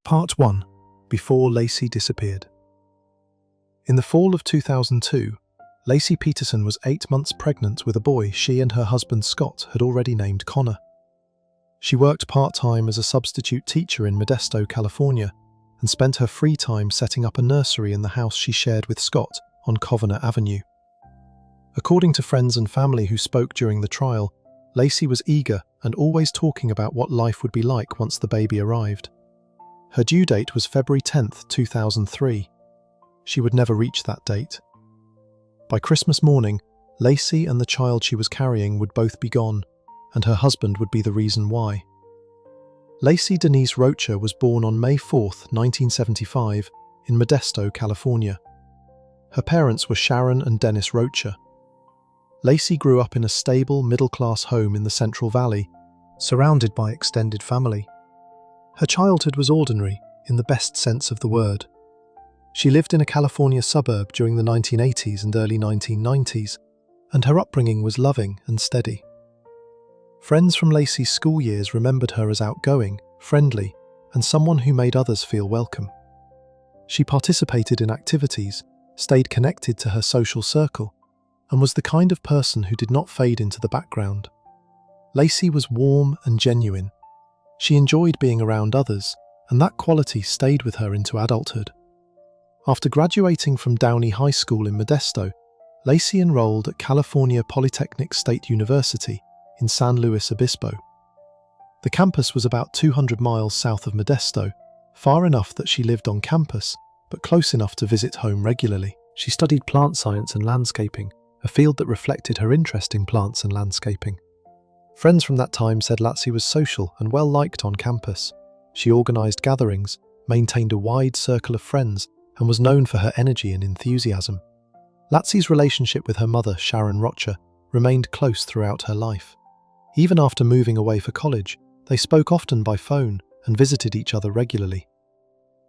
Part 1. Before Laci disappeared. In the fall of 2002, Laci Peterson was 8 months pregnant with a boy she and her husband Scott had already named Connor. She worked part-time as a substitute teacher in Modesto, California, and spent her free time setting up a nursery in the house she shared with Scott on Covenant Avenue. According to friends and family who spoke during the trial, Laci was eager and always talking about what life would be like once the baby arrived. Her due date was February 10, 2003. She would never reach that date. By Christmas morning, Laci and the child she was carrying would both be gone, and her husband would be the reason why. Laci Denise Rocha was born on May 4, 1975, in Modesto, California. Her parents were Sharon and Dennis Rocha. Laci grew up in a stable, middle-class home in the Central Valley, surrounded by extended family. Her childhood was ordinary, in the best sense of the word. She lived in a California suburb during the 1980s and early 1990s, and her upbringing was loving and steady. Friends from Laci's school years remembered her as outgoing, friendly, and someone who made others feel welcome. She participated in activities, stayed connected to her social circle, and was the kind of person who did not fade into the background. Laci was warm and genuine. She enjoyed being around others, and that quality stayed with her into adulthood. After graduating from Downey High School in Modesto, Laci enrolled at California Polytechnic State University in San Luis Obispo. The campus was about 200 miles south of Modesto, far enough that she lived on campus, but close enough to visit home regularly. She studied plant science and landscaping, a field that reflected her interest in plants and landscaping. Friends from that time said Laci was social and well-liked on campus. She organised gatherings, maintained a wide circle of friends, and was known for her energy and enthusiasm. Laci's relationship with her mother, Sharon Rocha, remained close throughout her life. Even after moving away for college, they spoke often by phone and visited each other regularly.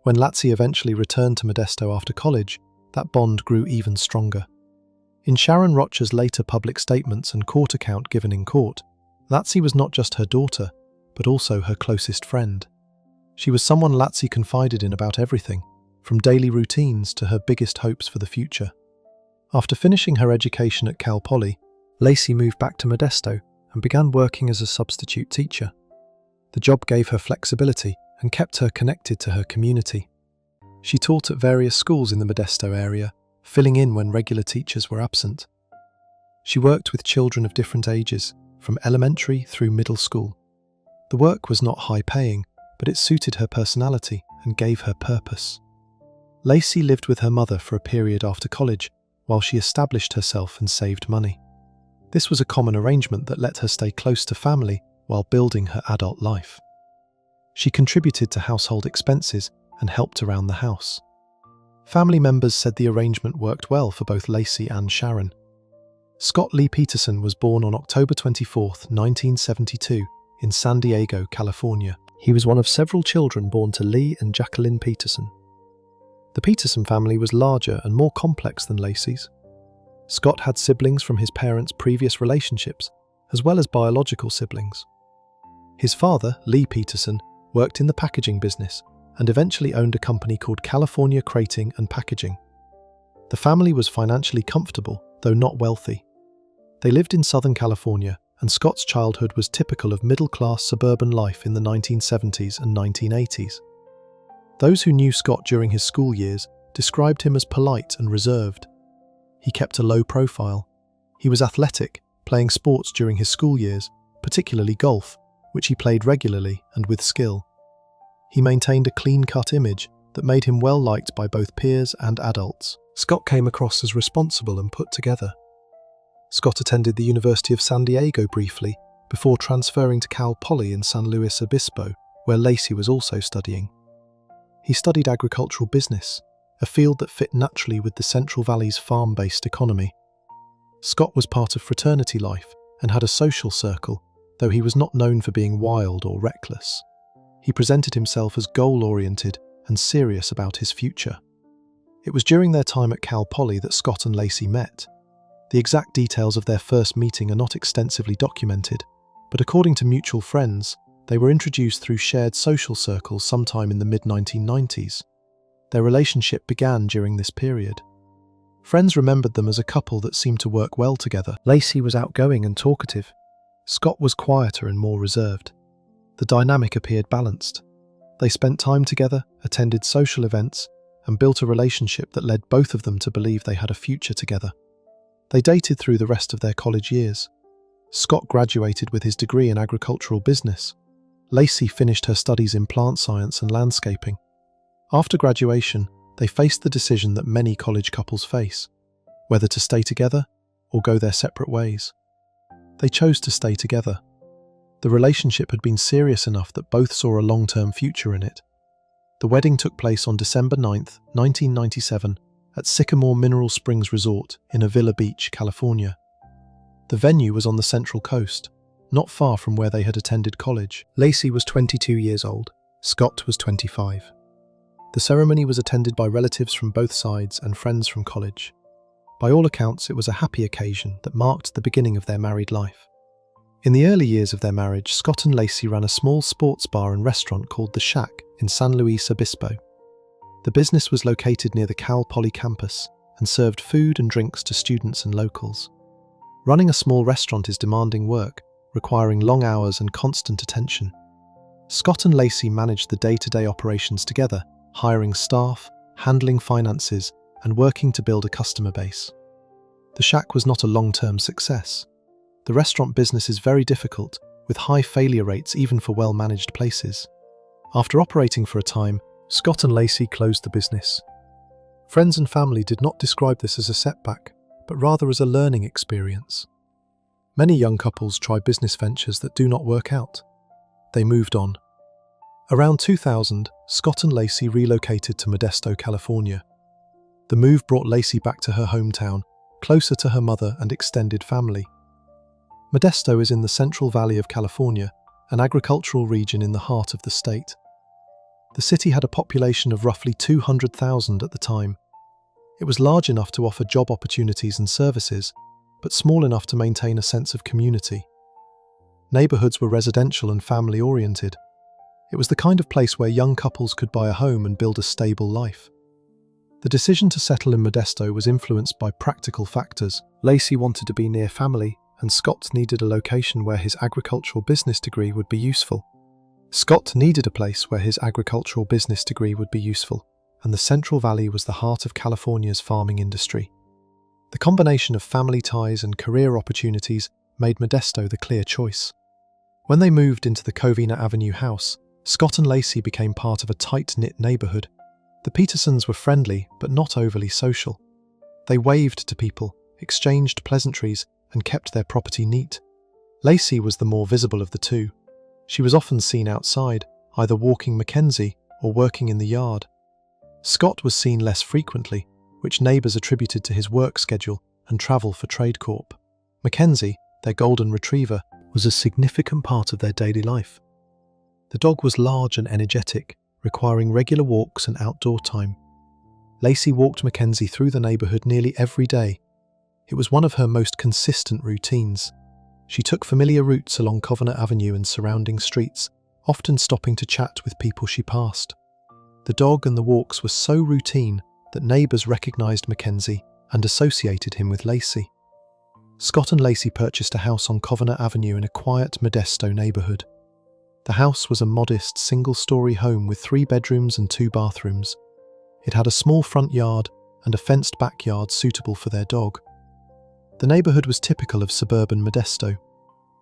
When Laci eventually returned to Modesto after college, that bond grew even stronger. In Sharon Rocha's later public statements and court account given in court, Laci was not just her daughter, but also her closest friend. She was someone Laci confided in about everything, from daily routines to her biggest hopes for the future. After finishing her education at Cal Poly, Laci moved back to Modesto and began working as a substitute teacher. The job gave her flexibility and kept her connected to her community. She taught at various schools in the Modesto area, filling in when regular teachers were absent. She worked with children of different ages, from elementary through middle school. The work was not high-paying, but it suited her personality and gave her purpose. Laci lived with her mother for a period after college, while she established herself and saved money. This was a common arrangement that let her stay close to family while building her adult life. She contributed to household expenses and helped around the house. Family members said the arrangement worked well for both Laci and Sharon. Scott Lee Peterson was born on October 24, 1972, in San Diego, California. He was one of several children born to Lee and Jacqueline Peterson. The Peterson family was larger and more complex than Laci's. Scott had siblings from his parents' previous relationships, as well as biological siblings. His father, Lee Peterson, worked in the packaging business and eventually owned a company called California Crating and Packaging. The family was financially comfortable, though not wealthy. They lived in Southern California, and Scott's childhood was typical of middle-class suburban life in the 1970s and 1980s. Those who knew Scott during his school years described him as polite and reserved. He kept a low profile. He was athletic, playing sports during his school years, particularly golf, which he played regularly and with skill. He maintained a clean-cut image that made him well-liked by both peers and adults. Scott came across as responsible and put together. Scott attended the University of San Diego briefly, before transferring to Cal Poly in San Luis Obispo, where Laci was also studying. He studied agricultural business, a field that fit naturally with the Central Valley's farm-based economy. Scott was part of fraternity life and had a social circle, though he was not known for being wild or reckless. He presented himself as goal-oriented and serious about his future. It was during their time at Cal Poly that Scott and Laci met. The exact details of their first meeting are not extensively documented, but according to mutual friends, They were introduced through shared social circles sometime in the mid-1990s. Their relationship began during this period. Friends remembered them as a couple that seemed to work well together. Laci was outgoing and talkative. Scott was quieter and more reserved. The dynamic appeared balanced. They spent time together, attended social events, and built a relationship that led both of them to believe they had a future together. They dated through the rest of their college years. Scott graduated with his degree in agricultural business. Laci finished her studies in plant science and landscaping. After graduation, they faced the decision that many college couples face, whether to stay together or go their separate ways. They chose to stay together. The relationship had been serious enough that both saw a long-term future in it. The wedding took place on December 9, 1997, at Sycamore Mineral Springs Resort in Avila Beach, California. The venue was on the Central Coast, not far from where they had attended college. Laci was 22 years old. Scott was 25. The ceremony was attended by relatives from both sides and friends from college. By all accounts, it was a happy occasion that marked the beginning of their married life. In the early years of their marriage, Scott and Laci ran a small sports bar and restaurant called The Shack in San Luis Obispo. The business was located near the Cal Poly campus and served food and drinks to students and locals. Running a small restaurant is demanding work, requiring long hours and constant attention. Scott and Laci managed the day-to-day operations together, hiring staff, handling finances, and working to build a customer base. The Shack was not a long-term success. The restaurant business is very difficult, with high failure rates even for well-managed places. After operating for a time, Scott and Laci closed the business. Friends and family did not describe this as a setback, but rather as a learning experience. Many young couples try business ventures that do not work out. They moved on. Around 2000, Scott and Laci relocated to Modesto, California. The move brought Laci back to her hometown, closer to her mother and extended family. Modesto is in the Central Valley of California, an agricultural region in the heart of the state. The city had a population of roughly 200,000 at the time. It was large enough to offer job opportunities and services, but small enough to maintain a sense of community. Neighborhoods were residential and family-oriented. It was the kind of place where young couples could buy a home and build a stable life. The decision to settle in Modesto was influenced by practical factors. Laci wanted to be near family, and Scott needed a location where his agricultural business degree would be useful. Scott needed a place where his agricultural business degree would be useful, and the Central Valley was the heart of California's farming industry. The combination of family ties and career opportunities made Modesto the clear choice. When they moved into the Covina Avenue house, Scott and Laci became part of a tight-knit neighborhood. The Petersons were friendly, but not overly social. They waved to people, exchanged pleasantries, and kept their property neat. Laci was the more visible of the two. She was often seen outside, either walking Mackenzie or working in the yard. Scott was seen less frequently, which neighbours attributed to his work schedule and travel for Trade Corp. Mackenzie, their golden retriever, was a significant part of their daily life. The dog was large and energetic, requiring regular walks and outdoor time. Laci walked Mackenzie through the neighbourhood nearly every day. It was one of her most consistent routines. She took familiar routes along Covina Avenue and surrounding streets, often stopping to chat with people she passed. The dog and the walks were so routine that neighbours recognised Mackenzie and associated him with Laci. Scott and Laci purchased a house on Covina Avenue in a quiet Modesto neighbourhood. The house was a modest single-storey home with 3 bedrooms and 2 bathrooms. It had a small front yard and a fenced backyard suitable for their dog. The neighbourhood was typical of suburban Modesto.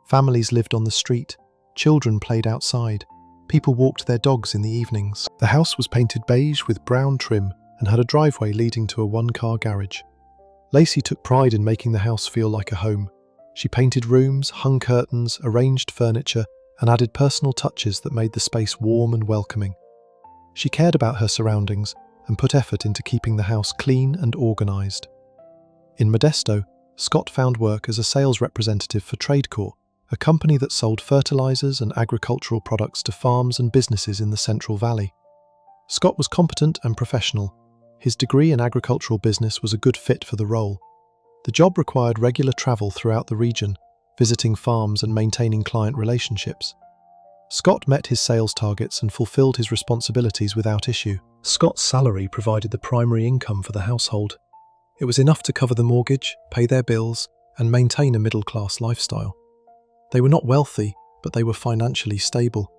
Families lived on the street, children played outside, people walked their dogs in the evenings. The house was painted beige with brown trim and had a driveway leading to a 1-car garage. Laci took pride in making the house feel like a home. She painted rooms, hung curtains, arranged furniture, and added personal touches that made the space warm and welcoming. She cared about her surroundings and put effort into keeping the house clean and organised. In Modesto, Scott found work as a sales representative for Trade Corp, a company that sold fertilizers and agricultural products to farms and businesses in the Central Valley. Scott was competent and professional. His degree in agricultural business was a good fit for the role. The job required regular travel throughout the region, visiting farms and maintaining client relationships. Scott met his sales targets and fulfilled his responsibilities without issue. Scott's salary provided the primary income for the household. It was enough to cover the mortgage, pay their bills, and maintain a middle-class lifestyle. They were not wealthy, but they were financially stable.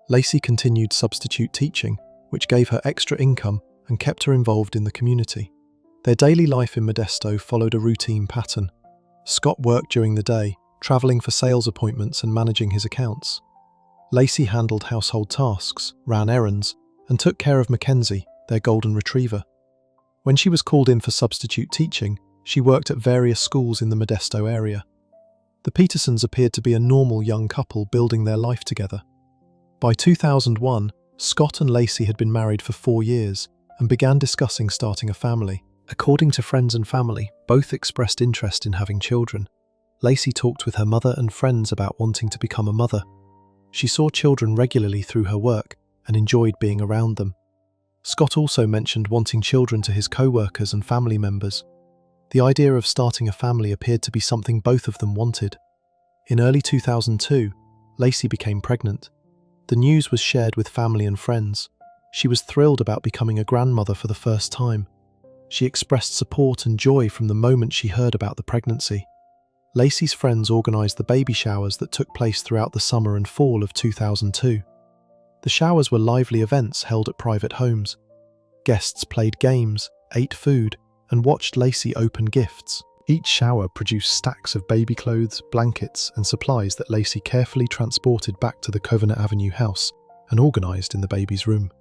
Laci continued substitute teaching, which gave her extra income and kept her involved in the community. Their daily life in Modesto followed a routine pattern. Scott worked during the day, traveling for sales appointments and managing his accounts. Laci handled household tasks, ran errands, and took care of Mackenzie, their golden retriever. When she was called in for substitute teaching, she worked at various schools in the Modesto area. The Petersons appeared to be a normal young couple building their life together. By 2001, Scott and Laci had been married for 4 years and began discussing starting a family. According to friends and family, both expressed interest in having children. Laci talked with her mother and friends about wanting to become a mother. She saw children regularly through her work and enjoyed being around them. Scott also mentioned wanting children to his co-workers and family members. The idea of starting a family appeared to be something both of them wanted. In early 2002, Laci became pregnant. The news was shared with family and friends. She was thrilled about becoming a grandmother for the first time. She expressed support and joy from the moment she heard about the pregnancy. Laci's friends organised the baby showers that took place throughout the summer and fall of 2002. The showers were lively events held at private homes. Guests played games, ate food, and watched Laci open gifts. Each shower produced stacks of baby clothes, blankets, and supplies that Laci carefully transported back to the Covenant Avenue house and organised in the baby's room.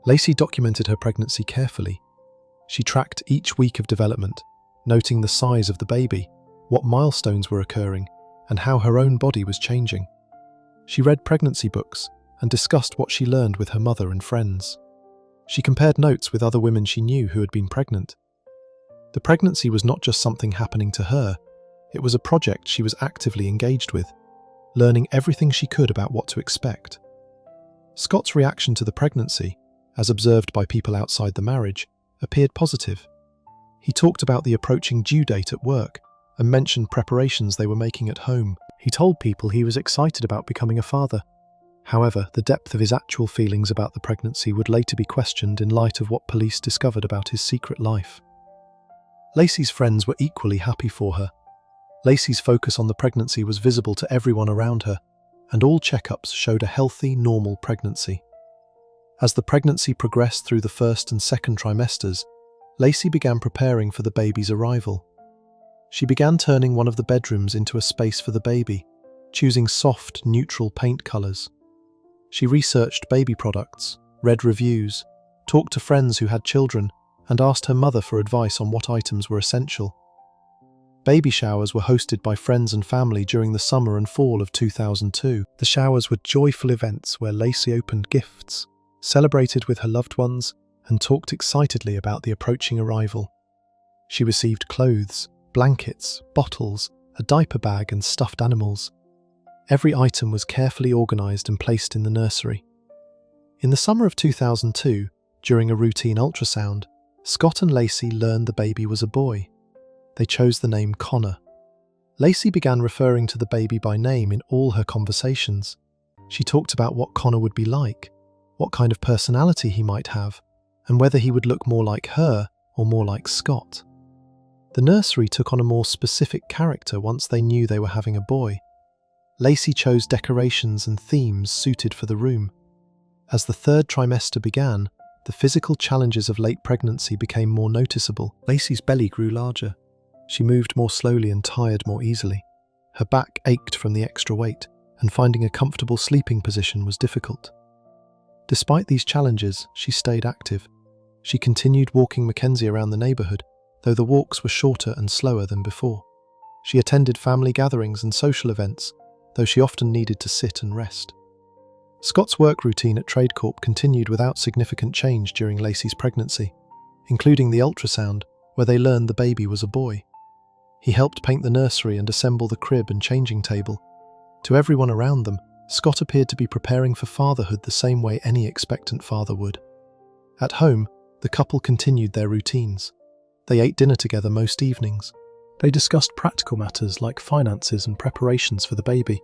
Laci documented her pregnancy carefully. She tracked each week of development, noting the size of the baby, what milestones were occurring, and how her own body was changing. She read pregnancy books and discussed what she learned with her mother and friends. She compared notes with other women she knew who had been pregnant. The pregnancy was not just something happening to her, it was a project she was actively engaged with, learning everything she could about what to expect. Scott's reaction to the pregnancy, as observed by people outside the marriage, appeared positive. He talked about the approaching due date at work and mentioned preparations they were making at home. He told people he was excited about becoming a father. However, the depth of his actual feelings about the pregnancy would later be questioned in light of what police discovered about his secret life. Laci's friends were equally happy for her. Laci's focus on the pregnancy was visible to everyone around her, and all checkups showed a healthy, normal pregnancy. As the pregnancy progressed through the first and second trimesters, Laci began preparing for the baby's arrival. She began turning one of the bedrooms into a space for the baby, choosing soft, neutral paint colours. She researched baby products, read reviews, talked to friends who had children, and asked her mother for advice on what items were essential. Baby showers were hosted by friends and family during the summer and fall of 2002. The showers were joyful events where Laci opened gifts, celebrated with her loved ones, and talked excitedly about the approaching arrival. She received clothes, blankets, bottles, a diaper bag, and stuffed animals. Every item was carefully organised and placed in the nursery. In the summer of 2002, during a routine ultrasound, Scott and Laci learned the baby was a boy. They chose the name Connor. Laci began referring to the baby by name in all her conversations. She talked about what Connor would be like, what kind of personality he might have, and whether he would look more like her or more like Scott. The nursery took on a more specific character once they knew they were having a boy. Laci chose decorations and themes suited for the room. As the third trimester began, the physical challenges of late pregnancy became more noticeable. Laci's belly grew larger. She moved more slowly and tired more easily. Her back ached from the extra weight, and finding a comfortable sleeping position was difficult. Despite these challenges, she stayed active. She continued walking Mackenzie around the neighbourhood, though the walks were shorter and slower than before. She attended family gatherings and social events, though she often needed to sit and rest. Scott's work routine at TradeCorp continued without significant change during Laci's pregnancy, including the ultrasound, where they learned the baby was a boy. He helped paint the nursery and assemble the crib and changing table. To everyone around them, Scott appeared to be preparing for fatherhood the same way any expectant father would. At home, the couple continued their routines. They ate dinner together most evenings. They discussed practical matters like finances and preparations for the baby.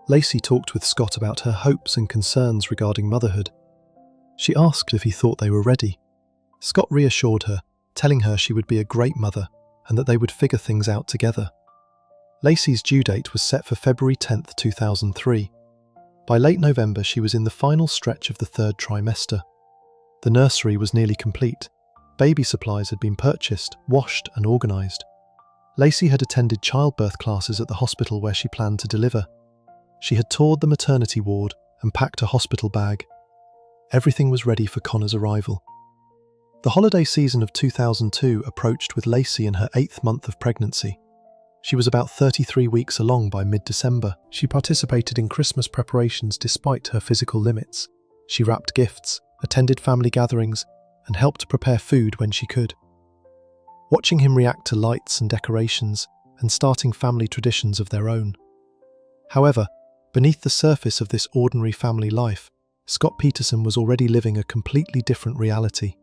Laci talked with Scott about her hopes and concerns regarding motherhood. She asked if he thought they were ready. Scott reassured her, telling her she would be a great mother and that they would figure things out together. Laci's due date was set for February 10, 2003. By late November, she was in the final stretch of the third trimester. The nursery was nearly complete. Baby supplies had been purchased, washed and organised. Laci had attended childbirth classes at the hospital where she planned to deliver. She had toured the maternity ward and packed a hospital bag. Everything was ready for Connor's arrival. The holiday season of 2002 approached with Laci in her 8th month of pregnancy. She was about 33 weeks along by mid-December. She participated in Christmas preparations despite her physical limits. She wrapped gifts, attended family gatherings, and helped prepare food when she could. Watching him react to lights and decorations and starting family traditions of their own. However, beneath the surface of this ordinary family life, Scott Peterson was already living a completely different reality.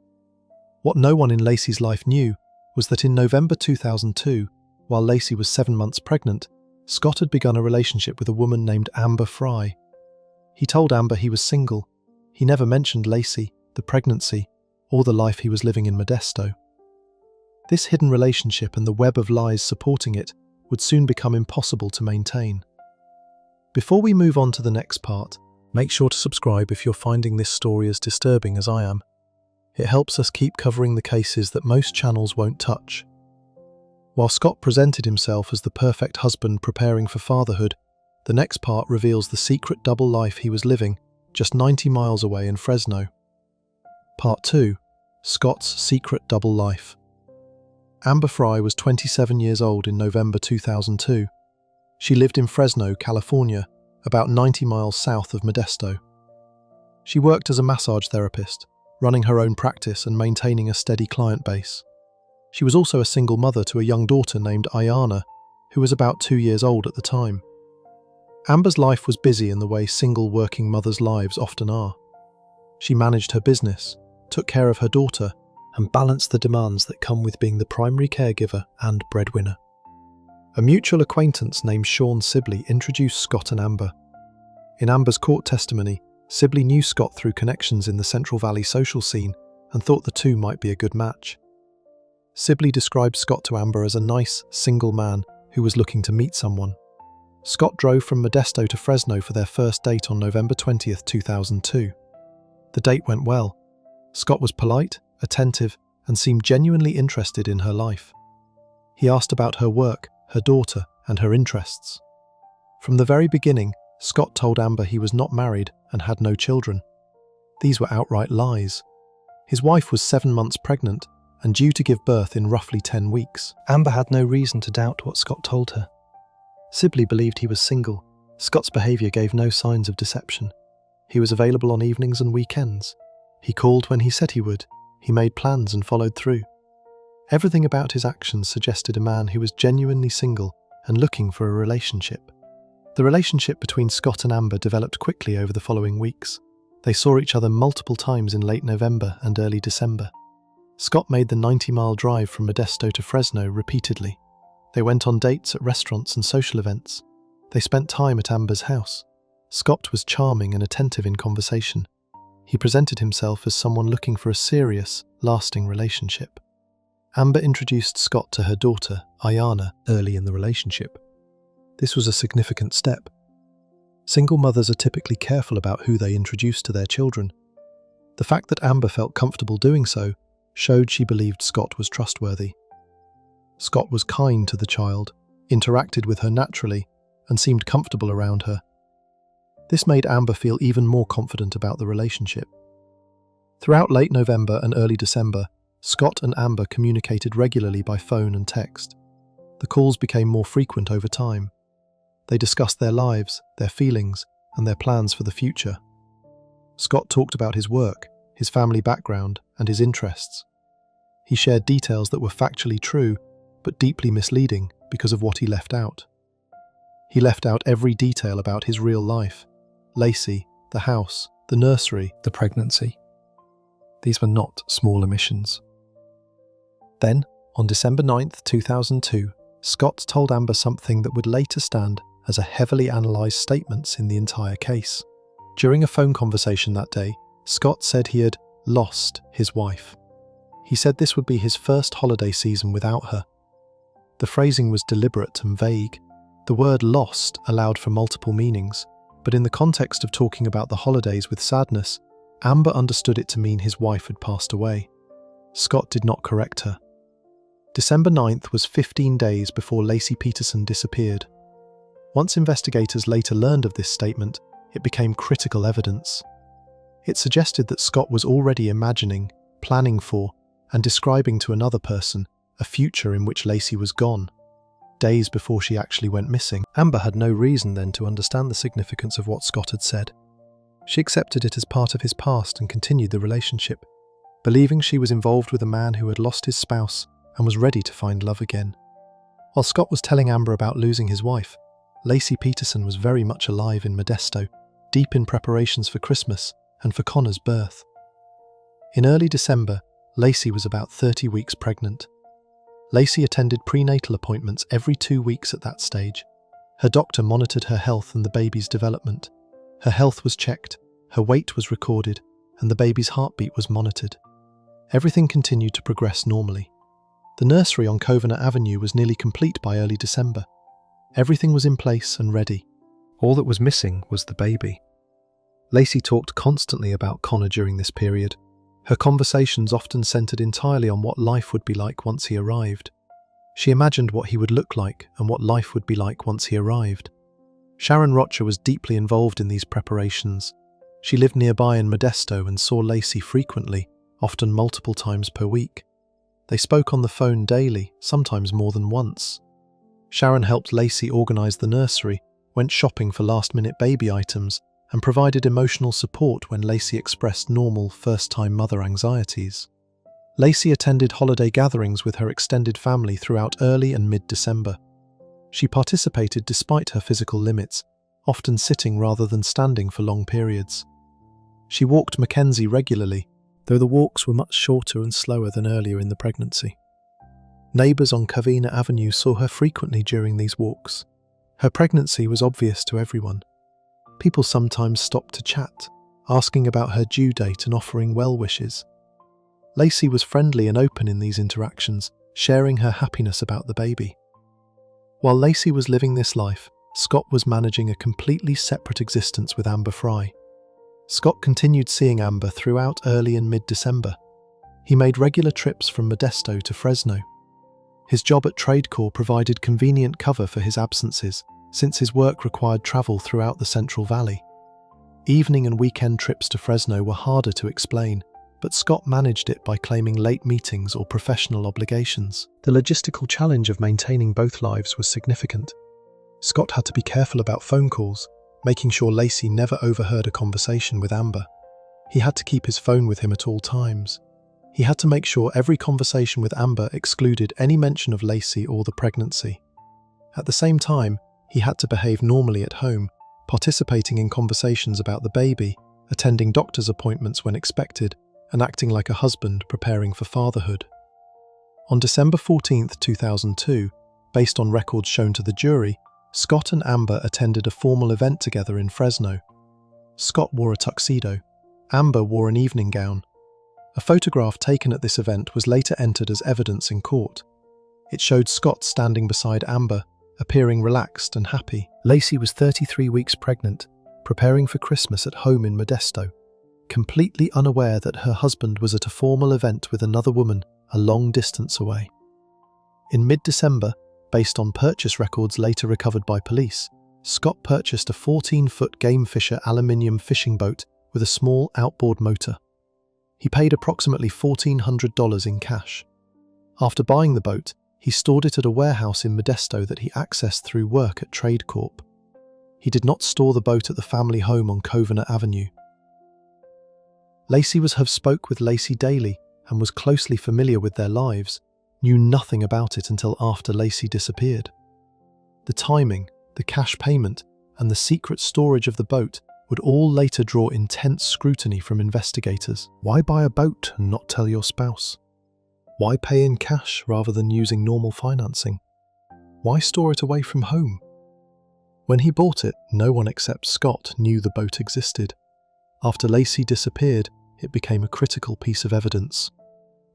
What no one in Laci's life knew was that in November 2002, while Laci was 7 months pregnant, Scott had begun a relationship with a woman named Amber Fry. He told Amber he was single. He never mentioned Laci, the pregnancy, or the life he was living in Modesto. This hidden relationship and the web of lies supporting it would soon become impossible to maintain. Before we move on to the next part, make sure to subscribe if you're finding this story as disturbing as I am. It helps us keep covering the cases that most channels won't touch. While Scott presented himself as the perfect husband preparing for fatherhood, the next part reveals the secret double life he was living just 90 miles away in Fresno. Part 2. Scott's secret double life. Amber Fry was 27 years old in November 2002. She lived in Fresno, California, about 90 miles south of Modesto. She worked as a massage therapist, running her own practice and maintaining a steady client base. She was also a single mother to a young daughter named Ayana, who was about 2 years old at the time. Amber's life was busy in the way single working mothers' lives often are. She managed her business, took care of her daughter, and balanced the demands that come with being the primary caregiver and breadwinner. A mutual acquaintance named Sean Sibley introduced Scott and Amber. In Amber's court testimony, Sibley knew Scott through connections in the Central Valley social scene and thought the two might be a good match. Sibley described Scott to Amber as a nice, single man who was looking to meet someone. Scott drove from Modesto to Fresno for their first date on November 20, 2002. The date went well. Scott was polite, attentive, and seemed genuinely interested in her life. He asked about her work, her daughter, and her interests. From the very beginning, Scott told Amber he was not married and had no children. These were outright lies. His wife was 7 months pregnant and due to give birth in roughly 10 weeks. Amber had no reason to doubt what Scott told her. Sibley believed he was single. Scott's behaviour gave no signs of deception. He was available on evenings and weekends. He called when he said he would. He made plans and followed through. Everything about his actions suggested a man who was genuinely single and looking for a relationship. The relationship between Scott and Amber developed quickly over the following weeks. They saw each other multiple times in late November and early December. Scott made the 90-mile drive from Modesto to Fresno repeatedly. They went on dates at restaurants and social events. They spent time at Amber's house. Scott was charming and attentive in conversation. He presented himself as someone looking for a serious, lasting relationship. Amber introduced Scott to her daughter, Ayana, early in the relationship. This was a significant step. Single mothers are typically careful about who they introduce to their children. The fact that Amber felt comfortable doing so showed she believed Scott was trustworthy. Scott was kind to the child, interacted with her naturally, and seemed comfortable around her. This made Amber feel even more confident about the relationship. Throughout late November and early December, Scott and Amber communicated regularly by phone and text. The calls became more frequent over time. They discussed their lives, their feelings, and their plans for the future. Scott talked about his work, his family background, and his interests. He shared details that were factually true, but deeply misleading because of what he left out. He left out every detail about his real life: Laci, the house, the nursery, the pregnancy. These were not small omissions. Then, on December 9, 2002, Scott told Amber something that would later stand as a heavily analysed statements in the entire case. During a phone conversation that day, Scott said he had lost his wife. He said this would be his first holiday season without her. The phrasing was deliberate and vague. The word lost allowed for multiple meanings, but in the context of talking about the holidays with sadness, Amber understood it to mean his wife had passed away. Scott did not correct her. December 9th was 15 days before Laci Peterson disappeared. Once investigators later learned of this statement, it became critical evidence. It suggested that Scott was already imagining, planning for, and describing to another person a future in which Laci was gone, days before she actually went missing. Amber had no reason then to understand the significance of what Scott had said. She accepted it as part of his past and continued the relationship, believing she was involved with a man who had lost his spouse and was ready to find love again. While Scott was telling Amber about losing his wife, Laci Peterson was very much alive in Modesto, deep in preparations for Christmas and for Connor's birth. In early December, Laci was about 30 weeks pregnant. Laci attended prenatal appointments every 2 weeks at that stage. Her doctor monitored her health and the baby's development. Her health was checked, her weight was recorded, and the baby's heartbeat was monitored. Everything continued to progress normally. The nursery on Covenant Avenue was nearly complete by early December. Everything was in place and ready. All that was missing was the baby. Laci talked constantly about Connor during this period. Her conversations often centered entirely on what life would be like once he arrived. She imagined what he would look like and what life would be like once he arrived. Sharon Rocha was deeply involved in these preparations. She lived nearby in Modesto and saw Laci frequently, often multiple times per week. They spoke on the phone daily, sometimes more than once. Sharon helped Laci organise the nursery, went shopping for last-minute baby items, and provided emotional support when Laci expressed normal first-time mother anxieties. Laci attended holiday gatherings with her extended family throughout early and mid-December. She participated despite her physical limits, often sitting rather than standing for long periods. She walked Mackenzie regularly, though the walks were much shorter and slower than earlier in the pregnancy. Neighbours on Covina Avenue saw her frequently during these walks. Her pregnancy was obvious to everyone. People sometimes stopped to chat, asking about her due date and offering well wishes. Laci was friendly and open in these interactions, sharing her happiness about the baby. While Laci was living this life, Scott was managing a completely separate existence with Amber Fry. Scott continued seeing Amber throughout early and mid-December. He made regular trips from Modesto to Fresno. His job at TradeCorp provided convenient cover for his absences, since his work required travel throughout the Central Valley. Evening and weekend trips to Fresno were harder to explain, but Scott managed it by claiming late meetings or professional obligations. The logistical challenge of maintaining both lives was significant. Scott had to be careful about phone calls, making sure Laci never overheard a conversation with Amber. He had to keep his phone with him at all times. He had to make sure every conversation with Amber excluded any mention of Laci or the pregnancy. At the same time, he had to behave normally at home, participating in conversations about the baby, attending doctor's appointments when expected, and acting like a husband preparing for fatherhood. On December 14, 2002, based on records shown to the jury, Scott and Amber attended a formal event together in Fresno. Scott wore a tuxedo. Amber wore an evening gown. A photograph taken at this event was later entered as evidence in court. It showed Scott standing beside Amber, appearing relaxed and happy. Laci was 33 weeks pregnant, preparing for Christmas at home in Modesto, completely unaware that her husband was at a formal event with another woman a long distance away. In mid-December, based on purchase records later recovered by police, Scott purchased a 14-foot Game Fisher aluminium fishing boat with a small outboard motor. He paid approximately $1,400 in cash. After buying the boat, he stored it at a warehouse in Modesto that he accessed through work at TradeCorp. He did not store the boat at the family home on Covenant Avenue. Laci was have spoke with Laci daily and was closely familiar with their lives, knew nothing about it until after Laci disappeared. The timing, the cash payment, and the secret storage of the boat would all later draw intense scrutiny from investigators. Why buy a boat and not tell your spouse? Why pay in cash rather than using normal financing? Why store it away from home? When he bought it, no one except Scott knew the boat existed. After Laci disappeared, it became a critical piece of evidence.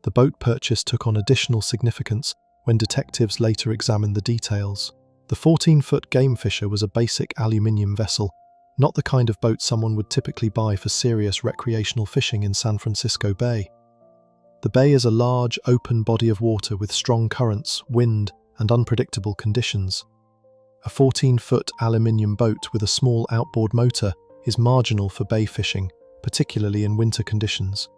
The boat purchase took on additional significance when detectives later examined the details. The 14-foot game fisher was a basic aluminium vessel, not the kind of boat someone would typically buy for serious recreational fishing in San Francisco Bay. The bay is a large, open body of water with strong currents, wind, and unpredictable conditions. A 14-foot aluminium boat with a small outboard motor is marginal for bay fishing, particularly in winter conditions.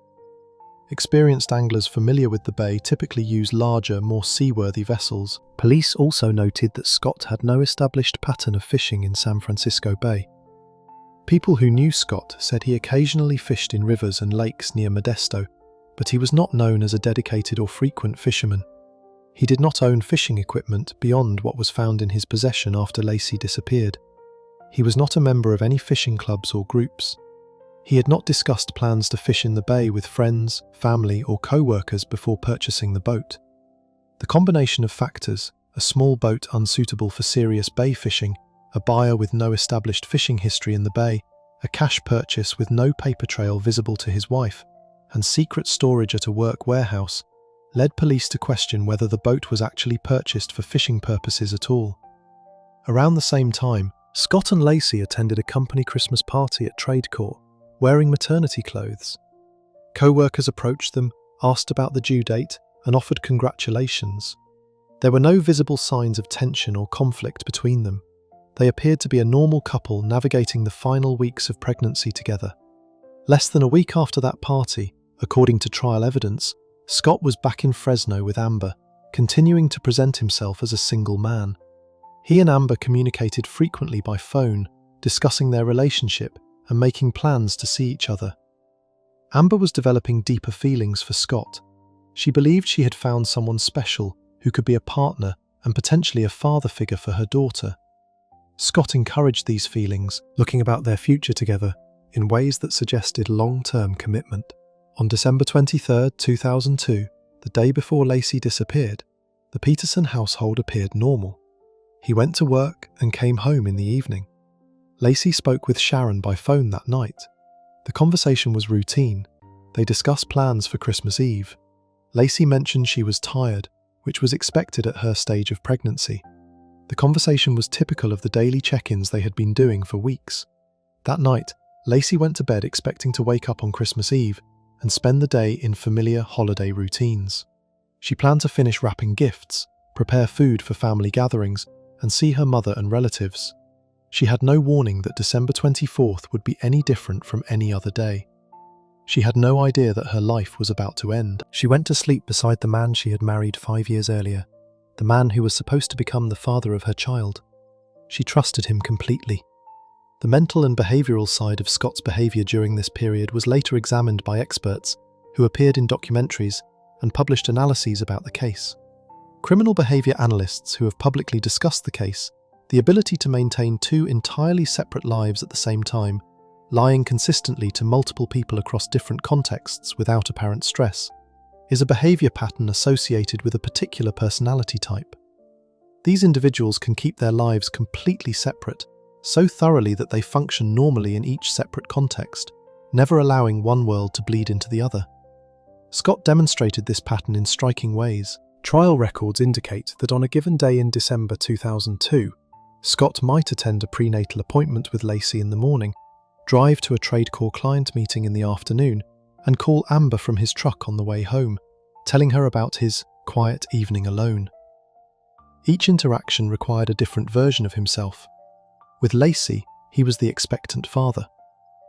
Experienced anglers familiar with the bay typically use larger, more seaworthy vessels. Police also noted that Scott had no established pattern of fishing in San Francisco Bay. People who knew Scott said he occasionally fished in rivers and lakes near Modesto, but he was not known as a dedicated or frequent fisherman. He did not own fishing equipment beyond what was found in his possession after Laci disappeared. He was not a member of any fishing clubs or groups. He had not discussed plans to fish in the bay with friends, family, or co-workers before purchasing the boat. The combination of factors, a small boat unsuitable for serious bay fishing, a buyer with no established fishing history in the bay, a cash purchase with no paper trail visible to his wife, and secret storage at a work warehouse, led police to question whether the boat was actually purchased for fishing purposes at all. Around the same time, Scott and Laci attended a company Christmas party at Trade Court, wearing maternity clothes. Co-workers approached them, asked about the due date, and offered congratulations. There were no visible signs of tension or conflict between them. They appeared to be a normal couple navigating the final weeks of pregnancy together. Less than a week after that party, according to trial evidence, Scott was back in Fresno with Amber, continuing to present himself as a single man. He and Amber communicated frequently by phone, discussing their relationship and making plans to see each other. Amber was developing deeper feelings for Scott. She believed she had found someone special who could be a partner and potentially a father figure for her daughter. Scott encouraged these feelings, looking about their future together in ways that suggested long-term commitment. On December 23, 2002, the day before Laci disappeared, the Peterson household appeared normal. He went to work and came home in the evening. Laci spoke with Sharon by phone that night. The conversation was routine. They discussed plans for Christmas Eve. Laci mentioned she was tired, which was expected at her stage of pregnancy. The conversation was typical of the daily check-ins they had been doing for weeks. That night, Laci went to bed expecting to wake up on Christmas Eve and spend the day in familiar holiday routines. She planned to finish wrapping gifts, prepare food for family gatherings, and see her mother and relatives. She had no warning that December 24th would be any different from any other day. She had no idea that her life was about to end. She went to sleep beside the man she had married 5 years earlier, the man who was supposed to become the father of her child. She trusted him completely. The mental and behavioural side of Scott's behaviour during this period was later examined by experts who appeared in documentaries and published analyses about the case. Criminal behaviour analysts who have publicly discussed the case, the ability to maintain two entirely separate lives at the same time, lying consistently to multiple people across different contexts without apparent stress, is a behaviour pattern associated with a particular personality type. These individuals can keep their lives completely separate, so thoroughly that they function normally in each separate context, never allowing one world to bleed into the other. Scott demonstrated this pattern in striking ways. Trial records indicate that on a given day in December 2002, Scott might attend a prenatal appointment with Laci in the morning, drive to a TradeCorp client meeting in the afternoon, and call Amber from his truck on the way home, telling her about his quiet evening alone. Each interaction required a different version of himself. With Laci, he was the expectant father.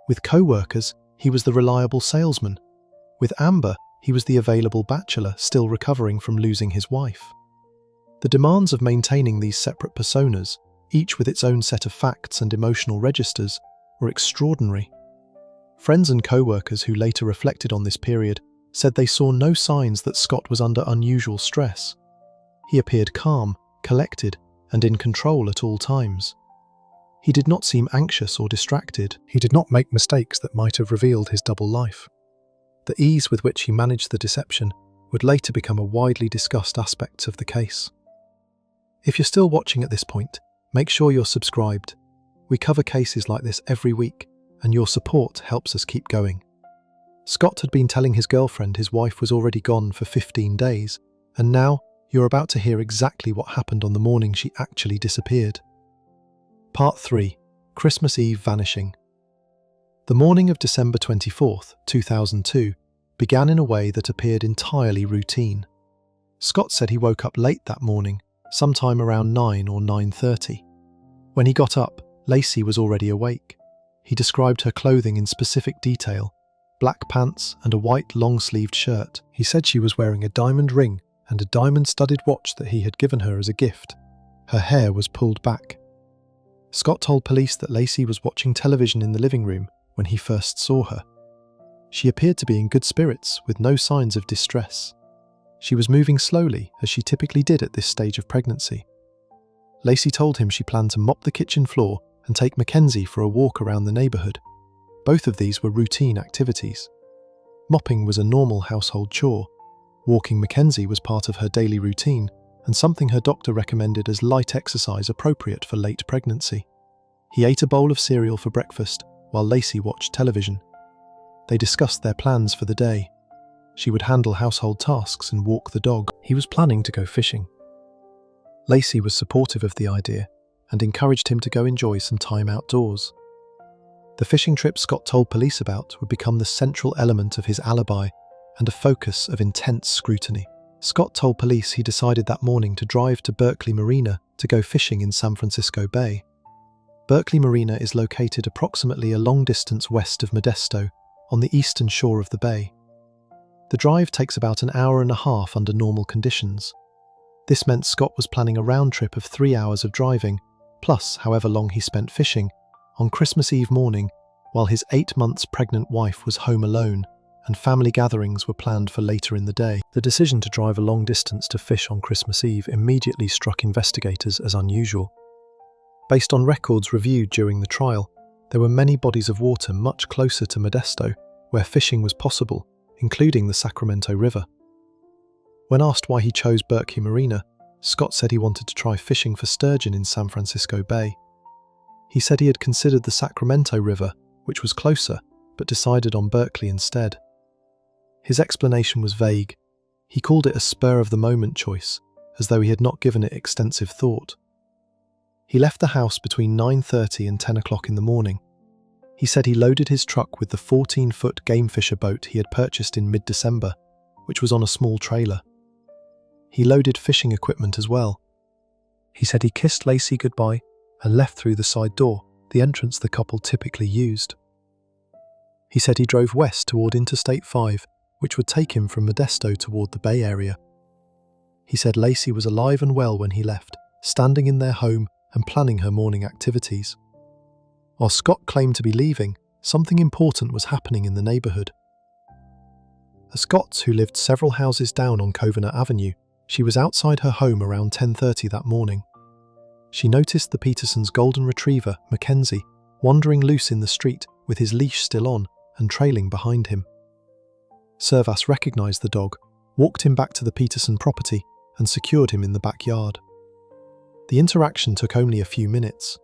With co-workers, he was the reliable salesman. With Amber, he was the available bachelor still recovering from losing his wife. The demands of maintaining these separate personas, each with its own set of facts and emotional registers, were extraordinary. Friends and co-workers who later reflected on this period said they saw no signs that Scott was under unusual stress. He appeared calm, collected, and in control at all times. He did not seem anxious or distracted. He did not make mistakes that might have revealed his double life. The ease with which he managed the deception would later become a widely discussed aspect of the case. If you're still watching at this point, Make sure you're subscribed. We cover cases like this every week, and your support helps us keep going. Scott had been telling his girlfriend his wife was already gone for 15 days, and now you're about to hear exactly what happened on the morning she actually disappeared. Part 3. Christmas Eve Vanishing. The morning of December 24th, 2002, began in a way that appeared entirely routine. Scott said he woke up late that morning, sometime around 9 or 9:30. When he got up, Laci was already awake. He described her clothing in specific detail: black pants and a white long-sleeved shirt. He said she was wearing a diamond ring and a diamond-studded watch that he had given her as a gift. Her hair was pulled back. Scott told police that Laci was watching television in the living room when he first saw her. She appeared to be in good spirits, with no signs of distress. She was moving slowly, as she typically did at this stage of pregnancy. Laci told him she planned to mop the kitchen floor and take Mackenzie for a walk around the neighbourhood. Both of these were routine activities. Mopping was a normal household chore. Walking Mackenzie was part of her daily routine, and something her doctor recommended as light exercise appropriate for late pregnancy. He ate a bowl of cereal for breakfast, while Laci watched television. They discussed their plans for the day. She would handle household tasks and walk the dog. He was planning to go fishing. Laci was supportive of the idea and encouraged him to go enjoy some time outdoors. The fishing trip Scott told police about would become the central element of his alibi and a focus of intense scrutiny. Scott told police he decided that morning to drive to Berkeley Marina to go fishing in San Francisco Bay. Berkeley Marina is located approximately a long distance west of Modesto, on the eastern shore of the bay. The drive takes about an hour and a half under normal conditions. This meant Scott was planning a round trip of 3 hours of driving, plus however long he spent fishing, on Christmas Eve morning, while his 8 months pregnant wife was home alone, and family gatherings were planned for later in the day. The decision to drive a long distance to fish on Christmas Eve immediately struck investigators as unusual. Based on records reviewed during the trial, there were many bodies of water much closer to Modesto where fishing was possible, including the Sacramento River. When asked why he chose Berkeley Marina, Scott said he wanted to try fishing for sturgeon in San Francisco Bay. He said he had considered the Sacramento River, which was closer, but decided on Berkeley instead. His explanation was vague. He called it a spur-of-the-moment choice, as though he had not given it extensive thought. He left the house between 9:30 and 10 o'clock in the morning. He said he loaded his truck with the 14-foot game fisher boat he had purchased in mid-December, which was on a small trailer. He loaded fishing equipment as well. He said he kissed Laci goodbye and left through the side door, the entrance the couple typically used. He said he drove west toward Interstate 5, which would take him from Modesto toward the Bay Area. He said Laci was alive and well when he left, standing in their home and planning her morning activities. While Scott claimed to be leaving, something important was happening in the neighbourhood. A Scott who lived several houses down on Covenant Avenue, she was outside her home around 10:30 that morning. She noticed the Petersons' golden retriever, Mackenzie, wandering loose in the street with his leash still on and trailing behind him. Servas recognised the dog, walked him back to the Peterson property and secured him in the backyard. The interaction took only a few minutes.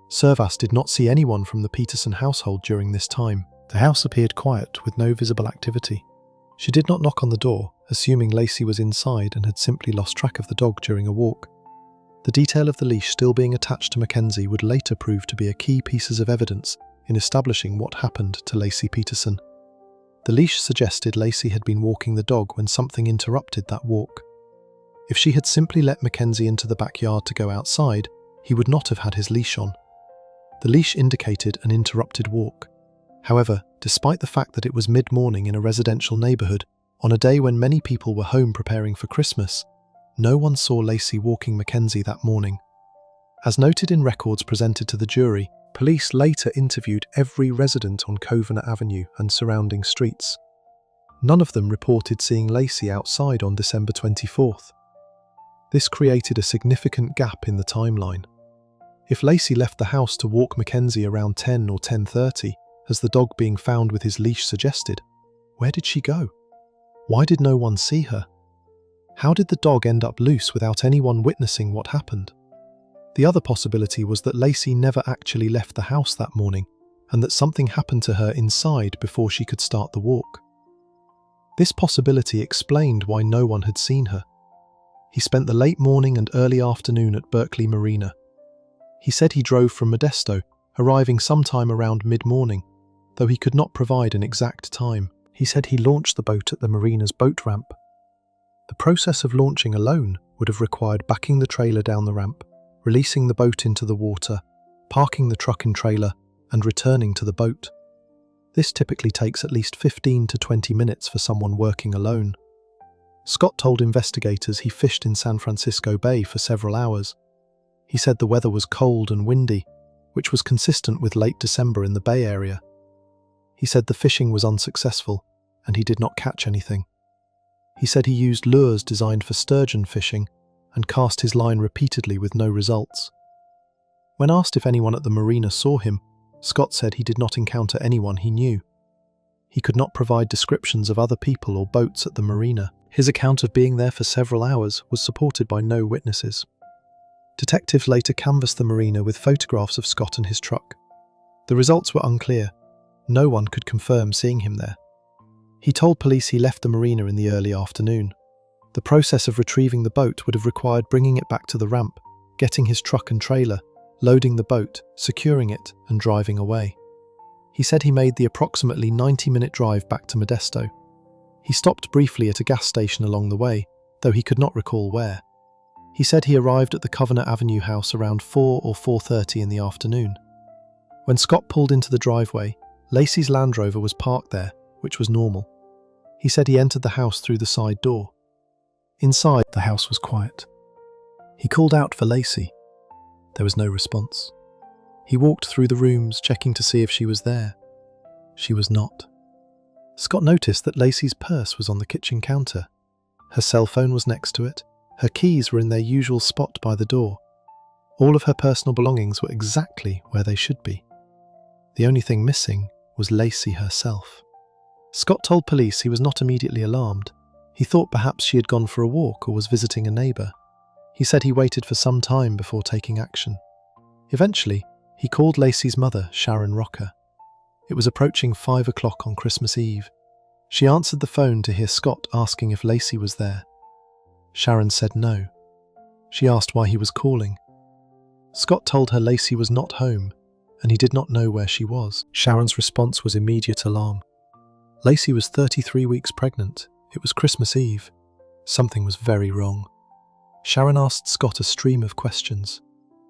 Servas did not see anyone from the Peterson household during this time. The house appeared quiet with no visible activity. She did not knock on the door, assuming Laci was inside and had simply lost track of the dog during a walk. The detail of the leash still being attached to Mackenzie would later prove to be a key piece of evidence in establishing what happened to Laci Peterson. The leash suggested Laci had been walking the dog when something interrupted that walk. If she had simply let Mackenzie into the backyard to go outside, he would not have had his leash on. The leash indicated an interrupted walk. However, despite the fact that it was mid-morning in a residential neighbourhood, on a day when many people were home preparing for Christmas, no one saw Laci walking Mackenzie that morning. As noted in records presented to the jury, police later interviewed every resident on Covenant Avenue and surrounding streets. None of them reported seeing Laci outside on December 24th. This created a significant gap in the timeline. If Laci left the house to walk Mackenzie around 10 or 10:30, as the dog being found with his leash suggested, where did she go? Why did no one see her? How did the dog end up loose without anyone witnessing what happened? The other possibility was that Laci never actually left the house that morning and that something happened to her inside before she could start the walk. This possibility explained why no one had seen her. He spent the late morning and early afternoon at Berkeley Marina. He said he drove from Modesto, arriving sometime around mid-morning, though he could not provide an exact time. He said he launched the boat at the marina's boat ramp. The process of launching alone would have required backing the trailer down the ramp, releasing the boat into the water, parking the truck and trailer, and returning to the boat. This typically takes at least 15 to 20 minutes for someone working alone. Scott told investigators he fished in San Francisco Bay for several hours. He said the weather was cold and windy, which was consistent with late December in the Bay Area. He said the fishing was unsuccessful, and he did not catch anything. He said he used lures designed for sturgeon fishing and cast his line repeatedly with no results. When asked if anyone at the marina saw him, Scott said he did not encounter anyone he knew. He could not provide descriptions of other people or boats at the marina. His account of being there for several hours was supported by no witnesses. Detectives later canvassed the marina with photographs of Scott and his truck. The results were unclear. No one could confirm seeing him there. He told police he left the marina in the early afternoon. The process of retrieving the boat would have required bringing it back to the ramp, getting his truck and trailer, loading the boat, securing it, and driving away. He said he made the approximately 90-minute drive back to Modesto. He stopped briefly at a gas station along the way, though he could not recall where. He said he arrived at the Covenant Avenue house around 4 or 4:30 in the afternoon. When Scott pulled into the driveway, Laci's Land Rover was parked there, which was normal. He said he entered the house through the side door. Inside, the house was quiet. He called out for Laci. There was no response. He walked through the rooms, checking to see if she was there. She was not. Scott noticed that Laci's purse was on the kitchen counter. Her cell phone was next to it. Her keys were in their usual spot by the door. All of her personal belongings were exactly where they should be. The only thing missing was Laci herself. Scott told police he was not immediately alarmed. He thought perhaps she had gone for a walk or was visiting a neighbour. He said he waited for some time before taking action. Eventually, he called Laci's mother, Sharon Rocker. It was approaching 5 o'clock on Christmas Eve. She answered the phone to hear Scott asking if Laci was there. Sharon said no. She asked why he was calling. Scott told her Laci was not home, and he did not know where she was. Sharon's response was immediate alarm. Laci was 33 weeks pregnant. It was Christmas Eve. Something was very wrong. Sharon asked Scott a stream of questions.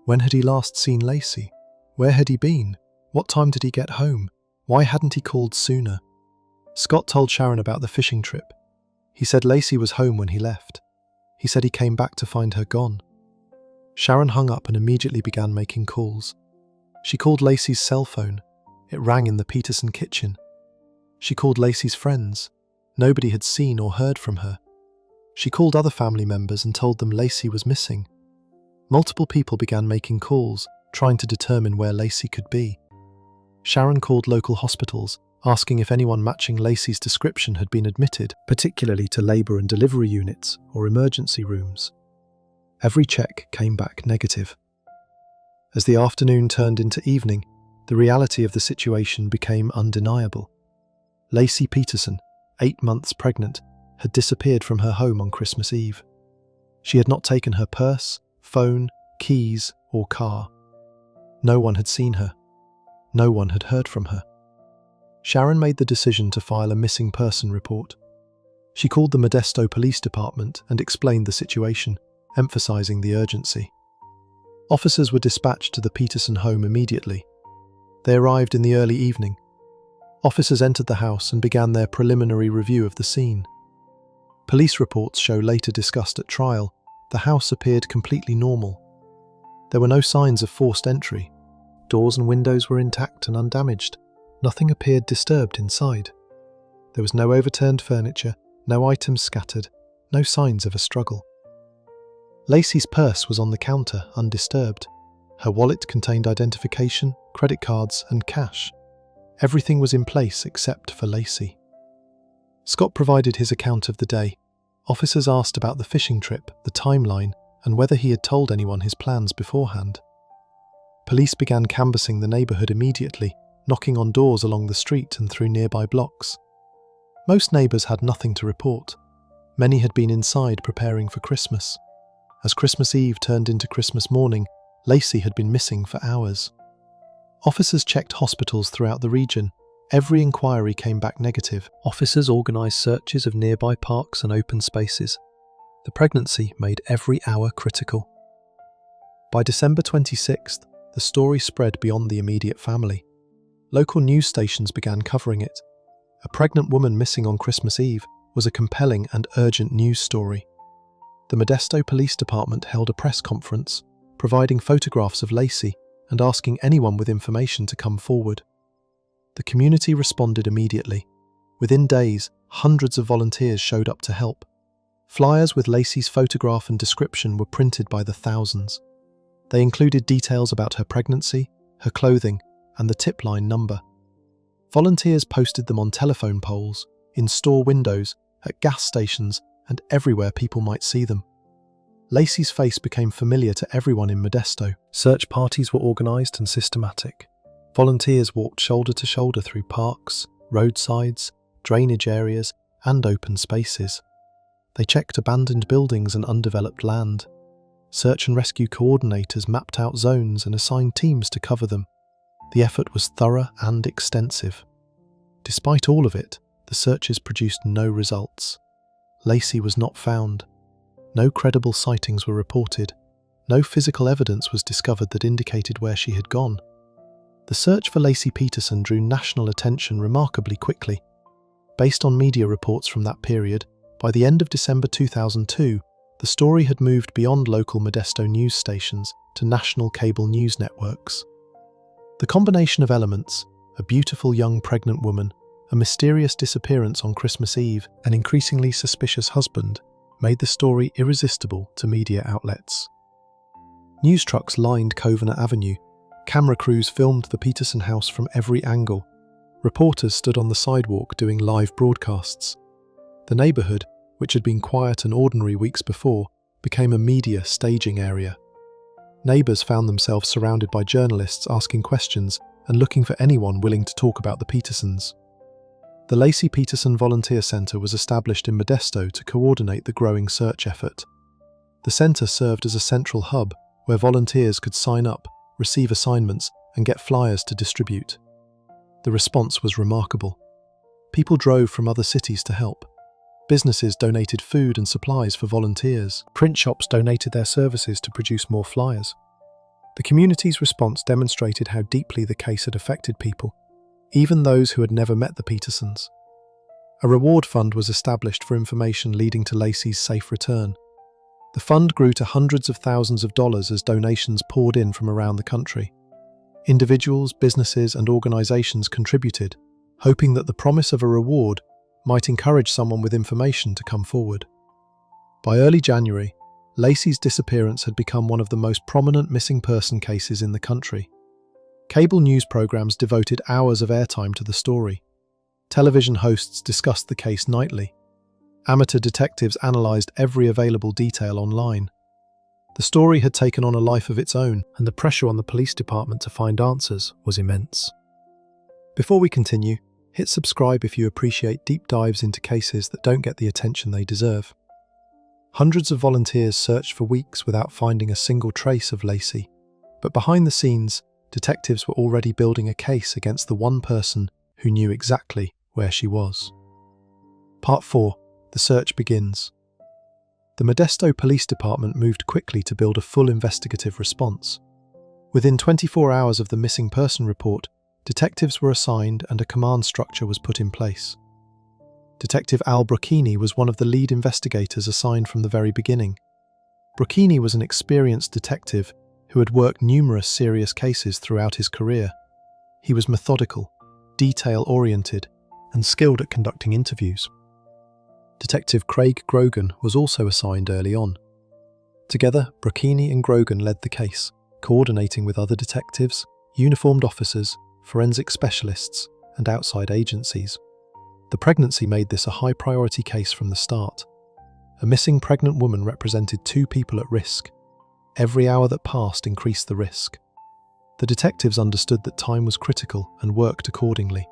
When had he last seen Laci? Where had he been? What time did he get home? Why hadn't he called sooner? Scott told Sharon about the fishing trip. He said Laci was home when he left. He said he came back to find her gone. Sharon hung up and immediately began making calls. She called Laci's cell phone. It rang in the Peterson kitchen. She called Laci's friends. Nobody had seen or heard from her. She called other family members and told them Laci was missing. Multiple people began making calls, trying to determine where Laci could be. Sharon called local hospitals, asking if anyone matching Laci's description had been admitted, particularly to labour and delivery units or emergency rooms. Every check came back negative. As the afternoon turned into evening, the reality of the situation became undeniable. Laci Peterson, 8 months pregnant, had disappeared from her home on Christmas Eve. She had not taken her purse, phone, keys, or car. No one had seen her. No one had heard from her. Sharon made the decision to file a missing person report. She called the Modesto Police Department and explained the situation, emphasizing the urgency. Officers were dispatched to the Peterson home immediately. They arrived in the early evening. Officers entered the house and began their preliminary review of the scene. Police reports show later discussed at trial, the house appeared completely normal. There were no signs of forced entry. Doors and windows were intact and undamaged. Nothing appeared disturbed inside. There was no overturned furniture, no items scattered, no signs of a struggle. Laci's purse was on the counter, undisturbed. Her wallet contained identification, credit cards, and cash. Everything was in place except for Laci. Scott provided his account of the day. Officers asked about the fishing trip, the timeline, and whether he had told anyone his plans beforehand. Police began canvassing the neighbourhood immediately, knocking on doors along the street and through nearby blocks. Most neighbours had nothing to report. Many had been inside preparing for Christmas. As Christmas Eve turned into Christmas morning, Laci had been missing for hours. Officers checked hospitals throughout the region. Every inquiry came back negative. Officers organised searches of nearby parks and open spaces. The pregnancy made every hour critical. By December 26th, the story spread beyond the immediate family. Local news stations began covering it. A pregnant woman missing on Christmas Eve was a compelling and urgent news story. The Modesto Police Department held a press conference, providing photographs of Laci and asking anyone with information to come forward. The community responded immediately. Within days, hundreds of volunteers showed up to help. Flyers with Laci's photograph and description were printed by the thousands. They included details about her pregnancy, her clothing, and the tip line number. Volunteers posted them on telephone poles, in store windows, at gas stations, and everywhere people might see them. Laci's face became familiar to everyone in Modesto. Search parties were organised and systematic. Volunteers walked shoulder to shoulder through parks, roadsides, drainage areas, and open spaces. They checked abandoned buildings and undeveloped land. Search and rescue coordinators mapped out zones and assigned teams to cover them. The effort was thorough and extensive. Despite all of it, the searches produced no results. Laci was not found. No credible sightings were reported. No physical evidence was discovered that indicated where she had gone. The search for Laci Peterson drew national attention remarkably quickly. Based on media reports from that period, by the end of December 2002, the story had moved beyond local Modesto news stations to national cable news networks. The combination of elements, a beautiful young pregnant woman, a mysterious disappearance on Christmas Eve, an increasingly suspicious husband, made the story irresistible to media outlets. News trucks lined Covenant Avenue. Camera crews filmed the Peterson house from every angle. Reporters stood on the sidewalk doing live broadcasts. The neighbourhood, which had been quiet and ordinary weeks before, became a media staging area. Neighbours found themselves surrounded by journalists asking questions and looking for anyone willing to talk about the Petersons. The Laci Peterson Volunteer Centre was established in Modesto to coordinate the growing search effort. The centre served as a central hub where volunteers could sign up, receive assignments, and get flyers to distribute. The response was remarkable. People drove from other cities to help. Businesses donated food and supplies for volunteers. Print shops donated their services to produce more flyers. The community's response demonstrated how deeply the case had affected people, even those who had never met the Petersons. A reward fund was established for information leading to Laci's safe return. The fund grew to hundreds of thousands of dollars as donations poured in from around the country. Individuals, businesses, and organizations contributed, hoping that the promise of a reward might encourage someone with information to come forward. By early January, Laci's disappearance had become one of the most prominent missing person cases in the country. Cable news programs devoted hours of airtime to the story. Television hosts discussed the case nightly. Amateur detectives analysed every available detail online. The story had taken on a life of its own, and the pressure on the police department to find answers was immense. Before we continue, hit subscribe if you appreciate deep dives into cases that don't get the attention they deserve. Hundreds of volunteers searched for weeks without finding a single trace of Laci, but behind the scenes, detectives were already building a case against the one person who knew exactly where she was. Part 4. The search begins. The Modesto Police Department moved quickly to build a full investigative response. Within 24 hours of the missing person report, detectives were assigned and a command structure was put in place. Detective Al Brocchini was one of the lead investigators assigned from the very beginning. Brocchini was an experienced detective who had worked numerous serious cases throughout his career. He was methodical, detail-oriented, and skilled at conducting interviews. Detective Craig Grogan was also assigned early on. Together, Brocchini and Grogan led the case, coordinating with other detectives, uniformed officers, forensic specialists, and outside agencies. The pregnancy made this a high-priority case from the start. A missing pregnant woman represented two people at risk, Every hour that passed increased the risk. The detectives understood that time was critical and worked accordingly.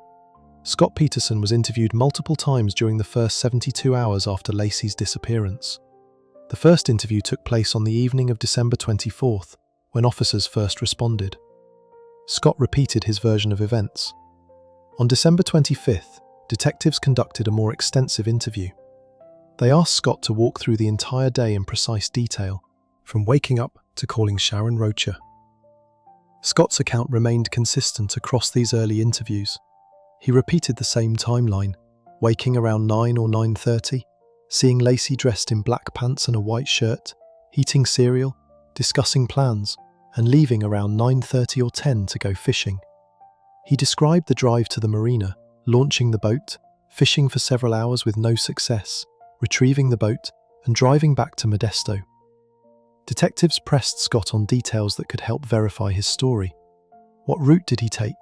Scott Peterson was interviewed multiple times during the first 72 hours after Laci's disappearance. The first interview took place on the evening of December 24th, when officers first responded. Scott repeated his version of events. On December 25th, detectives conducted a more extensive interview. They asked Scott to walk through the entire day in precise detail, from waking up to calling Sharon Rocha. Scott's account remained consistent across these early interviews. He repeated the same timeline, waking around 9 or 9:30, seeing Laci dressed in black pants and a white shirt, eating cereal, discussing plans, and leaving around 9:30 or 10 to go fishing. He described the drive to the marina, launching the boat, fishing for several hours with no success, retrieving the boat, and driving back to Modesto. Detectives pressed Scott on details that could help verify his story. What route did he take?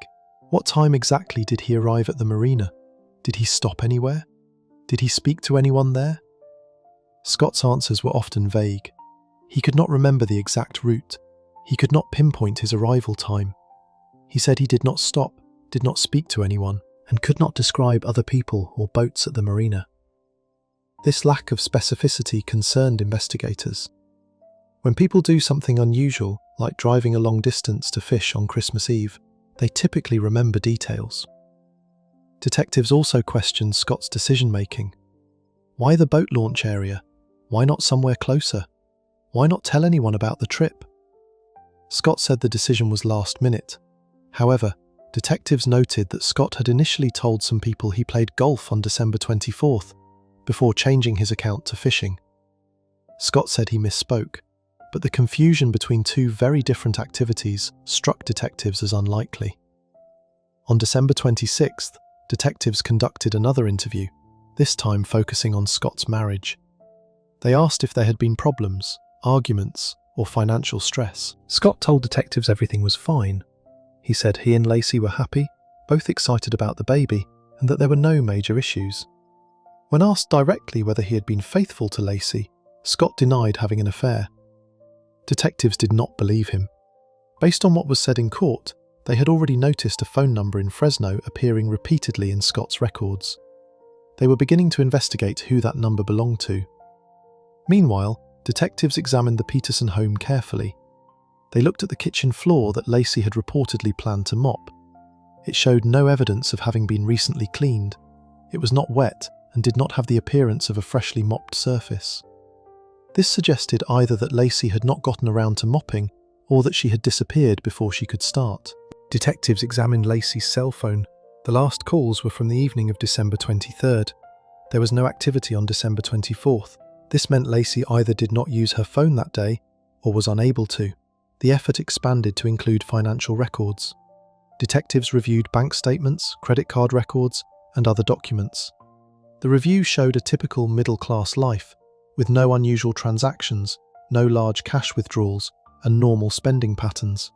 What time exactly did he arrive at the marina? Did he stop anywhere? Did he speak to anyone there? Scott's answers were often vague. He could not remember the exact route. He could not pinpoint his arrival time. He said he did not stop, did not speak to anyone, and could not describe other people or boats at the marina. This lack of specificity concerned investigators. When people do something unusual, like driving a long distance to fish on Christmas Eve, they typically remember details. Detectives also questioned Scott's decision-making. Why the boat launch area? Why not somewhere closer? Why not tell anyone about the trip? Scott said the decision was last minute. However, detectives noted that Scott had initially told some people he played golf on December 24th, before changing his account to fishing. Scott said he misspoke, but the confusion between two very different activities struck detectives as unlikely. On December 26th, detectives conducted another interview, this time focusing on Scott's marriage. They asked if there had been problems, arguments, or financial stress. Scott told detectives everything was fine. He said he and Laci were happy, both excited about the baby, and that there were no major issues. When asked directly whether he had been faithful to Laci, Scott denied having an affair. Detectives did not believe him. Based on what was said in court, they had already noticed a phone number in Fresno appearing repeatedly in Scott's records. They were beginning to investigate who that number belonged to. Meanwhile, detectives examined the Peterson home carefully. They looked at the kitchen floor that Laci had reportedly planned to mop. It showed no evidence of having been recently cleaned. It was not wet and did not have the appearance of a freshly mopped surface. This suggested either that Laci had not gotten around to mopping or that she had disappeared before she could start. Detectives examined Laci's cell phone. The last calls were from the evening of December 23rd. There was no activity on December 24th. This meant Laci either did not use her phone that day or was unable to. The effort expanded to include financial records. Detectives reviewed bank statements, credit card records, and other documents. The review showed a typical middle-class life, with no unusual transactions, no large cash withdrawals, and normal spending patterns.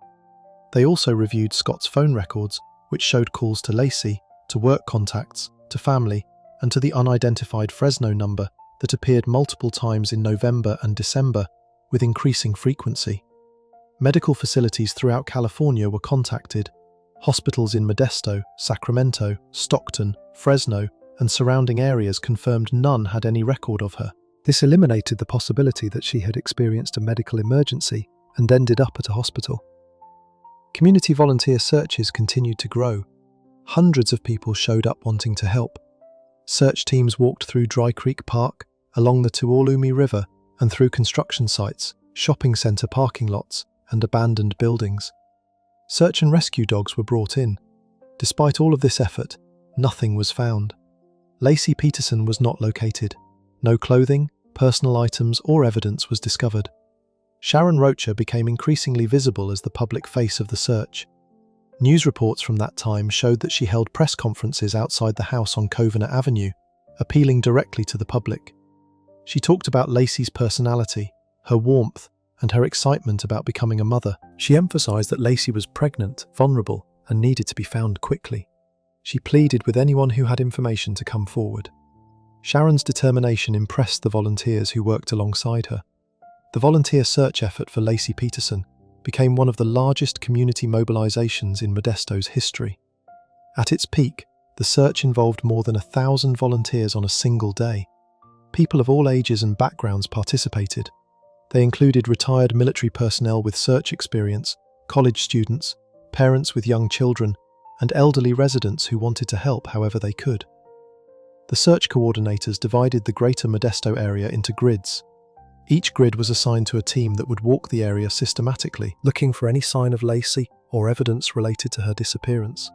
They also reviewed Scott's phone records, which showed calls to Laci, to work contacts, to family, and to the unidentified Fresno number that appeared multiple times in November and December, with increasing frequency. Medical facilities throughout California were contacted. Hospitals in Modesto, Sacramento, Stockton, Fresno, and surrounding areas confirmed none had any record of her. This eliminated the possibility that she had experienced a medical emergency and ended up at a hospital. Community volunteer searches continued to grow. Hundreds of people showed up wanting to help. Search teams walked through Dry Creek Park, along the Tuolumne River, and through construction sites, shopping center parking lots, and abandoned buildings. Search and rescue dogs were brought in. Despite all of this effort, nothing was found. Laci Peterson was not located. No clothing, personal items, or evidence was discovered. Sharon Rocha became increasingly visible as the public face of the search. News reports from that time showed that she held press conferences outside the house on Covenant Avenue, appealing directly to the public. She talked about Laci's personality, her warmth, and her excitement about becoming a mother. She emphasized that Laci was pregnant, vulnerable, and needed to be found quickly. She pleaded with anyone who had information to come forward. Sharon's determination impressed the volunteers who worked alongside her. The volunteer search effort for Laci Peterson became one of the largest community mobilizations in Modesto's history. At its peak, the search involved more than 1,000 volunteers on a single day. People of all ages and backgrounds participated. They included retired military personnel with search experience, college students, parents with young children, and elderly residents who wanted to help however they could. The search coordinators divided the greater Modesto area into grids. Each grid was assigned to a team that would walk the area systematically, looking for any sign of Laci or evidence related to her disappearance.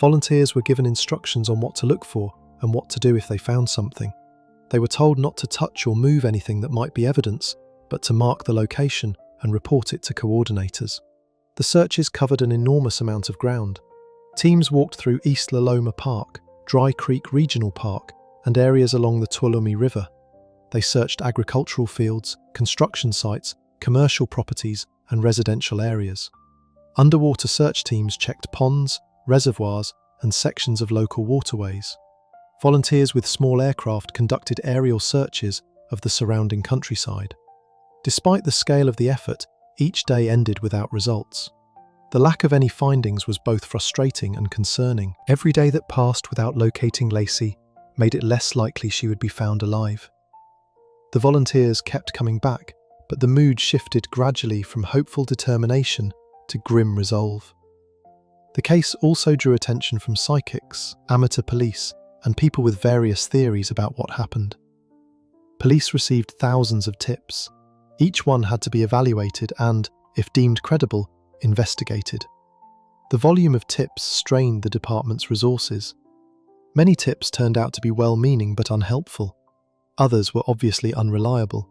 Volunteers were given instructions on what to look for and what to do if they found something. They were told not to touch or move anything that might be evidence, but to mark the location and report it to coordinators. The searches covered an enormous amount of ground. Teams walked through East La Loma Park, Dry Creek Regional Park, and areas along the Tuolumne River. They searched agricultural fields, construction sites, commercial properties, and residential areas. Underwater search teams checked ponds, reservoirs, and sections of local waterways. Volunteers with small aircraft conducted aerial searches of the surrounding countryside. Despite the scale of the effort, each day ended without results. The lack of any findings was both frustrating and concerning. Every day that passed without locating Laci made it less likely she would be found alive. The volunteers kept coming back, but the mood shifted gradually from hopeful determination to grim resolve. The case also drew attention from psychics, amateur police, and people with various theories about what happened. Police received thousands of tips. Each one had to be evaluated and, if deemed credible, investigated. The volume of tips strained the department's resources. Many tips turned out to be well-meaning but unhelpful. Others were obviously unreliable.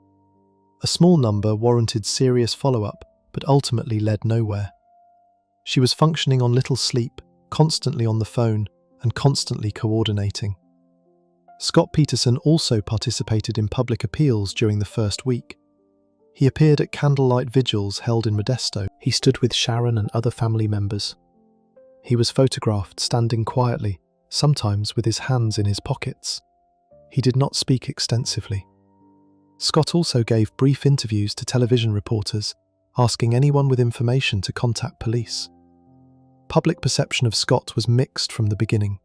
A small number warranted serious follow-up, but ultimately led nowhere. She was functioning on little sleep, constantly on the phone, and constantly coordinating. Scott Peterson also participated in public appeals during the first week. He appeared at candlelight vigils held in Modesto. He stood with Sharon and other family members. He was photographed standing quietly, sometimes with his hands in his pockets. He did not speak extensively. Scott also gave brief interviews to television reporters, asking anyone with information to contact police. Public perception of Scott was mixed from the beginning.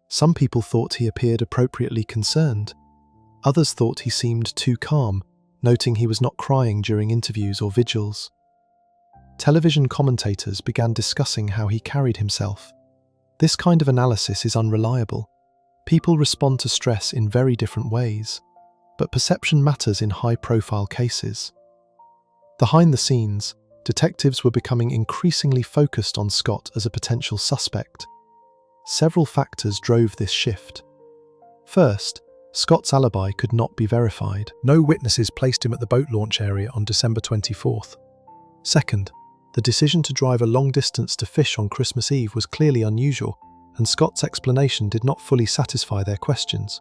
Some people thought he appeared appropriately concerned. Others thought he seemed too calm, noting he was not crying during interviews or vigils. Television commentators began discussing how he carried himself. This kind of analysis is unreliable. People respond to stress in very different ways, but perception matters in high-profile cases. Behind the scenes, detectives were becoming increasingly focused on Scott as a potential suspect. Several factors drove this shift. First, Scott's alibi could not be verified. No witnesses placed him at the boat launch area on December 24th. Second, the decision to drive a long distance to fish on Christmas Eve was clearly unusual, and Scott's explanation did not fully satisfy their questions.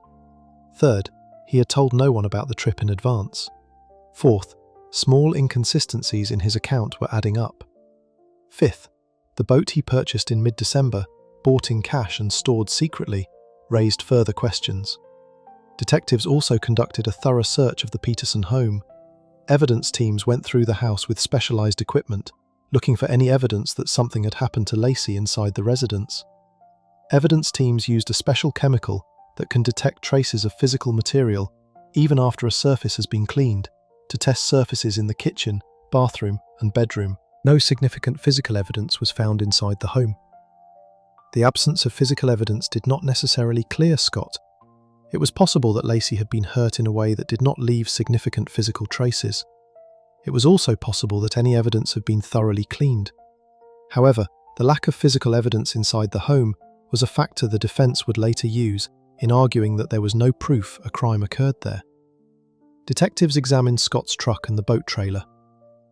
Third, he had told no one about the trip in advance. Fourth, small inconsistencies in his account were adding up. Fifth, the boat he purchased in mid-December, bought in cash and stored secretly, raised further questions. Detectives also conducted a thorough search of the Peterson home. Evidence teams went through the house with specialized equipment, looking for any evidence that something had happened to Laci inside the residence. Evidence teams used a special chemical that can detect traces of physical material even after a surface has been cleaned, to test surfaces in the kitchen, bathroom, and bedroom. No significant physical evidence was found inside the home. The absence of physical evidence did not necessarily clear Scott. It was possible that Laci had been hurt in a way that did not leave significant physical traces. It was also possible that any evidence had been thoroughly cleaned. However, the lack of physical evidence inside the home was a factor the defense would later use in arguing that there was no proof a crime occurred there. Detectives examined Scott's truck and the boat trailer.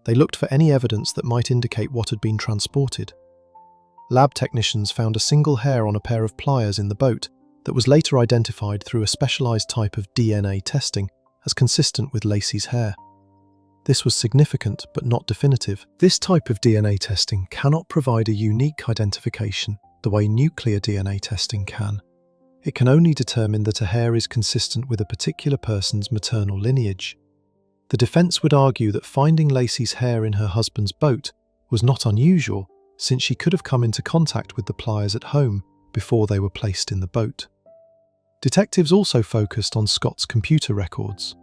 They looked for any evidence that might indicate what had been transported. Lab technicians found a single hair on a pair of pliers in the boat that was later identified through a specialized type of DNA testing as consistent with Laci's hair. This was significant but not definitive. This type of DNA testing cannot provide a unique identification the way nuclear DNA testing can. It can only determine that a hair is consistent with a particular person's maternal lineage. The defense would argue that finding Laci's hair in her husband's boat was not unusual, since she could have come into contact with the pliers at home before they were placed in the boat. Detectives also focused on Scott's computer records.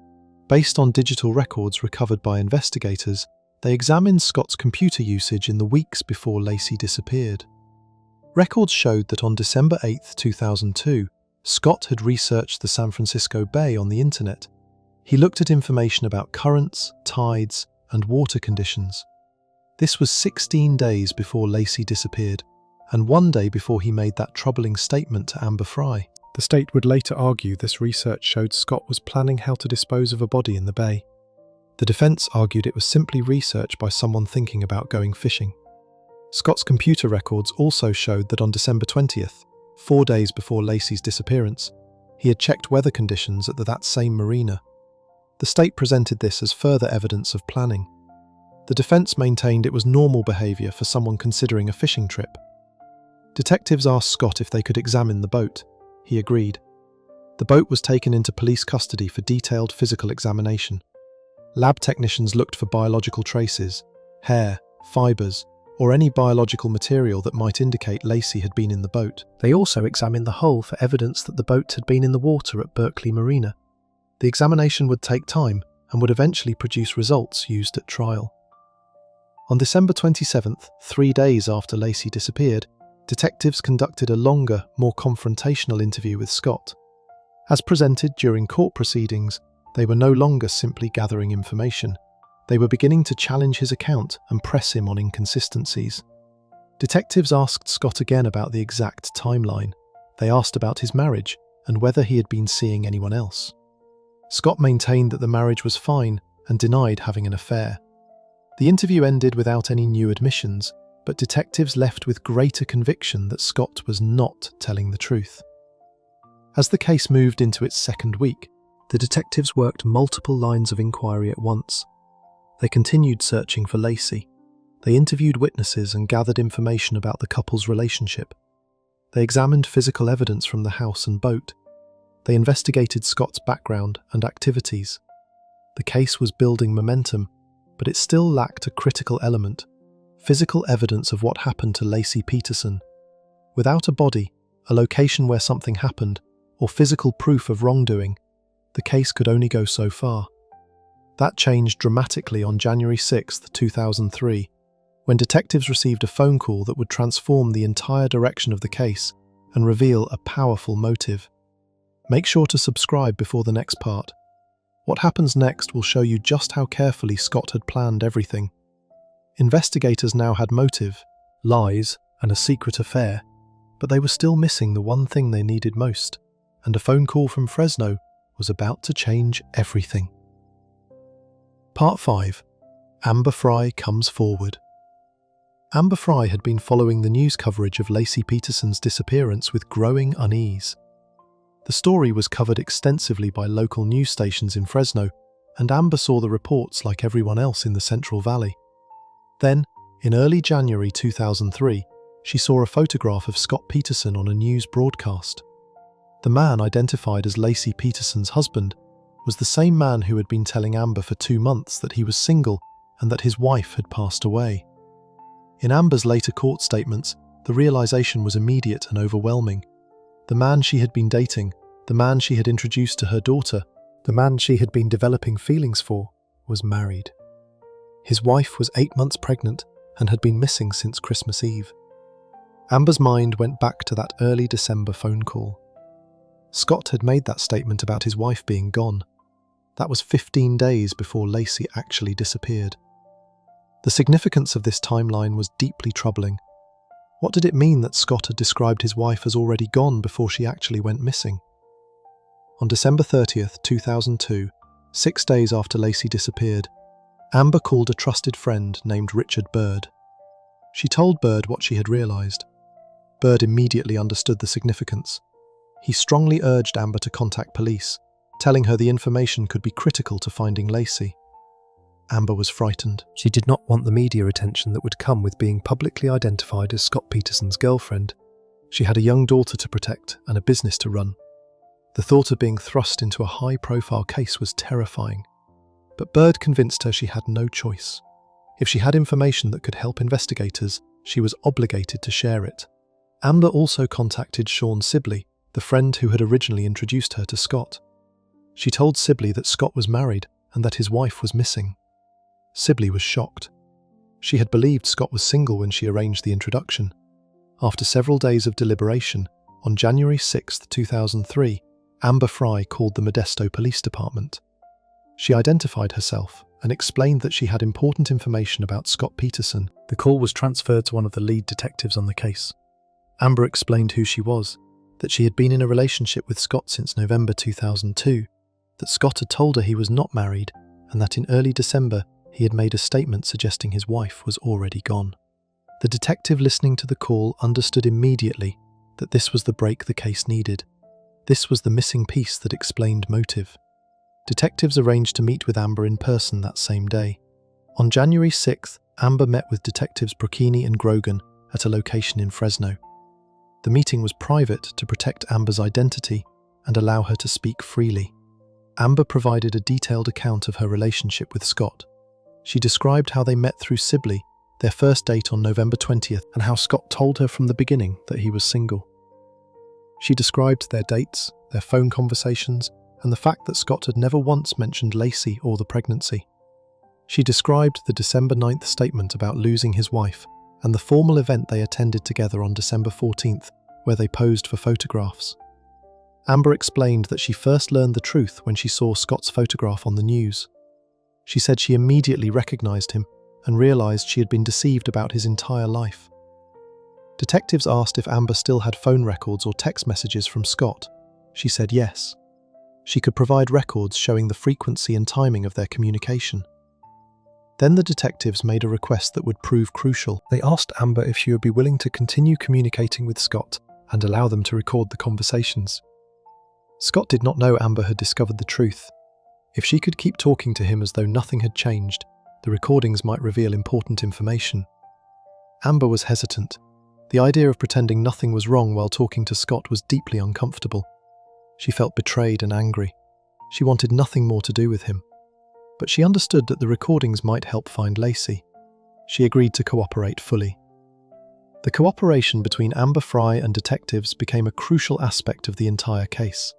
Based on digital records recovered by investigators, they examined Scott's computer usage in the weeks before Laci disappeared. Records showed that on December 8, 2002, Scott had researched the San Francisco Bay on the internet. He looked at information about currents, tides, and water conditions. This was 16 days before Laci disappeared, and 1 day before he made that troubling statement to Amber Fry. The state would later argue this research showed Scott was planning how to dispose of a body in the bay. The defense argued it was simply research by someone thinking about going fishing. Scott's computer records also showed that on December 20th, 4 days before Laci's disappearance, he had checked weather conditions at that same marina. The state presented this as further evidence of planning. The defense maintained it was normal behavior for someone considering a fishing trip. Detectives asked Scott if they could examine the boat. He agreed. The boat was taken into police custody for detailed physical examination. Lab technicians looked for biological traces, hair, fibers, or any biological material that might indicate Laci had been in the boat. They also examined the hull for evidence that the boat had been in the water at Berkeley Marina. The examination would take time and would eventually produce results used at trial. On December 27th, 3 days after Laci disappeared, detectives conducted a longer, more confrontational interview with Scott. As presented during court proceedings, they were no longer simply gathering information. They were beginning to challenge his account and press him on inconsistencies. Detectives asked Scott again about the exact timeline. They asked about his marriage and whether he had been seeing anyone else. Scott maintained that the marriage was fine and denied having an affair. The interview ended without any new admissions, but detectives left with greater conviction that Scott was not telling the truth. As the case moved into its second week, the detectives worked multiple lines of inquiry at once. They continued searching for Laci. They interviewed witnesses and gathered information about the couple's relationship. They examined physical evidence from the house and boat. They investigated Scott's background and activities. The case was building momentum, but it still lacked a critical element: physical evidence of what happened to Laci Peterson. Without a body, a location where something happened, or physical proof of wrongdoing, the case could only go so far. That changed dramatically on January 6, 2003, when detectives received a phone call that would transform the entire direction of the case and reveal a powerful motive. Make sure to subscribe before the next part. What happens next will show you just how carefully Scott had planned everything. Investigators now had motive, lies, and a secret affair, but they were still missing the one thing they needed most, and a phone call from Fresno was about to change everything. Part 5. Amber Fry comes forward. Amber Fry had been following the news coverage of Laci Peterson's disappearance with growing unease. The story was covered extensively by local news stations in Fresno, and Amber saw the reports like everyone else in the Central Valley. Then, in early January 2003, she saw a photograph of Scott Peterson on a news broadcast. The man, identified as Laci Peterson's husband, was the same man who had been telling Amber for 2 months that he was single and that his wife had passed away. In Amber's later court statements, the realization was immediate and overwhelming. The man she had been dating, the man she had introduced to her daughter, the man she had been developing feelings for, was married. His wife was 8 months pregnant and had been missing since Christmas Eve. Amber's mind went back to that early December phone call. Scott had made that statement about his wife being gone. That was 15 days before Laci actually disappeared. The significance of this timeline was deeply troubling. What did it mean that Scott had described his wife as already gone before she actually went missing? On December 30th, 2002, 6 days after Laci disappeared, Amber called a trusted friend named Richard Bird. She told Bird what she had realized. Bird immediately understood the significance. He strongly urged Amber to contact police, telling her the information could be critical to finding Laci. Amber was frightened. She did not want the media attention that would come with being publicly identified as Scott Peterson's girlfriend. She had a young daughter to protect and a business to run. The thought of being thrust into a high-profile case was terrifying. But Bird convinced her she had no choice. If she had information that could help investigators, she was obligated to share it. Amber also contacted Sean Sibley, the friend who had originally introduced her to Scott. She told Sibley that Scott was married and that his wife was missing. Sibley was shocked. She had believed Scott was single when she arranged the introduction. After several days of deliberation, on January 6, 2003, Amber Fry called the Modesto Police Department. She identified herself and explained that she had important information about Scott Peterson. The call was transferred to one of the lead detectives on the case. Amber explained who she was, that she had been in a relationship with Scott since November 2002, that Scott had told her he was not married, and that in early December he had made a statement suggesting his wife was already gone. The detective listening to the call understood immediately that this was the break the case needed. This was the missing piece that explained motive. Detectives arranged to meet with Amber in person that same day. On January 6th, Amber met with detectives Brocchini and Grogan at a location in Fresno. The meeting was private to protect Amber's identity and allow her to speak freely. Amber provided a detailed account of her relationship with Scott. She described how they met through Sibley, their first date on November 20th, and how Scott told her from the beginning that he was single. She described their dates, their phone conversations, and the fact that Scott had never once mentioned Laci or the pregnancy. She described the December 9th statement about losing his wife and the formal event they attended together on December 14th, where they posed for photographs. Amber explained that she first learned the truth when she saw Scott's photograph on the news. She said she immediately recognized him and realized she had been deceived about his entire life. Detectives asked if Amber still had phone records or text messages from Scott. She said yes. She could provide records showing the frequency and timing of their communication. Then the detectives made a request that would prove crucial. They asked Amber if she would be willing to continue communicating with Scott and allow them to record the conversations. Scott did not know Amber had discovered the truth. If she could keep talking to him as though nothing had changed, the recordings might reveal important information. Amber was hesitant. The idea of pretending nothing was wrong while talking to Scott was deeply uncomfortable. She felt betrayed and angry. She wanted nothing more to do with him. But she understood that the recordings might help find Laci. She agreed to cooperate fully. The cooperation between Amber Fry and detectives became a crucial aspect of the entire case.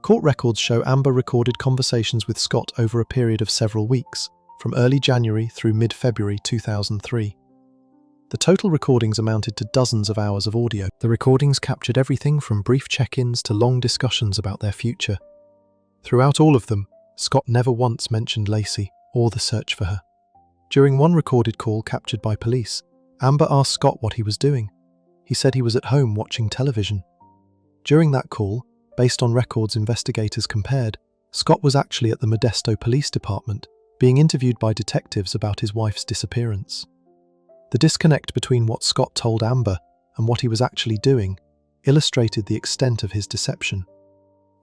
Court records show Amber recorded conversations with Scott over a period of several weeks, from early January through mid-February 2003. The total recordings amounted to dozens of hours of audio. The recordings captured everything from brief check-ins to long discussions about their future. Throughout all of them, Scott never once mentioned Laci or the search for her. During one recorded call captured by police, Amber asked Scott what he was doing. He said he was at home watching television. During that call, based on records investigators compared, Scott was actually at the Modesto Police Department, being interviewed by detectives about his wife's disappearance. The disconnect between what Scott told Amber and what he was actually doing illustrated the extent of his deception.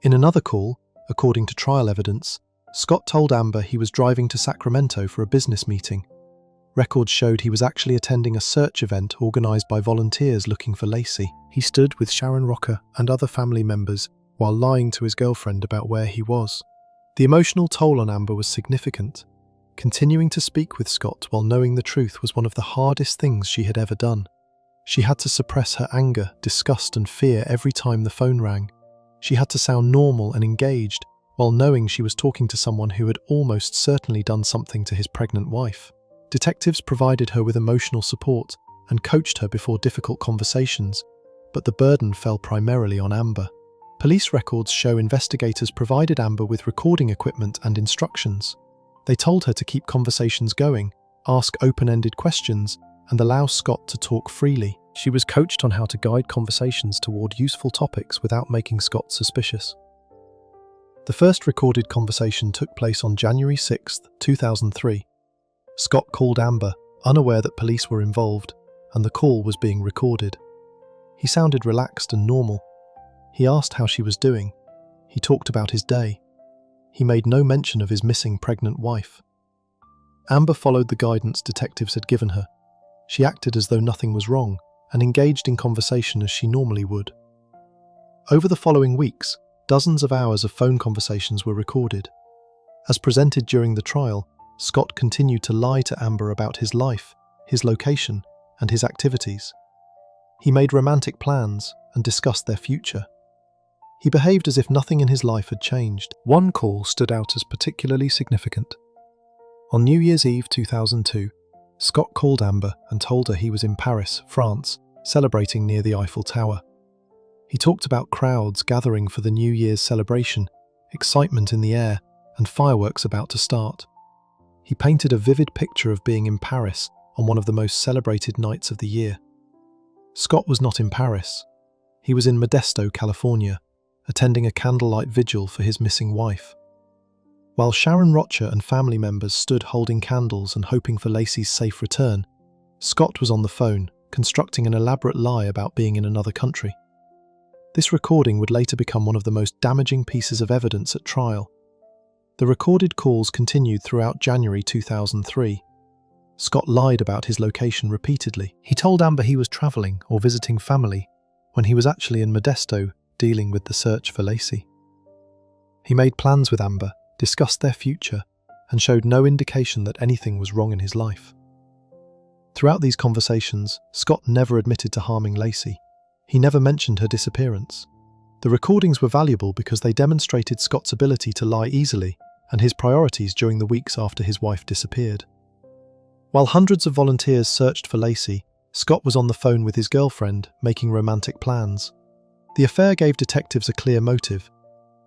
In another call, according to trial evidence, Scott told Amber he was driving to Sacramento for a business meeting. Records showed he was actually attending a search event organized by volunteers looking for Laci. He stood with Sharon Rocker and other family members while lying to his girlfriend about where he was. The emotional toll on Amber was significant. Continuing to speak with Scott while knowing the truth was one of the hardest things she had ever done. She had to suppress her anger, disgust, and fear every time the phone rang. She had to sound normal and engaged while knowing she was talking to someone who had almost certainly done something to his pregnant wife. Detectives provided her with emotional support and coached her before difficult conversations, but the burden fell primarily on Amber. Police records show investigators provided Amber with recording equipment and instructions. They told her to keep conversations going, ask open-ended questions, and allow Scott to talk freely. She was coached on how to guide conversations toward useful topics without making Scott suspicious. The first recorded conversation took place on January 6, 2003. Scott called Amber, unaware that police were involved, and the call was being recorded. He sounded relaxed and normal. He asked how she was doing. He talked about his day. He made no mention of his missing pregnant wife. Amber followed the guidance detectives had given her. She acted as though nothing was wrong and engaged in conversation as she normally would. Over the following weeks, dozens of hours of phone conversations were recorded. As presented during the trial, Scott continued to lie to Amber about his life, his location, and his activities. He made romantic plans and discussed their future. He behaved as if nothing in his life had changed. One call stood out as particularly significant. On New Year's Eve 2002, Scott called Amber and told her he was in Paris, France, celebrating near the Eiffel Tower. He talked about crowds gathering for the New Year's celebration, excitement in the air, and fireworks about to start. He painted a vivid picture of being in Paris on one of the most celebrated nights of the year. Scott was not in Paris. He was in Modesto, California, attending a candlelight vigil for his missing wife. While Sharon Rocha and family members stood holding candles and hoping for Laci's safe return, Scott was on the phone, constructing an elaborate lie about being in another country. This recording would later become one of the most damaging pieces of evidence at trial. The recorded calls continued throughout January 2003. Scott lied about his location repeatedly. He told Amber he was traveling or visiting family when he was actually in Modesto dealing with the search for Laci. He made plans with Amber, discussed their future, and showed no indication that anything was wrong in his life. Throughout these conversations, Scott never admitted to harming Laci. He never mentioned her disappearance. The recordings were valuable because they demonstrated Scott's ability to lie easily and his priorities during the weeks after his wife disappeared. While hundreds of volunteers searched for Laci, Scott was on the phone with his girlfriend, making romantic plans. The affair gave detectives a clear motive.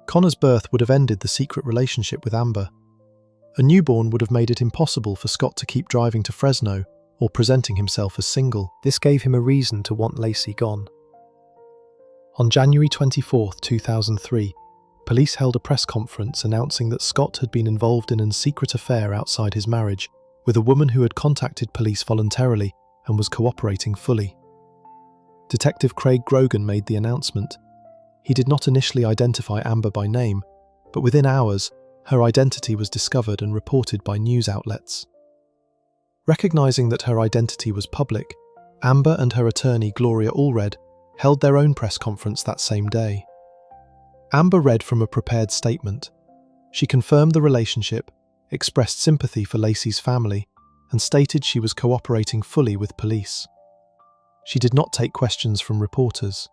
Connor's birth would have ended the secret relationship with Amber. A newborn would have made it impossible for Scott to keep driving to Fresno or presenting himself as single. This gave him a reason to want Laci gone. On January 24, 2003, police held a press conference announcing that Scott had been involved in a secret affair outside his marriage with a woman who had contacted police voluntarily and was cooperating fully. Detective Craig Grogan made the announcement. He did not initially identify Amber by name, but within hours, her identity was discovered and reported by news outlets. Recognizing that her identity was public, Amber and her attorney Gloria Allred held their own press conference that same day. Amber read from a prepared statement. She confirmed the relationship, expressed sympathy for Laci's family, and stated she was cooperating fully with police. She did not take questions from reporters.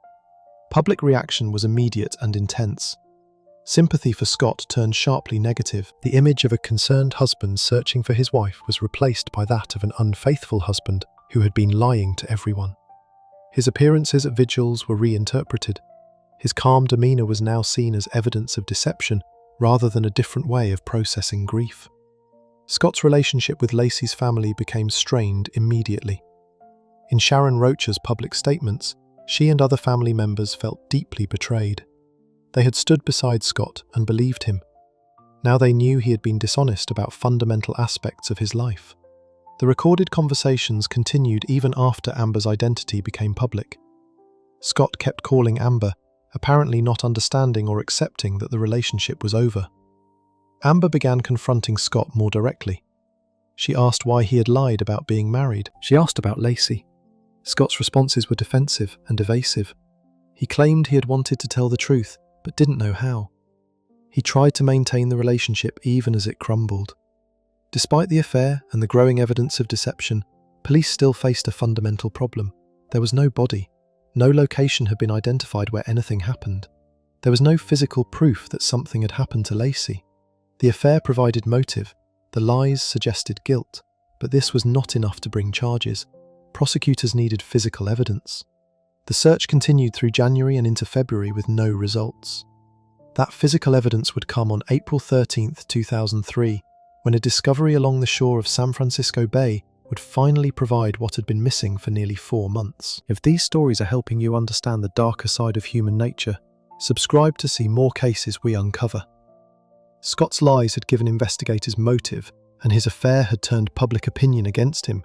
Public reaction was immediate and intense. Sympathy for Scott turned sharply negative. The image of a concerned husband searching for his wife was replaced by that of an unfaithful husband who had been lying to everyone. His appearances at vigils were reinterpreted. His calm demeanour was now seen as evidence of deception rather than a different way of processing grief. Scott's relationship with Laci's family became strained immediately. In Sharon Rocha's public statements, she and other family members felt deeply betrayed. They had stood beside Scott and believed him. Now they knew he had been dishonest about fundamental aspects of his life. The recorded conversations continued even after Amber's identity became public. Scott kept calling Amber, apparently not understanding or accepting that the relationship was over. Amber began confronting Scott more directly. She asked why he had lied about being married. She asked about Laci. Scott's responses were defensive and evasive. He claimed he had wanted to tell the truth, but didn't know how. He tried to maintain the relationship even as it crumbled. Despite the affair and the growing evidence of deception, police still faced a fundamental problem. There was no body. No location had been identified where anything happened. There was no physical proof that something had happened to Laci. The affair provided motive. The lies suggested guilt, but this was not enough to bring charges. Prosecutors needed physical evidence. The search continued through January and into February with no results. That physical evidence would come on April 13, 2003, when a discovery along the shore of San Francisco Bay would finally provide what had been missing for nearly 4 months. If these stories are helping you understand the darker side of human nature, subscribe to see more cases we uncover. Scott's lies had given investigators motive, and his affair had turned public opinion against him.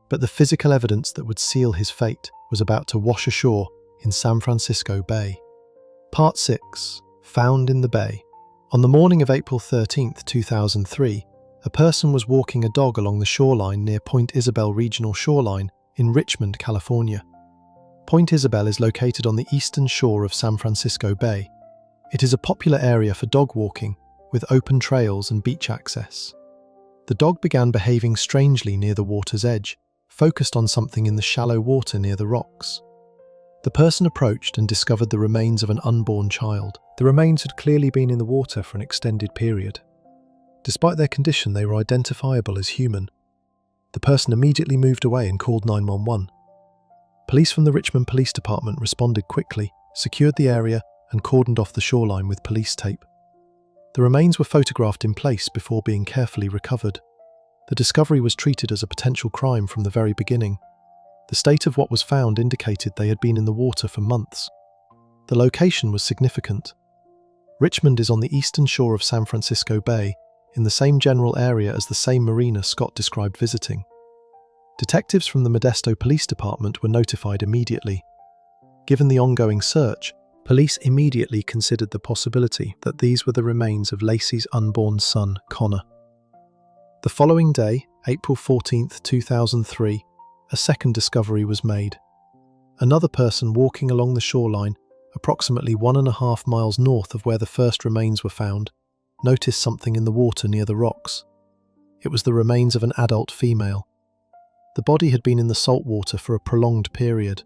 But the physical evidence that would seal his fate was about to wash ashore in San Francisco Bay. Part 6. Found in the Bay. On the morning of April 13, 2003, a person was walking a dog along the shoreline near Point Isabel Regional Shoreline in Richmond, California. Point Isabel is located on the eastern shore of San Francisco Bay. It is a popular area for dog walking, with open trails and beach access. The dog began behaving strangely near the water's edge, focused on something in the shallow water near the rocks. The person approached and discovered the remains of an unborn child. The remains had clearly been in the water for an extended period. Despite their condition, they were identifiable as human. The person immediately moved away and called 911. Police from the Richmond Police Department responded quickly, secured the area, and cordoned off the shoreline with police tape. The remains were photographed in place before being carefully recovered. The discovery was treated as a potential crime from the very beginning. The state of what was found indicated they had been in the water for months. The location was significant. Richmond is on the eastern shore of San Francisco Bay, in the same general area as the same marina Scott described visiting. Detectives from the Modesto Police Department were notified immediately. Given the ongoing search, police immediately considered the possibility that these were the remains of Laci's unborn son, Connor. The following day, April 14, 2003, a second discovery was made. Another person walking along the shoreline, approximately 1.5 miles north of where the first remains were found, noticed something in the water near the rocks. It was the remains of an adult female. The body had been in the salt water for a prolonged period.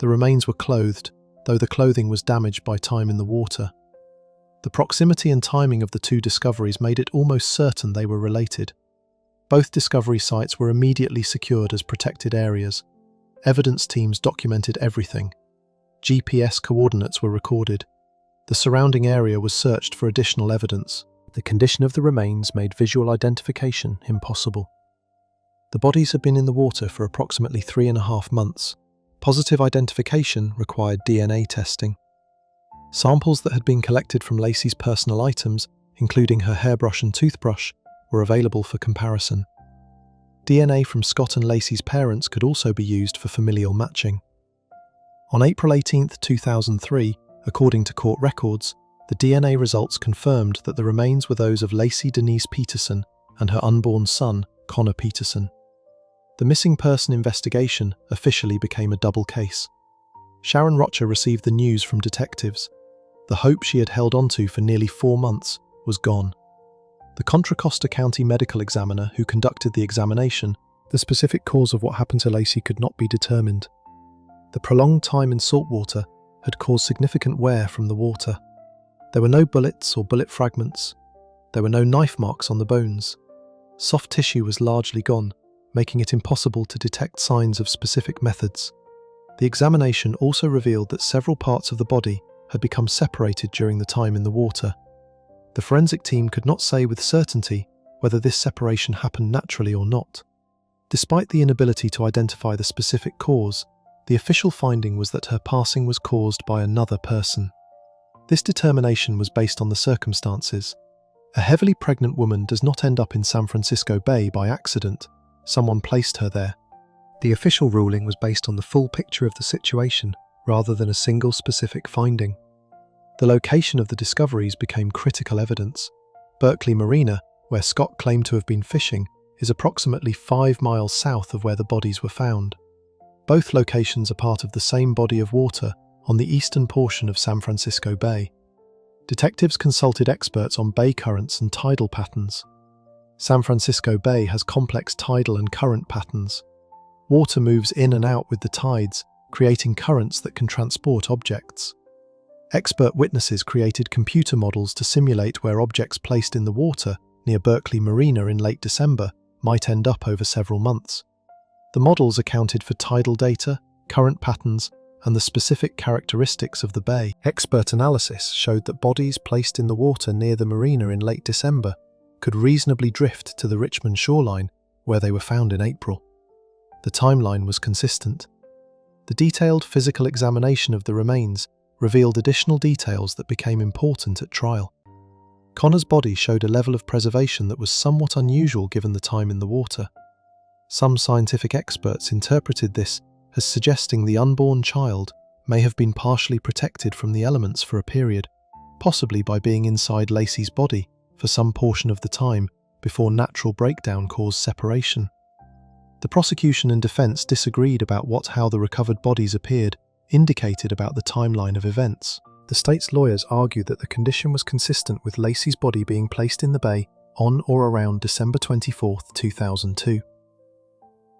The remains were clothed, though the clothing was damaged by time in the water. The proximity and timing of the two discoveries made it almost certain they were related. Both discovery sites were immediately secured as protected areas. Evidence teams documented everything. GPS coordinates were recorded. The surrounding area was searched for additional evidence. The condition of the remains made visual identification impossible. The bodies had been in the water for approximately 3.5 months. Positive identification required DNA testing. Samples that had been collected from Laci's personal items, including her hairbrush and toothbrush, were available for comparison. DNA from Scott and Laci's parents could also be used for familial matching. On April 18, 2003, according to court records, the DNA results confirmed that the remains were those of Laci Denise Peterson and her unborn son, Connor Peterson. The missing person investigation officially became a double case. Sharon Rocha received the news from detectives. The hope she had held onto for nearly 4 months was gone. The Contra Costa County medical examiner who conducted the examination, the specific cause of what happened to Laci could not be determined. The prolonged time in salt water had caused significant wear from the water. There were no bullets or bullet fragments. There were no knife marks on the bones. Soft tissue was largely gone, making it impossible to detect signs of specific methods. The examination also revealed that several parts of the body had become separated during the time in the water. The forensic team could not say with certainty whether this separation happened naturally or not. Despite the inability to identify the specific cause, the official finding was that her passing was caused by another person. This determination was based on the circumstances. A heavily pregnant woman does not end up in San Francisco Bay by accident. Someone placed her there. The official ruling was based on the full picture of the situation rather than a single specific finding. The location of the discoveries became critical evidence. Berkeley Marina, where Scott claimed to have been fishing, is approximately 5 miles south of where the bodies were found. Both locations are part of the same body of water on the eastern portion of San Francisco Bay. Detectives consulted experts on bay currents and tidal patterns. San Francisco Bay has complex tidal and current patterns. Water moves in and out with the tides, creating currents that can transport objects. Expert witnesses created computer models to simulate where objects placed in the water near Berkeley Marina in late December might end up over several months. The models accounted for tidal data, current patterns, and the specific characteristics of the bay. Expert analysis showed that bodies placed in the water near the marina in late December could reasonably drift to the Richmond shoreline, where they were found in April. The timeline was consistent. The detailed physical examination of the remains revealed additional details that became important at trial. Connor's body showed a level of preservation that was somewhat unusual given the time in the water. Some scientific experts interpreted this as suggesting the unborn child may have been partially protected from the elements for a period, possibly by being inside Laci's body for some portion of the time before natural breakdown caused separation. The prosecution and defense disagreed about how the recovered bodies appeared indicated about the timeline of events. The state's lawyers argued that the condition was consistent with Laci's body being placed in the bay on or around December 24, 2002.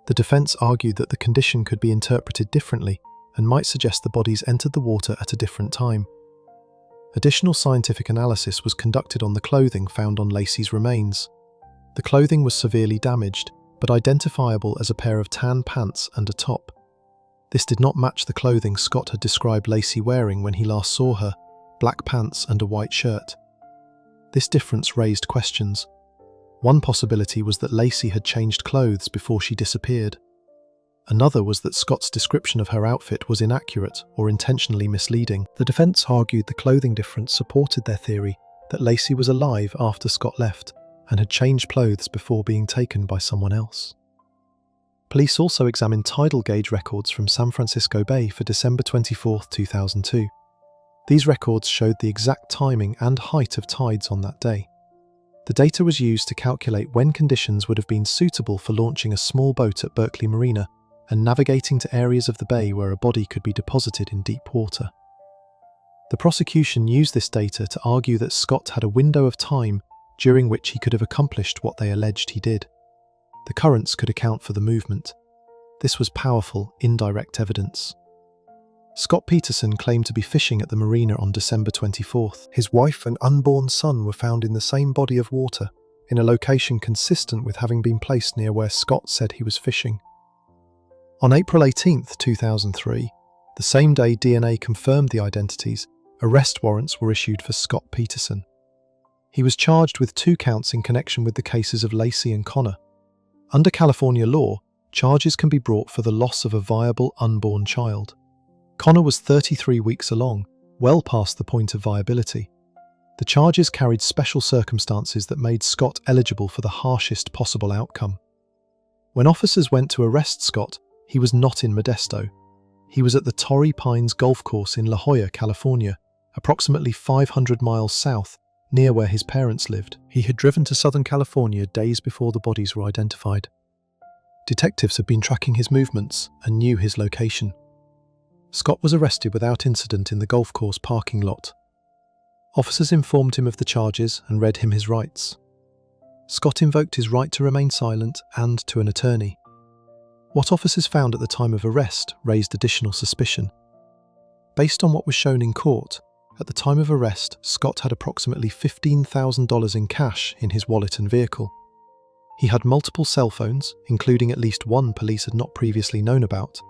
The defense argued that the condition could be interpreted differently and might suggest the bodies entered the water at a different time. Additional scientific analysis was conducted on the clothing found on Laci's remains. The clothing was severely damaged, but identifiable as a pair of tan pants and a top. This did not match the clothing Scott had described Laci wearing when he last saw her, black pants and a white shirt. This difference raised questions. One possibility was that Laci had changed clothes before she disappeared. Another was that Scott's description of her outfit was inaccurate or intentionally misleading. The defense argued the clothing difference supported their theory that Laci was alive after Scott left and had changed clothes before being taken by someone else. Police also examined tidal gauge records from San Francisco Bay for December 24, 2002. These records showed the exact timing and height of tides on that day. The data was used to calculate when conditions would have been suitable for launching a small boat at Berkeley Marina and navigating to areas of the bay where a body could be deposited in deep water. The prosecution used this data to argue that Scott had a window of time during which he could have accomplished what they alleged he did. The currents could account for the movement. This was powerful, indirect evidence. Scott Peterson claimed to be fishing at the marina on December 24th. His wife and unborn son were found in the same body of water, in a location consistent with having been placed near where Scott said he was fishing. On April 18, 2003, the same day DNA confirmed the identities, arrest warrants were issued for Scott Peterson. He was charged with 2 counts in connection with the cases of Laci and Connor. Under California law, charges can be brought for the loss of a viable unborn child. Connor was 33 weeks along, well past the point of viability. The charges carried special circumstances that made Scott eligible for the harshest possible outcome. When officers went to arrest Scott, he was not in Modesto. He was at the Torrey Pines Golf Course in La Jolla, California, approximately 500 miles south, near where his parents lived. He had driven to Southern California days before the bodies were identified. Detectives had been tracking his movements and knew his location. Scott was arrested without incident in the golf course parking lot. Officers informed him of the charges and read him his rights. Scott invoked his right to remain silent and to an attorney. What officers found at the time of arrest raised additional suspicion. Based on what was shown in court, at the time of arrest, Scott had approximately $15,000 in cash in his wallet and vehicle. He had multiple cell phones, including at least one police had not previously known about.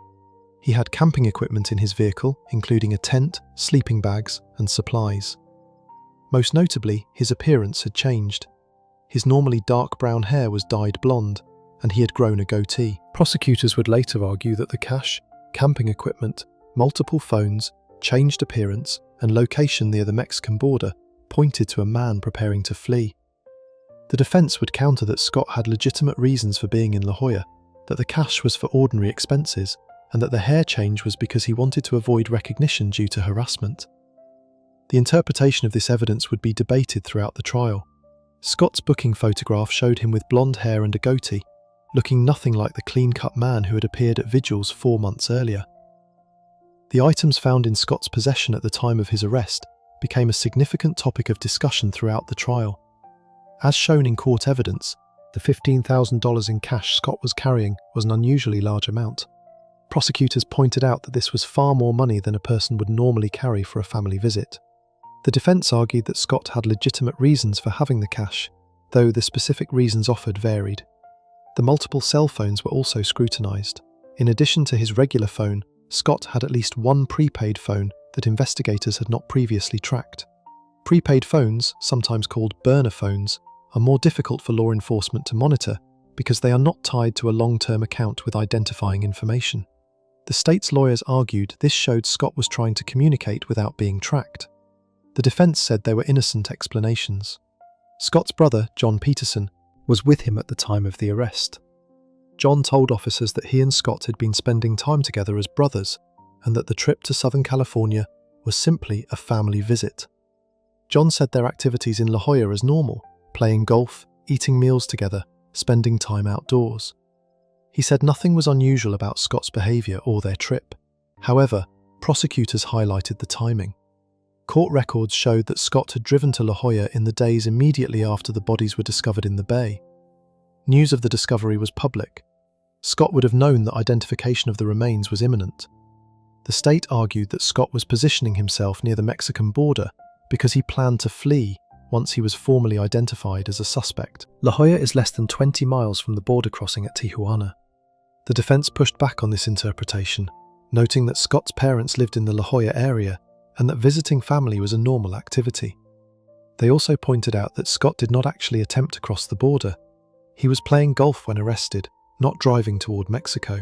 He had camping equipment in his vehicle, including a tent, sleeping bags, and supplies. Most notably, his appearance had changed. His normally dark brown hair was dyed blonde, and he had grown a goatee. Prosecutors would later argue that the cash, camping equipment, multiple phones, changed appearance, and location near the Mexican border pointed to a man preparing to flee. The defense would counter that Scott had legitimate reasons for being in La Jolla, that the cash was for ordinary expenses, and that the hair change was because he wanted to avoid recognition due to harassment. The interpretation of this evidence would be debated throughout the trial. Scott's booking photograph showed him with blonde hair and a goatee, looking nothing like the clean-cut man who had appeared at vigils 4 months earlier. The items found in Scott's possession at the time of his arrest became a significant topic of discussion throughout the trial. As shown in court evidence, the $15,000 in cash Scott was carrying was an unusually large amount. Prosecutors pointed out that this was far more money than a person would normally carry for a family visit. The defense argued that Scott had legitimate reasons for having the cash, though the specific reasons offered varied. The multiple cell phones were also scrutinized. In addition to his regular phone, Scott had at least one prepaid phone that investigators had not previously tracked. Prepaid phones, sometimes called burner phones, are more difficult for law enforcement to monitor because they are not tied to a long-term account with identifying information. The state's lawyers argued this showed Scott was trying to communicate without being tracked. The defense said they were innocent explanations. Scott's brother, John Peterson, was with him at the time of the arrest. John told officers that he and Scott had been spending time together as brothers and that the trip to Southern California was simply a family visit. John said their activities in La Jolla as normal, playing golf, eating meals together, spending time outdoors. He said nothing was unusual about Scott's behaviour or their trip. However, prosecutors highlighted the timing. Court records showed that Scott had driven to La Jolla in the days immediately after the bodies were discovered in the bay. News of the discovery was public. Scott would have known that identification of the remains was imminent. The state argued that Scott was positioning himself near the Mexican border because he planned to flee once he was formally identified as a suspect. La Jolla is less than 20 miles from the border crossing at Tijuana. The defense pushed back on this interpretation, noting that Scott's parents lived in the La Jolla area and that visiting family was a normal activity. They also pointed out that Scott did not actually attempt to cross the border. He was playing golf when arrested, not driving toward Mexico.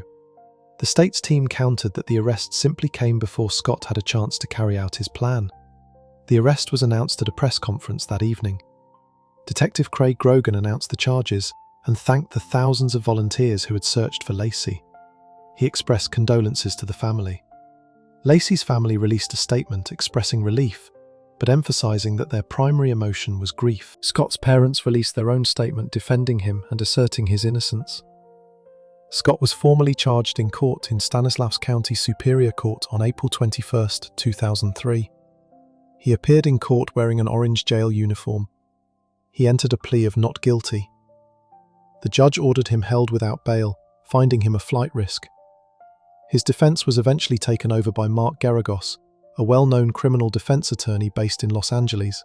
The state's team countered that the arrest simply came before Scott had a chance to carry out his plan. The arrest was announced at a press conference that evening. Detective Craig Grogan announced the charges and thanked the thousands of volunteers who had searched for Laci. He expressed condolences to the family. Laci's family released a statement expressing relief, but emphasizing that their primary emotion was grief. Scott's parents released their own statement defending him and asserting his innocence. Scott was formally charged in court in Stanislaus County Superior Court on April 21, 2003. He appeared in court wearing an orange jail uniform. He entered a plea of not guilty. The judge ordered him held without bail, finding him a flight risk. His defense was eventually taken over by Mark Garagos, a well-known criminal defense attorney based in Los Angeles.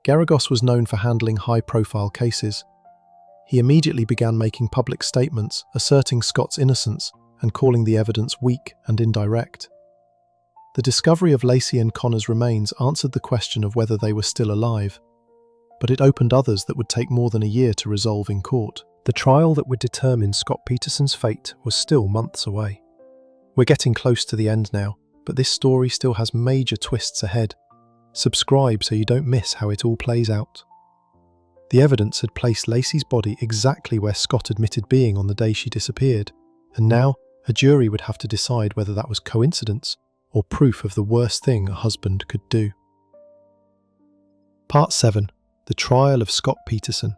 Garagos was known for handling high-profile cases. He immediately began making public statements asserting Scott's innocence and calling the evidence weak and indirect. The discovery of Laci and Connor's remains answered the question of whether they were still alive, but it opened others that would take more than a year to resolve in court. The trial that would determine Scott Peterson's fate was still months away. We're getting close to the end now, but this story still has major twists ahead. Subscribe so you don't miss how it all plays out. The evidence had placed Laci's body exactly where Scott admitted being on the day she disappeared, and now a jury would have to decide whether that was coincidence or proof of the worst thing a husband could do. Part 7. The Trial of Scott Peterson.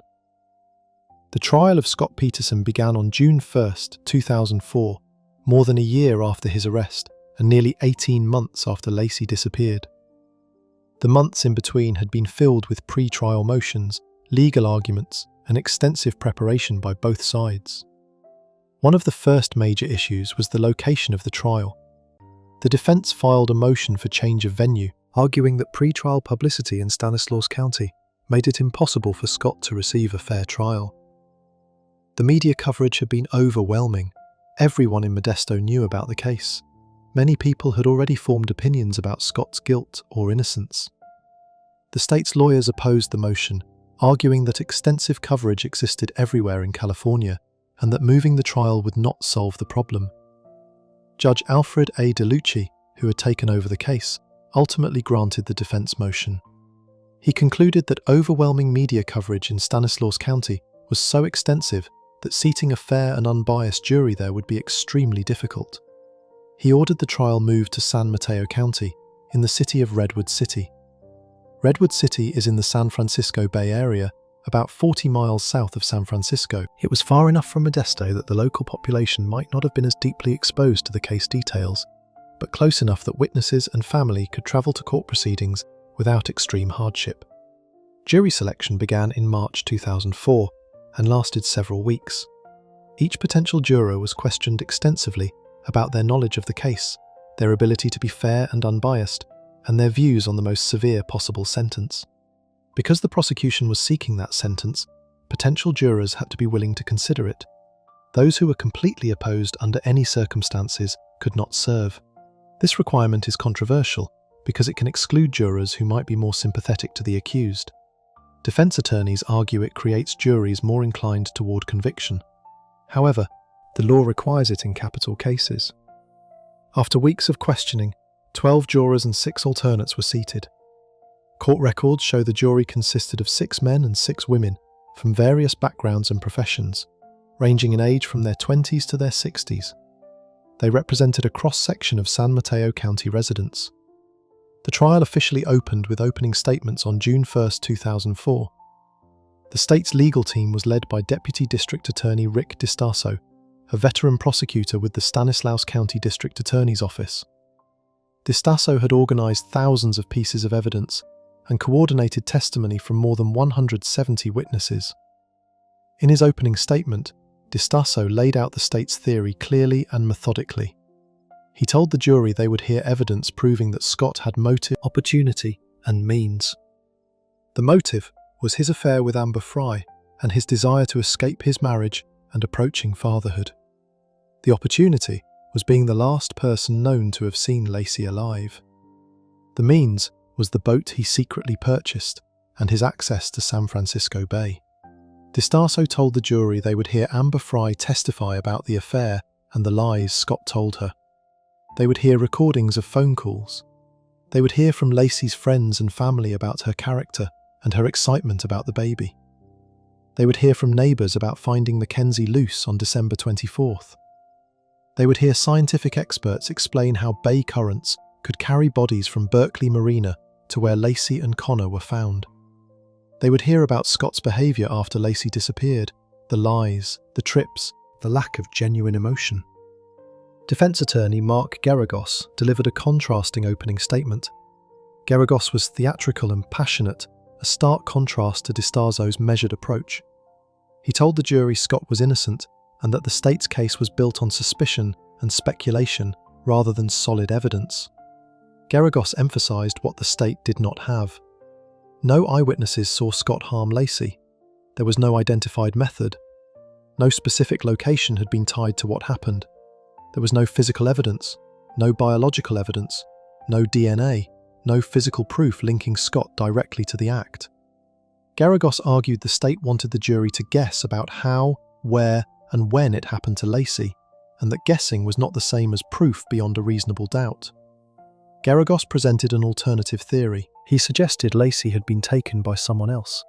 The trial of Scott Peterson began on June 1, 2004, more than a year after his arrest and nearly 18 months after Laci disappeared. The months in between had been filled with pre-trial motions, legal arguments, and extensive preparation by both sides. One of the first major issues was the location of the trial. The defense filed a motion for change of venue, arguing that pre-trial publicity in Stanislaus County made it impossible for Scott to receive a fair trial. The media coverage had been overwhelming. Everyone in Modesto knew about the case. Many people had already formed opinions about Scott's guilt or innocence. The state's lawyers opposed the motion, arguing that extensive coverage existed everywhere in California and that moving the trial would not solve the problem. Judge Alfred A. DeLucci, who had taken over the case, ultimately granted the defense motion. He concluded that overwhelming media coverage in Stanislaus County was so extensive that seating a fair and unbiased jury there would be extremely difficult. He ordered the trial moved to San Mateo County, in the city of Redwood City. Redwood City is in the San Francisco Bay Area, about 40 miles south of San Francisco. It was far enough from Modesto that the local population might not have been as deeply exposed to the case details, but close enough that witnesses and family could travel to court proceedings without extreme hardship. Jury selection began in March 2004 and lasted several weeks. Each potential juror was questioned extensively about their knowledge of the case, their ability to be fair and unbiased, and their views on the most severe possible sentence. Because the prosecution was seeking that sentence, potential jurors had to be willing to consider it. Those who were completely opposed under any circumstances could not serve. This requirement is controversial because it can exclude jurors who might be more sympathetic to the accused. Defense attorneys argue it creates juries more inclined toward conviction. However, the law requires it in capital cases. After weeks of questioning, 12 jurors and 6 alternates were seated. Court records show the jury consisted of 6 men and 6 women from various backgrounds and professions, ranging in age from their 20s to their 60s. They represented a cross-section of San Mateo County residents. The trial officially opened with opening statements on June 1, 2004. The state's legal team was led by Deputy District Attorney Rick DiStaso, a veteran prosecutor with the Stanislaus County District Attorney's Office. DiStasso had organised thousands of pieces of evidence and coordinated testimony from more than 170 witnesses. In his opening statement, DiStasso laid out the state's theory clearly and methodically. He told the jury they would hear evidence proving that Scott had motive, opportunity, and means. The motive was his affair with Amber Fry and his desire to escape his marriage and approaching fatherhood. The opportunity was being the last person known to have seen Laci alive. The means was the boat he secretly purchased and his access to San Francisco Bay. DiStasso told the jury they would hear Amber Fry testify about the affair and the lies Scott told her. They would hear recordings of phone calls. They would hear from Laci's friends and family about her character and her excitement about the baby. They would hear from neighbours about finding Mackenzie loose on December 24th. They would hear scientific experts explain how bay currents could carry bodies from Berkeley Marina to where Laci and Connor were found. They would hear about Scott's behaviour after Laci disappeared, the lies, the trips, the lack of genuine emotion. Defence attorney Mark Geragos delivered a contrasting opening statement. Geragos was theatrical and passionate, a stark contrast to DiStasso's measured approach. He told the jury Scott was innocent and that the state's case was built on suspicion and speculation rather than solid evidence. Geragos emphasised what the state did not have. No eyewitnesses saw Scott harm Laci. There was no identified method. No specific location had been tied to what happened. There was no physical evidence, no biological evidence, no DNA, no physical proof linking Scott directly to the act. Geragos argued the state wanted the jury to guess about how, where, and when it happened to Laci, and that guessing was not the same as proof beyond a reasonable doubt. Geragos presented an alternative theory. He suggested Laci had been taken by someone else,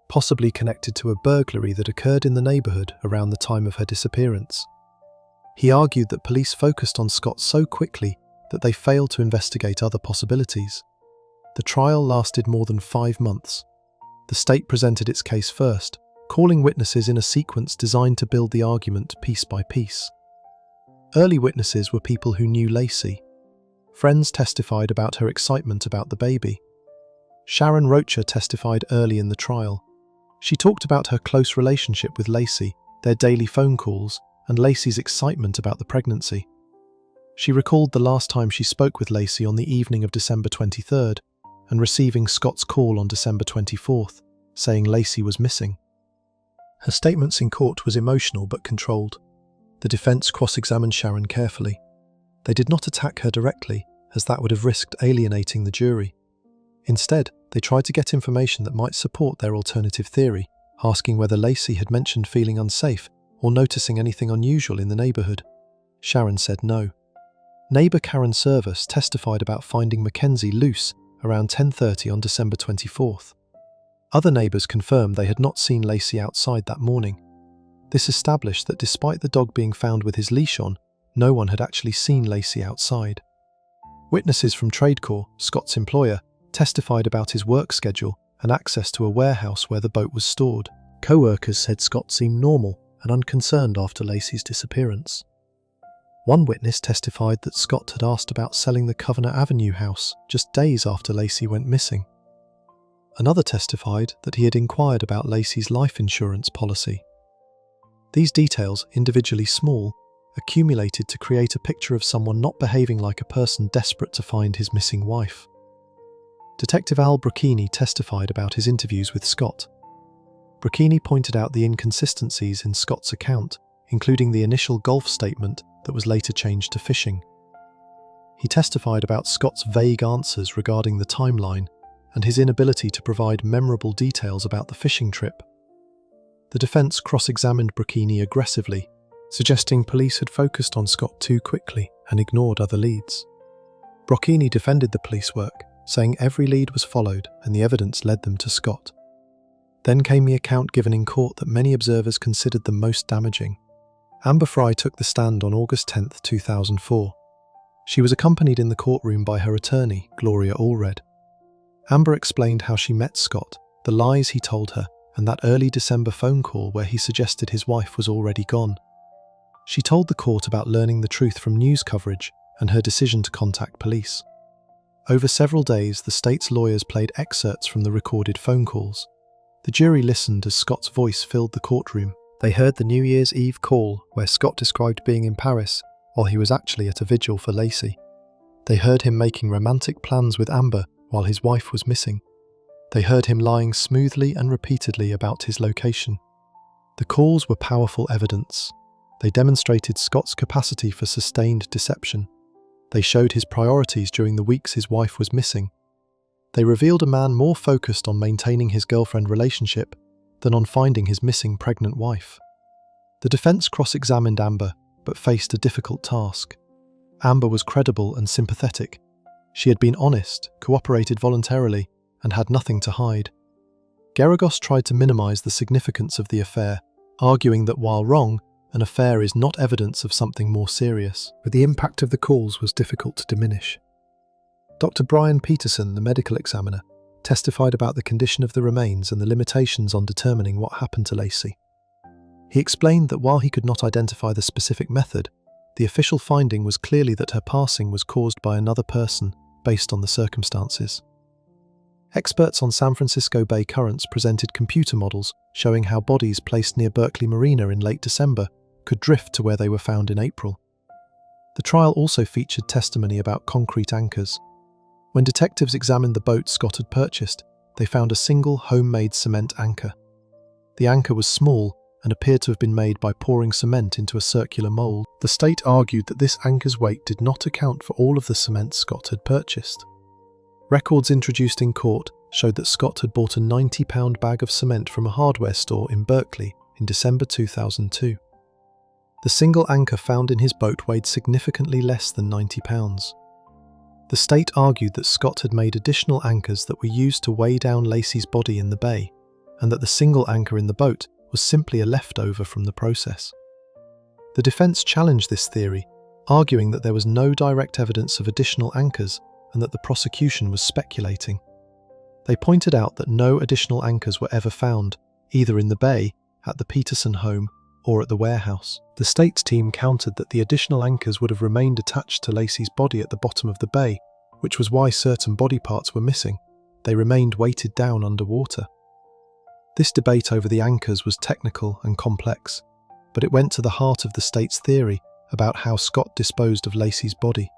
possibly connected to a burglary that occurred in the neighbourhood around the time of her disappearance. He argued that police focused on Scott so quickly that they failed to investigate other possibilities. The trial lasted more than 5 months. The state presented its case first, calling witnesses in a sequence designed to build the argument piece by piece. Early witnesses were people who knew Laci. Friends testified about her excitement about the baby. Sharon Rocha testified early in the trial. She talked about her close relationship with Laci, their daily phone calls, and Laci's excitement about the pregnancy. She recalled the last time she spoke with Laci on the evening of December 23rd and receiving Scott's call on December 24th, saying Laci was missing. Her statements in court was emotional but controlled. The defence cross-examined Sharon carefully. They did not attack her directly, as that would have risked alienating the jury. Instead, they tried to get information that might support their alternative theory, asking whether Laci had mentioned feeling unsafe or noticing anything unusual in the neighbourhood. Sharon said no. Neighbour Karen Service testified about finding Mackenzie loose around 10:30 on December 24th. Other neighbours confirmed they had not seen Laci outside that morning. This established that despite the dog being found with his leash on, no one had actually seen Laci outside. Witnesses from TradeCorp, Scott's employer, testified about his work schedule and access to a warehouse where the boat was stored. Co-workers said Scott seemed normal and unconcerned after Laci's disappearance. One witness testified that Scott had asked about selling the Covenant Avenue house just days after Laci went missing. Another testified that he had inquired about Laci's life insurance policy. These details, individually small, accumulated to create a picture of someone not behaving like a person desperate to find his missing wife. Detective Al Brocchini testified about his interviews with Scott. Brocchini pointed out the inconsistencies in Scott's account, including the initial golf statement that was later changed to fishing. He testified about Scott's vague answers regarding the timeline and his inability to provide memorable details about the fishing trip. The defence cross-examined Brocchini aggressively, suggesting police had focused on Scott too quickly and ignored other leads. Brocchini defended the police work, saying every lead was followed and the evidence led them to Scott. Then came the account given in court that many observers considered the most damaging. Amber Fry took the stand on August 10, 2004. She was accompanied in the courtroom by her attorney, Gloria Allred. Amber explained how she met Scott, the lies he told her, and that early December phone call where he suggested his wife was already gone. She told the court about learning the truth from news coverage and her decision to contact police. Over several days, the state's lawyers played excerpts from the recorded phone calls. The jury listened as Scott's voice filled the courtroom. They heard the New Year's Eve call where Scott described being in Paris while he was actually at a vigil for Laci. They heard him making romantic plans with Amber while his wife was missing. They heard him lying smoothly and repeatedly about his location. The calls were powerful evidence. They demonstrated Scott's capacity for sustained deception. They showed his priorities during the weeks his wife was missing. They revealed a man more focused on maintaining his girlfriend relationship than on finding his missing pregnant wife. The defense cross-examined Amber, but faced a difficult task. Amber was credible and sympathetic. She had been honest, cooperated voluntarily, and had nothing to hide. Geragos tried to minimize the significance of the affair, arguing that while wrong, an affair is not evidence of something more serious, but the impact of the calls was difficult to diminish. Dr. Brian Peterson, the medical examiner, testified about the condition of the remains and the limitations on determining what happened to Laci. He explained that while he could not identify the specific method, the official finding was clearly that her passing was caused by another person based on the circumstances. Experts on San Francisco Bay currents presented computer models showing how bodies placed near Berkeley Marina in late December could drift to where they were found in April. The trial also featured testimony about concrete anchors. When detectives examined the boat Scott had purchased, they found a single homemade cement anchor. The anchor was small and appeared to have been made by pouring cement into a circular mold. The state argued that this anchor's weight did not account for all of the cement Scott had purchased. Records introduced in court showed that Scott had bought a 90-pound bag of cement from a hardware store in Berkeley in December 2002. The single anchor found in his boat weighed significantly less than 90 pounds. The state argued that Scott had made additional anchors that were used to weigh down Laci's body in the bay, and that the single anchor in the boat was simply a leftover from the process. The defense challenged this theory, arguing that there was no direct evidence of additional anchors and that the prosecution was speculating. They pointed out that no additional anchors were ever found, either in the bay, at the Peterson home, or at the warehouse. The state's team countered that the additional anchors would have remained attached to Laci's body at the bottom of the bay, which was why certain body parts were missing. They remained weighted down underwater. This debate over the anchors was technical and complex, but it went to the heart of the state's theory about how Scott disposed of Laci's body.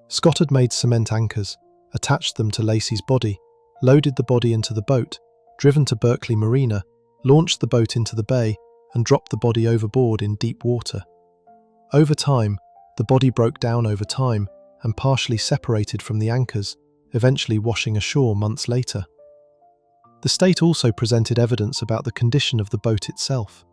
Scott had made cement anchors, attached them to Laci's body, loaded the body into the boat, driven to Berkeley Marina, launched the boat into the bay, and dropped the body overboard in deep water. Over time, the body broke down over time and partially separated from the anchors, eventually washing ashore months later. The state also presented evidence about the condition of the boat itself.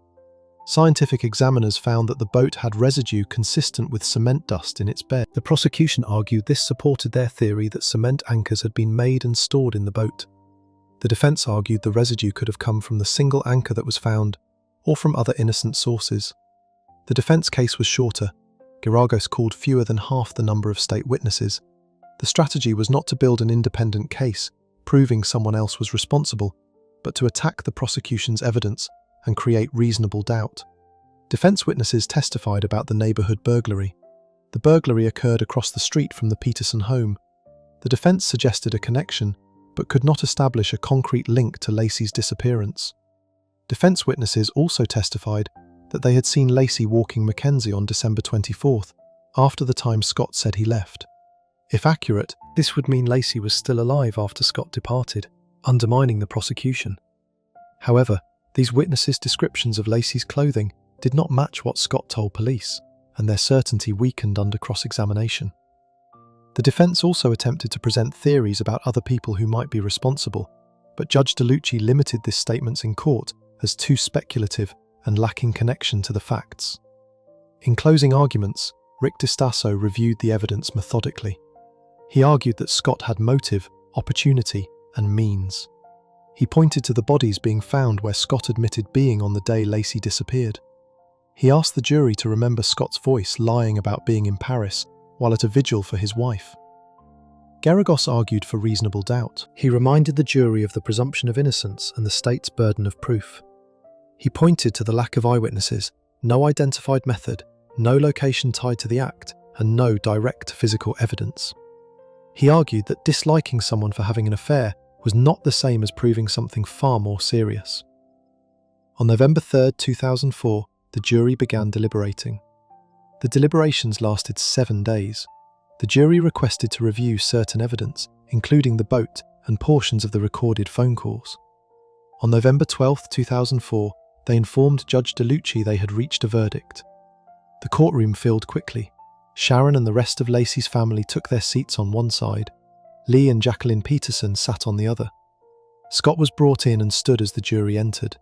Scientific examiners found that the boat had residue consistent with cement dust in its bed. The prosecution argued this supported their theory that cement anchors had been made and stored in the boat. The defense argued the residue could have come from the single anchor that was found, or from other innocent sources. The defense case was shorter. Geragos called fewer than half the number of state witnesses. The strategy was not to build an independent case, proving someone else was responsible, but to attack the prosecution's evidence and create reasonable doubt. Defense witnesses testified about the neighborhood burglary. The burglary occurred across the street from the Peterson home. The defense suggested a connection, but could not establish a concrete link to Laci's disappearance. Defense witnesses also testified that they had seen Laci walking Mackenzie on December 24th, after the time Scott said he left. If accurate, this would mean Laci was still alive after Scott departed, undermining the prosecution. However, these witnesses' descriptions of Laci's clothing did not match what Scott told police, and their certainty weakened under cross-examination. The defense also attempted to present theories about other people who might be responsible, but Judge DeLucci limited these statements in court as too speculative and lacking connection to the facts. In closing arguments, Rick DiStasso reviewed the evidence methodically. He argued that Scott had motive, opportunity, and means. He pointed to the bodies being found where Scott admitted being on the day Laci disappeared. He asked the jury to remember Scott's voice lying about being in Paris while at a vigil for his wife. Geragos argued for reasonable doubt. He reminded the jury of the presumption of innocence and the state's burden of proof. He pointed to the lack of eyewitnesses, no identified method, no location tied to the act, and no direct physical evidence. He argued that disliking someone for having an affair was not the same as proving something far more serious. On November 3, 2004, the jury began deliberating. The deliberations lasted 7 days. The jury requested to review certain evidence, including the boat and portions of the recorded phone calls. On November 12, 2004, they informed Judge DeLucci they had reached a verdict. The courtroom filled quickly. Sharon and the rest of Laci's family took their seats on one side. Lee and Jacqueline Peterson sat on the other. Scott was brought in and stood as the jury entered.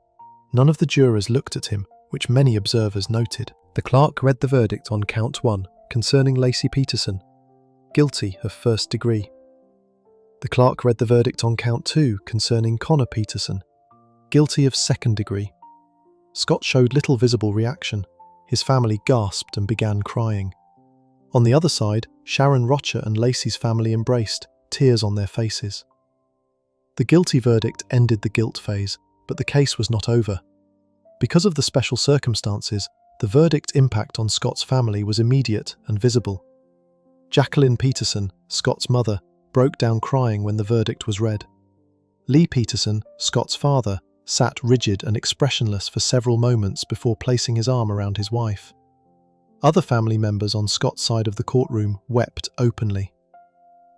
None of the jurors looked at him, which many observers noted. The clerk read the verdict on count 1 concerning Laci Peterson, guilty of first degree. The clerk read the verdict on count 2 concerning Connor Peterson, guilty of second degree. Scott showed little visible reaction. His family gasped and began crying. On the other side, Sharon Rocha and Laci's family embraced, tears on their faces. The guilty verdict ended the guilt phase, but the case was not over. Because of the special circumstances, the verdict impact on Scott's family was immediate and visible. Jacqueline Peterson, Scott's mother, broke down crying when the verdict was read. Lee Peterson, Scott's father, sat rigid and expressionless for several moments before placing his arm around his wife. Other family members on Scott's side of the courtroom wept openly.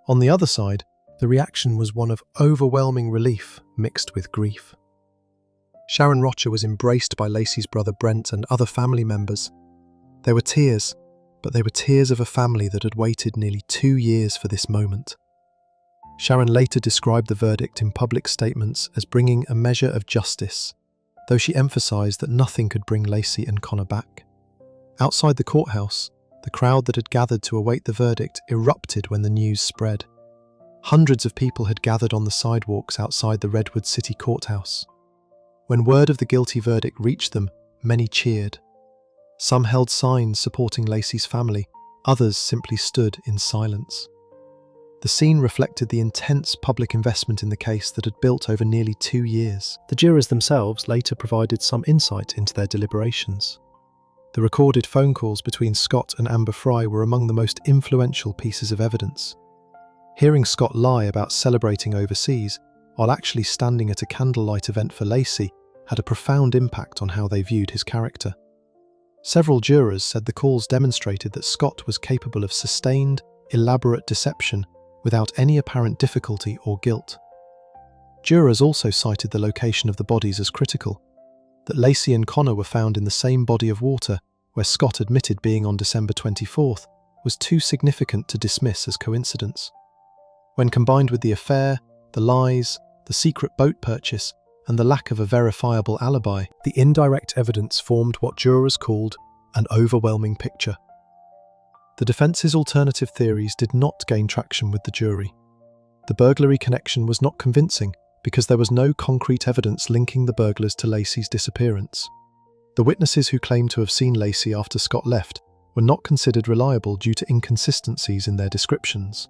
On the other side, the reaction was one of overwhelming relief mixed with grief. Sharon Rocha was embraced by Laci's brother Brent and other family members. There were tears, but they were tears of a family that had waited nearly 2 years for this moment. Sharon later described the verdict in public statements as bringing a measure of justice, though she emphasized that nothing could bring Laci and Connor back. Outside the courthouse, the crowd that had gathered to await the verdict erupted when the news spread. Hundreds of people had gathered on the sidewalks outside the Redwood City Courthouse. When word of the guilty verdict reached them, many cheered. Some held signs supporting Laci's family, others simply stood in silence. The scene reflected the intense public investment in the case that had built over nearly 2 years. The jurors themselves later provided some insight into their deliberations. The recorded phone calls between Scott and Amber Fry were among the most influential pieces of evidence. Hearing Scott lie about celebrating overseas, while actually standing at a candlelight event for Laci, had a profound impact on how they viewed his character. Several jurors said the calls demonstrated that Scott was capable of sustained, elaborate deception without any apparent difficulty or guilt. Jurors also cited the location of the bodies as critical. That Laci and Connor were found in the same body of water where Scott admitted being on December 24th was too significant to dismiss as coincidence. When combined with the affair, the lies, the secret boat purchase, and the lack of a verifiable alibi, the indirect evidence formed what jurors called an overwhelming picture. The defense's alternative theories did not gain traction with the jury. The burglary connection was not convincing because there was no concrete evidence linking the burglars to Laci's disappearance. The witnesses who claimed to have seen Laci after Scott left were not considered reliable due to inconsistencies in their descriptions.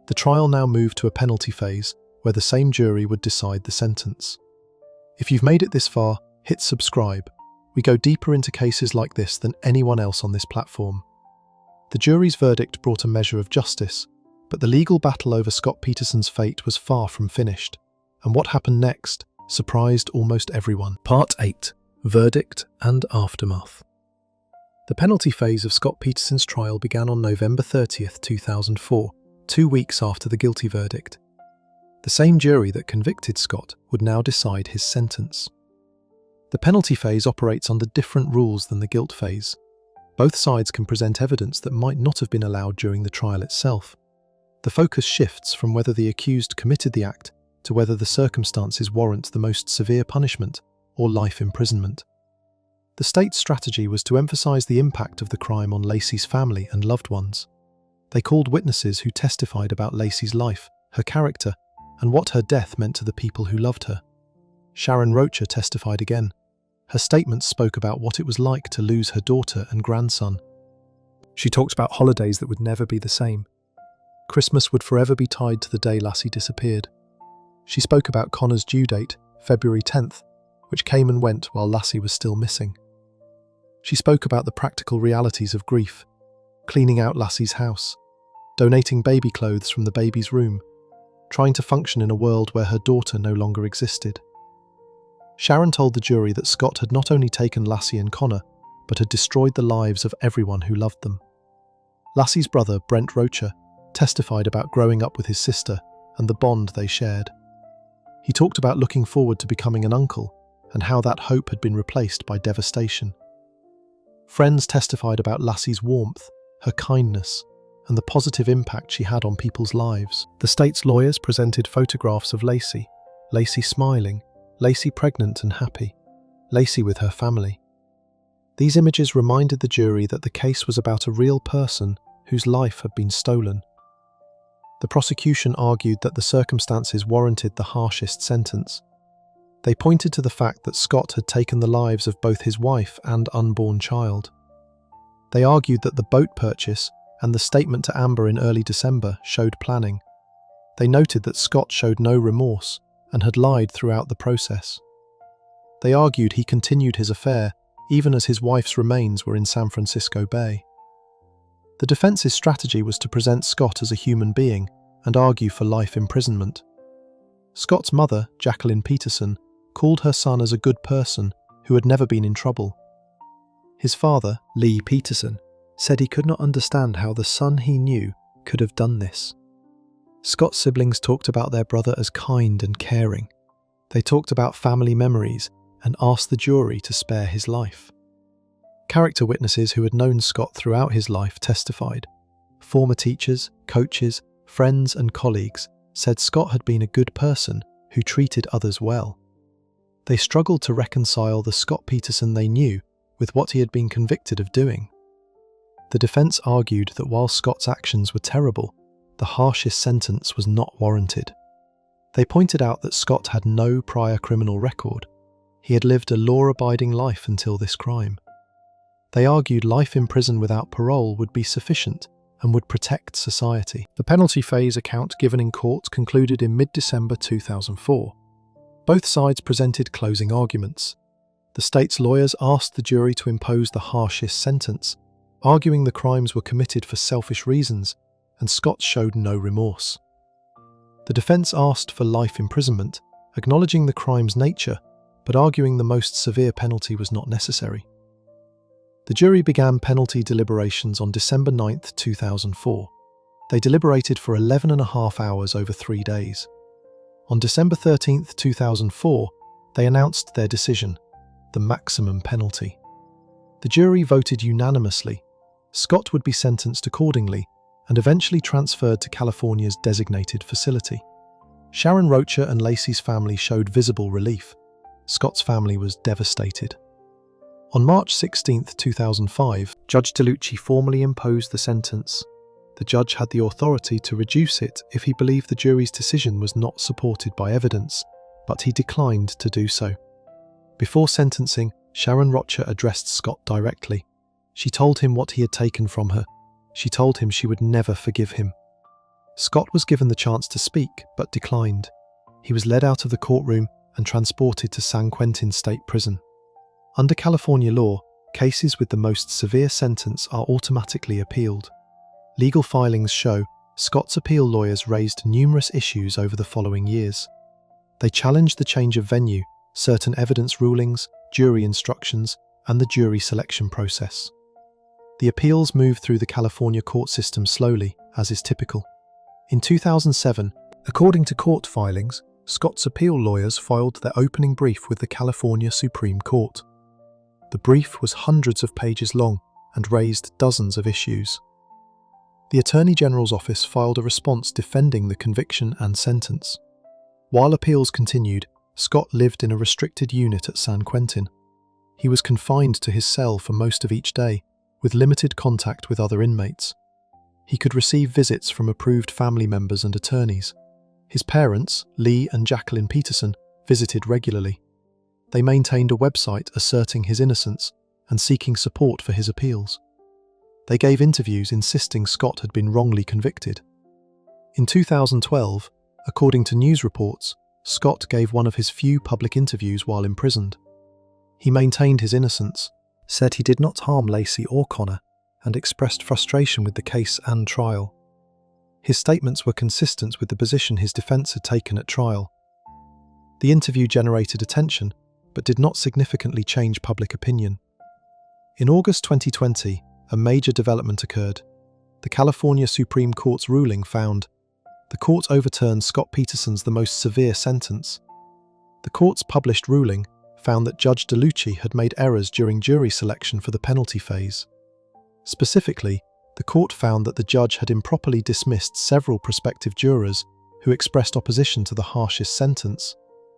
The trial now moved to a penalty phase, where the same jury would decide the sentence. If you've made it this far, hit subscribe. We go deeper into cases like this than anyone else on this platform. The jury's verdict brought a measure of justice, but the legal battle over Scott Peterson's fate was far from finished, and what happened next surprised almost everyone. Part 8. Verdict and Aftermath. The penalty phase of Scott Peterson's trial began on November 30th, 2004, 2 weeks after the guilty verdict. The same jury that convicted Scott would now decide his sentence. The penalty phase operates under different rules than the guilt phase. Both sides can present evidence that might not have been allowed during the trial itself. The focus shifts from whether the accused committed the act to whether the circumstances warrant the most severe punishment or life imprisonment. The state's strategy was to emphasize the impact of the crime on Laci's family and loved ones. They called witnesses who testified about Laci's life, her character, and what her death meant to the people who loved her. Sharon Rocha testified again. Her statements spoke about what it was like to lose her daughter and grandson. She talked about holidays that would never be the same. Christmas would forever be tied to the day Laci disappeared. She spoke about Connor's due date, February 10th, which came and went while Laci was still missing. She spoke about the practical realities of grief, cleaning out Laci's house, donating baby clothes from the baby's room, trying to function in a world where her daughter no longer existed. Sharon told the jury that Scott had not only taken Laci and Connor, but had destroyed the lives of everyone who loved them. Laci's brother, Brent Rocha, testified about growing up with his sister and the bond they shared. He talked about looking forward to becoming an uncle and how that hope had been replaced by devastation. Friends testified about Laci's warmth, her kindness, and the positive impact she had on people's lives. The state's lawyers presented photographs of Laci smiling, Laci pregnant and happy, Laci with her family. These images reminded the jury that the case was about a real person whose life had been stolen. The prosecution argued that the circumstances warranted the harshest sentence. They pointed to the fact that Scott had taken the lives of both his wife and unborn child. They argued that the boat purchase and the statement to Amber in early December showed planning. They noted that Scott showed no remorse and had lied throughout the process. They argued he continued his affair even as his wife's remains were in San Francisco Bay. The defense's strategy was to present Scott as a human being and argue for life imprisonment. Scott's mother, Laci Peterson, called her son as a good person who had never been in trouble. His father, Laci Peterson, said he could not understand how the son he knew could have done this. Scott's siblings talked about their brother as kind and caring. They talked about family memories and asked the jury to spare his life. Character witnesses who had known Scott throughout his life testified. Former teachers, coaches, friends and colleagues said Scott had been a good person who treated others well. They struggled to reconcile the Scott Peterson they knew with what he had been convicted of doing. The defense argued that while Scott's actions were terrible, the harshest sentence was not warranted. They pointed out that Scott had no prior criminal record. He had lived a law-abiding life until this crime. They argued life in prison without parole would be sufficient and would protect society. The penalty phase account given in court concluded in mid-December 2004. Both sides presented closing arguments. The state's lawyers asked the jury to impose the harshest sentence, arguing the crimes were committed for selfish reasons, and Scott showed no remorse. The defense asked for life imprisonment, acknowledging the crime's nature, but arguing the most severe penalty was not necessary. The jury began penalty deliberations on December 9, 2004. They deliberated for 11.5 hours over 3 days. On December 13, 2004, they announced their decision, the maximum penalty. The jury voted unanimously. Scott would be sentenced accordingly and eventually transferred to California's designated facility. Sharon Rocha and Laci's family showed visible relief. Scott's family was devastated. On March 16, 2005, Judge DeLucci formally imposed the sentence. The judge had the authority to reduce it if he believed the jury's decision was not supported by evidence, but he declined to do so. Before sentencing, Sharon Rocha addressed Scott directly. She told him what he had taken from her. She told him she would never forgive him. Scott was given the chance to speak, but declined. He was led out of the courtroom and transported to San Quentin State Prison. Under California law, cases with the most severe sentence are automatically appealed. Legal filings show Scott's appeal lawyers raised numerous issues over the following years. They challenged the change of venue, certain evidence rulings, jury instructions, and the jury selection process. The appeals moved through the California court system slowly, as is typical. In 2007, according to court filings, Scott's appeal lawyers filed their opening brief with the California Supreme Court. The brief was hundreds of pages long and raised dozens of issues. The Attorney General's office filed a response defending the conviction and sentence. While appeals continued, Scott lived in a restricted unit at San Quentin. He was confined to his cell for most of each day, with limited contact with other inmates. He could receive visits from approved family members and attorneys. His parents, Lee and Laci Peterson, visited regularly. They maintained a website asserting his innocence and seeking support for his appeals. They gave interviews insisting Scott had been wrongly convicted. In 2012, according to news reports, Scott gave one of his few public interviews while imprisoned. He maintained his innocence, said he did not harm Laci or Connor, and expressed frustration with the case and trial. His statements were consistent with the position his defense had taken at trial. The interview generated attention, but did not significantly change public opinion. In August 2020, a major development occurred. The California Supreme Court's ruling found the court overturned Scott Peterson's the most severe sentence. The court's published ruling found that Judge Laci had made errors during jury selection for the penalty phase. Specifically, the court found that the judge had improperly dismissed several prospective jurors who expressed opposition to the harshest sentence,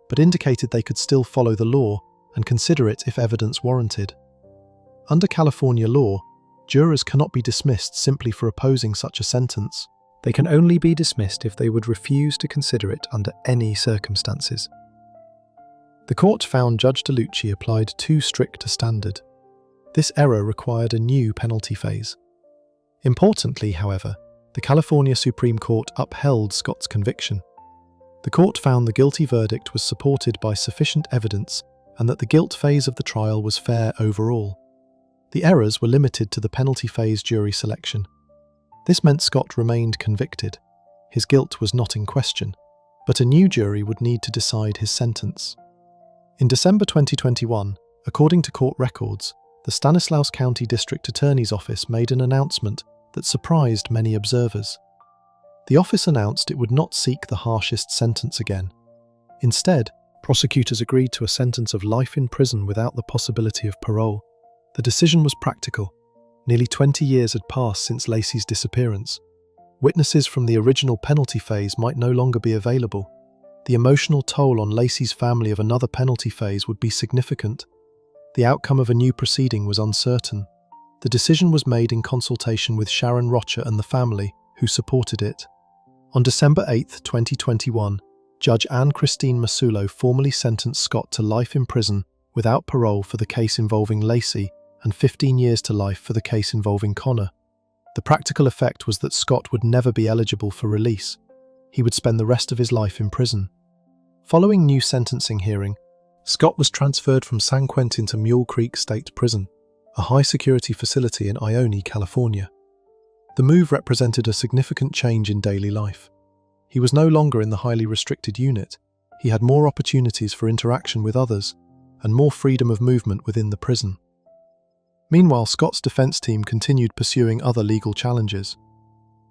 but indicated they could still follow the law and consider it if evidence warranted. Under California law, jurors cannot be dismissed simply for opposing such a sentence. They can only be dismissed if they would refuse to consider it under any circumstances. The court found Judge Laci applied too strict a standard. This error required a new penalty phase. Importantly, however, the California Supreme Court upheld Scott's conviction. The court found the guilty verdict was supported by sufficient evidence and that the guilt phase of the trial was fair overall. The errors were limited to the penalty phase jury selection. This meant Scott remained convicted. His guilt was not in question, but a new jury would need to decide his sentence. In December 2021, according to court records, the Stanislaus County District Attorney's Office made an announcement that surprised many observers. The office announced it would not seek the harshest sentence again. Instead, prosecutors agreed to a sentence of life in prison without the possibility of parole. The decision was practical. Nearly 20 years had passed since Laci's disappearance. Witnesses from the original penalty phase might no longer be available. The emotional toll on Laci's family of another penalty phase would be significant. The outcome of a new proceeding was uncertain. The decision was made in consultation with Sharon Rocha and the family, who supported it. On December 8, 2021, Judge Anne Christine Masulo formally sentenced Scott to life in prison without parole for the case involving Laci and 15 years to life for the case involving Connor. The practical effect was that Scott would never be eligible for release. He would spend the rest of his life in prison. Following new sentencing hearing, Scott was transferred from San Quentin to Mule Creek State Prison, a high-security facility in Ione, California. The move represented a significant change in daily life. He was no longer in the highly restricted unit. He had more opportunities for interaction with others and more freedom of movement within the prison. Meanwhile, Scott's defense team continued pursuing other legal challenges.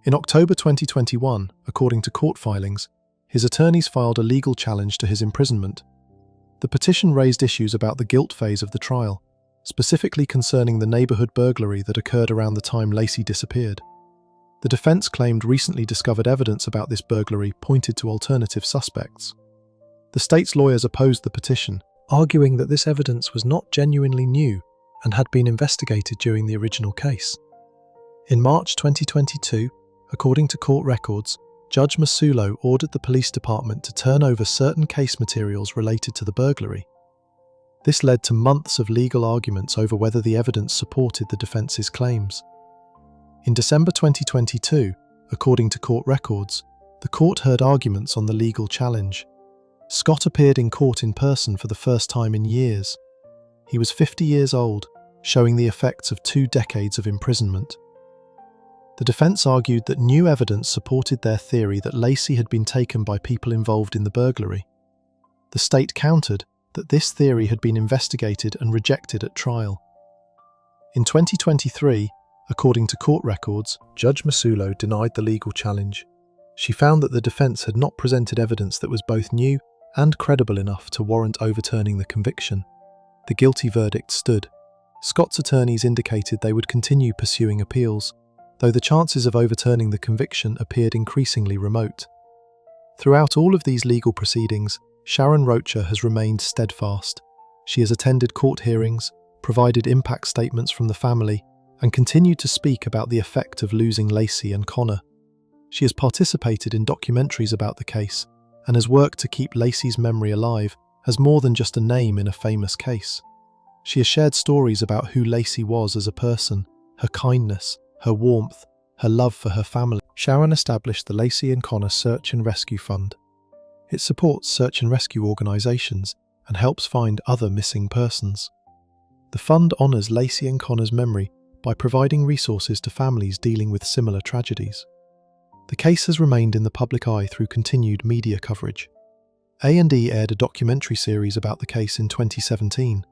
In October 2021, according to court filings, his attorneys filed a legal challenge to his imprisonment. The petition raised issues about the guilt phase of the trial, specifically concerning the neighborhood burglary that occurred around the time Laci disappeared. The defense claimed recently discovered evidence about this burglary pointed to alternative suspects. The state's lawyers opposed the petition, arguing that this evidence was not genuinely new and had been investigated during the original case. In March 2022, according to court records, Judge Masulo ordered the police department to turn over certain case materials related to the burglary. This led to months of legal arguments over whether the evidence supported the defense's claims. In December 2022, according to court records, the court heard arguments on the legal challenge. Scott appeared in court in person for the first time in years. He was 50 years old, showing the effects of 2 decades of imprisonment. The defense argued that new evidence supported their theory that Laci had been taken by people involved in the burglary. The state countered that this theory had been investigated and rejected at trial. In 2023, according to court records, Judge Masulo denied the legal challenge. She found that the defense had not presented evidence that was both new and credible enough to warrant overturning the conviction. The guilty verdict stood. Scott's attorneys indicated they would continue pursuing appeals, though the chances of overturning the conviction appeared increasingly remote. Throughout all of these legal proceedings, Sharon Rocha has remained steadfast. She has attended court hearings, provided impact statements from the family, and continued to speak about the effect of losing Laci and Connor. She has participated in documentaries about the case and has worked to keep Laci's memory alive as more than just a name in a famous case. She has shared stories about who Laci was as a person, her kindness, her warmth, her love for her family. Sharon established the Laci and Connor Search and Rescue Fund. It supports search and rescue organisations and helps find other missing persons. The fund honours Laci and Connor's memory by providing resources to families dealing with similar tragedies. The case has remained in the public eye through continued media coverage. A&E aired a documentary series about the case in 2017.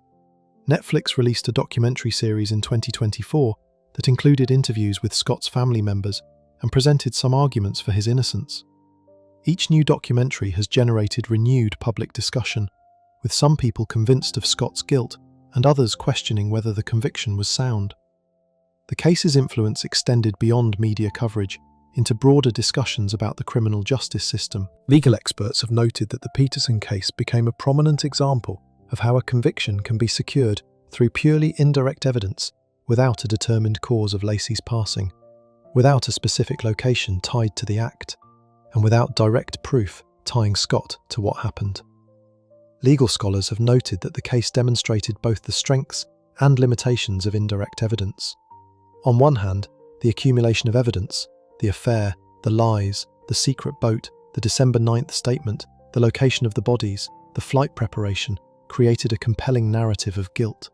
Netflix released a documentary series in 2024 that included interviews with Scott's family members and presented some arguments for his innocence. Each new documentary has generated renewed public discussion, with some people convinced of Scott's guilt and others questioning whether the conviction was sound. The case's influence extended beyond media coverage into broader discussions about the criminal justice system. Legal experts have noted that the Peterson case became a prominent example of how a conviction can be secured through purely indirect evidence without a determined cause of Laci's passing, without a specific location tied to the act, and without direct proof tying Scott to what happened. Legal scholars have noted that the case demonstrated both the strengths and limitations of indirect evidence. On one hand, the accumulation of evidence, the affair, the lies, the secret boat, the December 9th statement, the location of the bodies, the flight preparation, created a compelling narrative of guilt.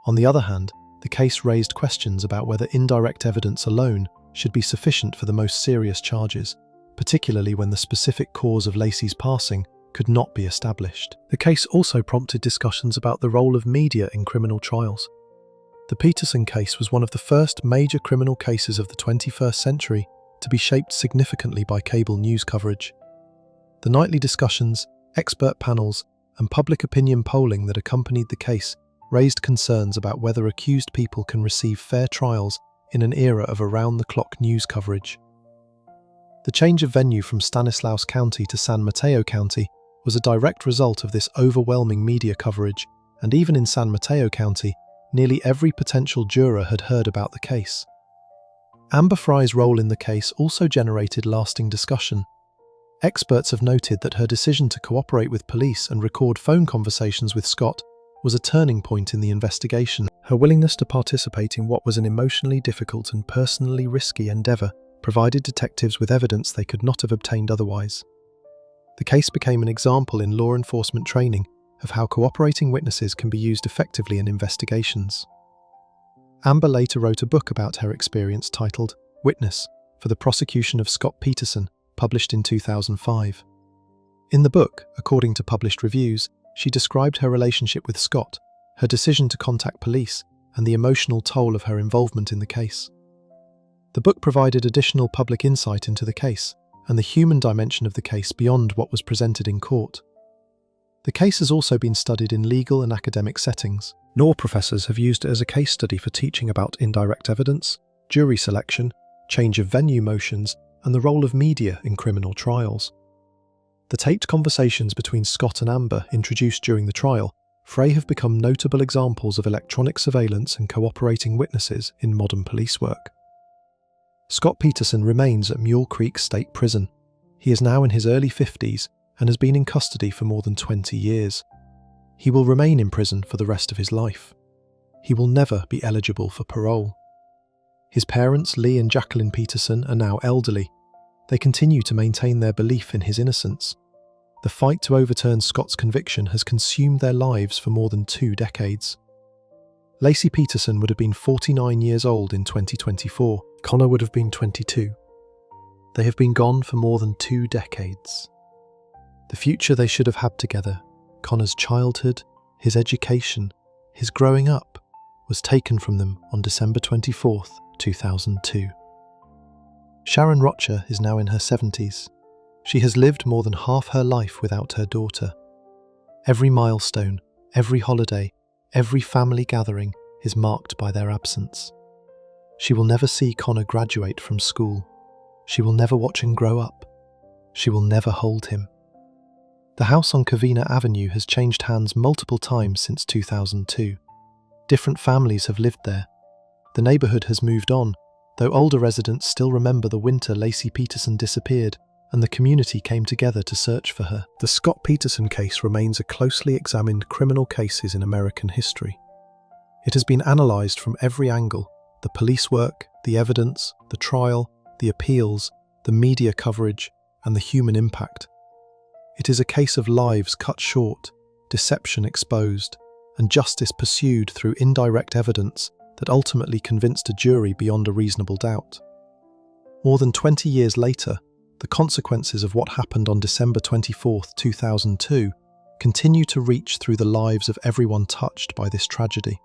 On the other hand, the case raised questions about whether indirect evidence alone should be sufficient for the most serious charges, particularly when the specific cause of Laci's passing could not be established. The case also prompted discussions about the role of media in criminal trials. The Peterson case was one of the first major criminal cases of the 21st century to be shaped significantly by cable news coverage. The nightly discussions, expert panels, and public opinion polling that accompanied the case raised concerns about whether accused people can receive fair trials in an era of around-the-clock news coverage. The change of venue from Stanislaus County to San Mateo County was a direct result of this overwhelming media coverage, and even in San Mateo County, nearly every potential juror had heard about the case. Amber Frye's role in the case also generated lasting discussion. Experts have noted that her decision to cooperate with police and record phone conversations with Scott was a turning point in the investigation. Her willingness to participate in what was an emotionally difficult and personally risky endeavour provided detectives with evidence they could not have obtained otherwise. The case became an example in law enforcement training of how cooperating witnesses can be used effectively in investigations. Amber later wrote a book about her experience titled Witness for the Prosecution of Scott Peterson, published in 2005. In the book, according to published reviews, she described her relationship with Scott, her decision to contact police, and the emotional toll of her involvement in the case. The book provided additional public insight into the case and the human dimension of the case beyond what was presented in court. The case has also been studied in legal and academic settings. Law professors have used it as a case study for teaching about indirect evidence, jury selection, change of venue motions, and the role of media in criminal trials. The taped conversations between Scott and Amber introduced during the trial, have become notable examples of electronic surveillance and cooperating witnesses in modern police work. Scott Peterson remains at Mule Creek State Prison. He is now in his early 50s and has been in custody for more than 20 years. He will remain in prison for the rest of his life. He will never be eligible for parole. His parents, Lee and Jacqueline Peterson, are now elderly. They continue to maintain their belief in his innocence. The fight to overturn Scott's conviction has consumed their lives for more than 2 decades. Laci Peterson would have been 49 years old in 2024. Connor would have been 22. They have been gone for more than 2 decades. The future they should have had together, Connor's childhood, his education, his growing up, was taken from them on December 24th, 2002. Sharon Rocher is now in her 70s. She has lived more than half her life without her daughter. Every milestone, every holiday, every family gathering is marked by their absence. She will never see Connor graduate from school. She will never watch him grow up. She will never hold him. The house on Covina Avenue has changed hands multiple times since 2002. Different families have lived there. The neighbourhood has moved on, though older residents still remember the winter Laci Peterson disappeared and the community came together to search for her. The Scott Peterson case remains a closely examined criminal case in American history. It has been analysed from every angle: the police work, the evidence, the trial, the appeals, the media coverage, and the human impact. It is a case of lives cut short, deception exposed, and justice pursued through indirect evidence that ultimately convinced a jury beyond a reasonable doubt. More than 20 years later, the consequences of what happened on December 24, 2002, continue to reach through the lives of everyone touched by this tragedy.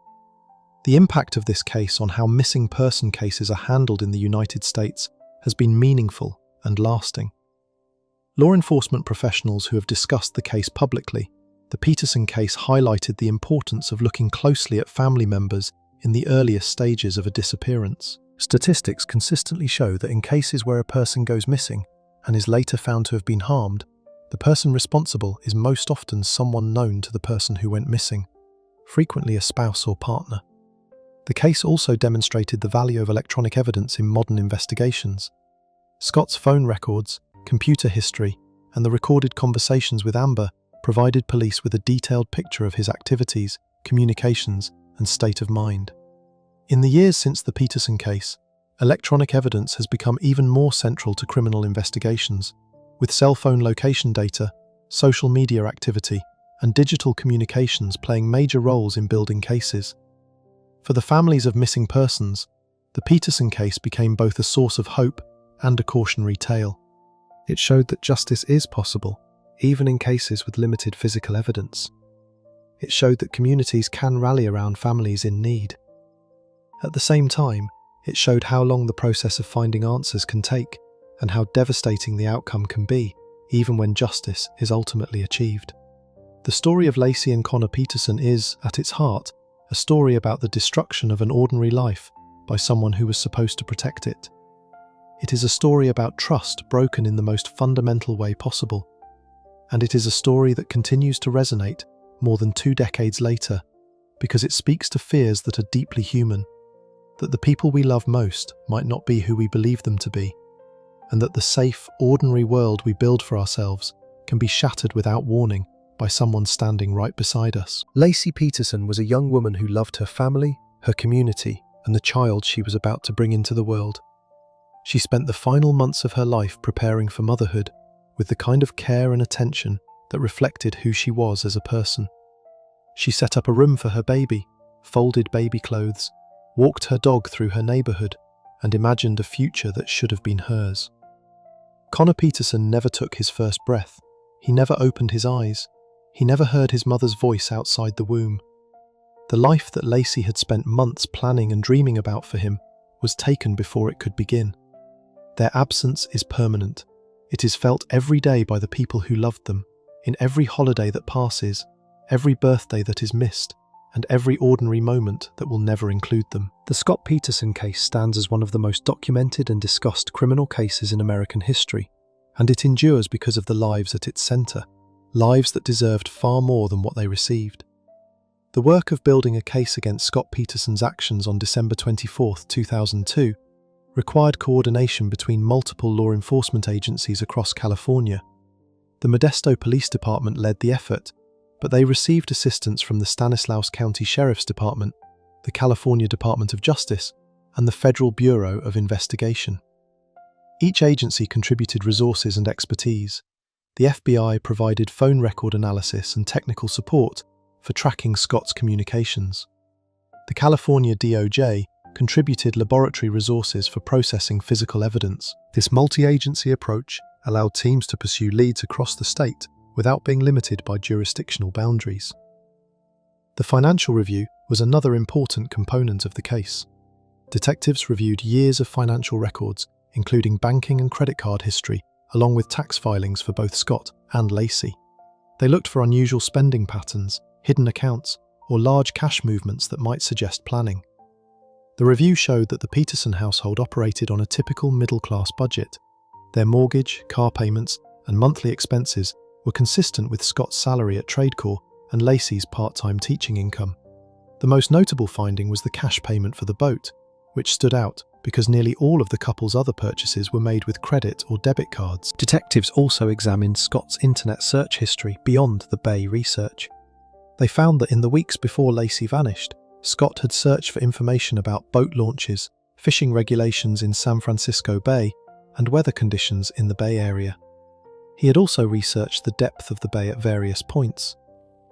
The impact of this case on how missing person cases are handled in the United States has been meaningful and lasting. Law enforcement professionals who have discussed the case publicly, the Peterson case highlighted the importance of looking closely at family members in the earliest stages of a disappearance. Statistics consistently show that in cases where a person goes missing and is later found to have been harmed, the person responsible is most often someone known to the person who went missing, frequently a spouse or partner. The case also demonstrated the value of electronic evidence in modern investigations. Scott's phone records, computer history, and the recorded conversations with Amber provided police with a detailed picture of his activities, communications, and state of mind. In the years since the Peterson case, electronic evidence has become even more central to criminal investigations, with cell phone location data, social media activity, and digital communications playing major roles in building cases. For the families of missing persons, the Peterson case became both a source of hope and a cautionary tale. It showed that justice is possible, even in cases with limited physical evidence. It showed that communities can rally around families in need. At the same time, it showed how long the process of finding answers can take and how devastating the outcome can be, even when justice is ultimately achieved. The story of Laci and Connor Peterson is, at its heart, a story about the destruction of an ordinary life by someone who was supposed to protect it. It is a story about trust broken in the most fundamental way possible, and it is a story that continues to resonate more than 2 decades later because it speaks to fears that are deeply human, that the people we love most might not be who we believe them to be, and that the safe, ordinary world we build for ourselves can be shattered without warning by someone standing right beside us. Laci Peterson was a young woman who loved her family, her community, and the child she was about to bring into the world. She spent the final months of her life preparing for motherhood with the kind of care and attention that reflected who she was as a person. She set up a room for her baby, folded baby clothes, walked her dog through her neighborhood, and imagined a future that should have been hers. Connor Peterson never took his first breath. He never opened his eyes. He never heard his mother's voice outside the womb. The life that Laci had spent months planning and dreaming about for him was taken before it could begin. Their absence is permanent. It is felt every day by the people who loved them, in every holiday that passes, every birthday that is missed, and every ordinary moment that will never include them. The Scott Peterson case stands as one of the most documented and discussed criminal cases in American history, and it endures because of the lives at its center, lives that deserved far more than what they received. The work of building a case against Scott Peterson's actions on December 24, 2002, required coordination between multiple law enforcement agencies across California. The Modesto Police Department led the effort, but they received assistance from the Stanislaus County Sheriff's Department, the California Department of Justice, and the Federal Bureau of Investigation. Each agency contributed resources and expertise. The FBI provided phone record analysis and technical support for tracking Scott's communications. The California DOJ contributed laboratory resources for processing physical evidence. This multi-agency approach allowed teams to pursue leads across the state without being limited by jurisdictional boundaries. The financial review was another important component of the case. Detectives reviewed years of financial records, including banking and credit card history, along with tax filings for both Scott and Laci. They looked for unusual spending patterns, hidden accounts, or large cash movements that might suggest planning. The review showed that the Peterson household operated on a typical middle-class budget. Their mortgage, car payments, and monthly expenses were consistent with Scott's salary at TradeCorp and Laci's part-time teaching income. The most notable finding was the cash payment for the boat, which stood out because nearly all of the couple's other purchases were made with credit or debit cards. Detectives also examined Scott's internet search history beyond the Bay research. They found that in the weeks before Laci vanished, Scott had searched for information about boat launches, fishing regulations in San Francisco Bay, and weather conditions in the Bay Area. He had also researched the depth of the bay at various points.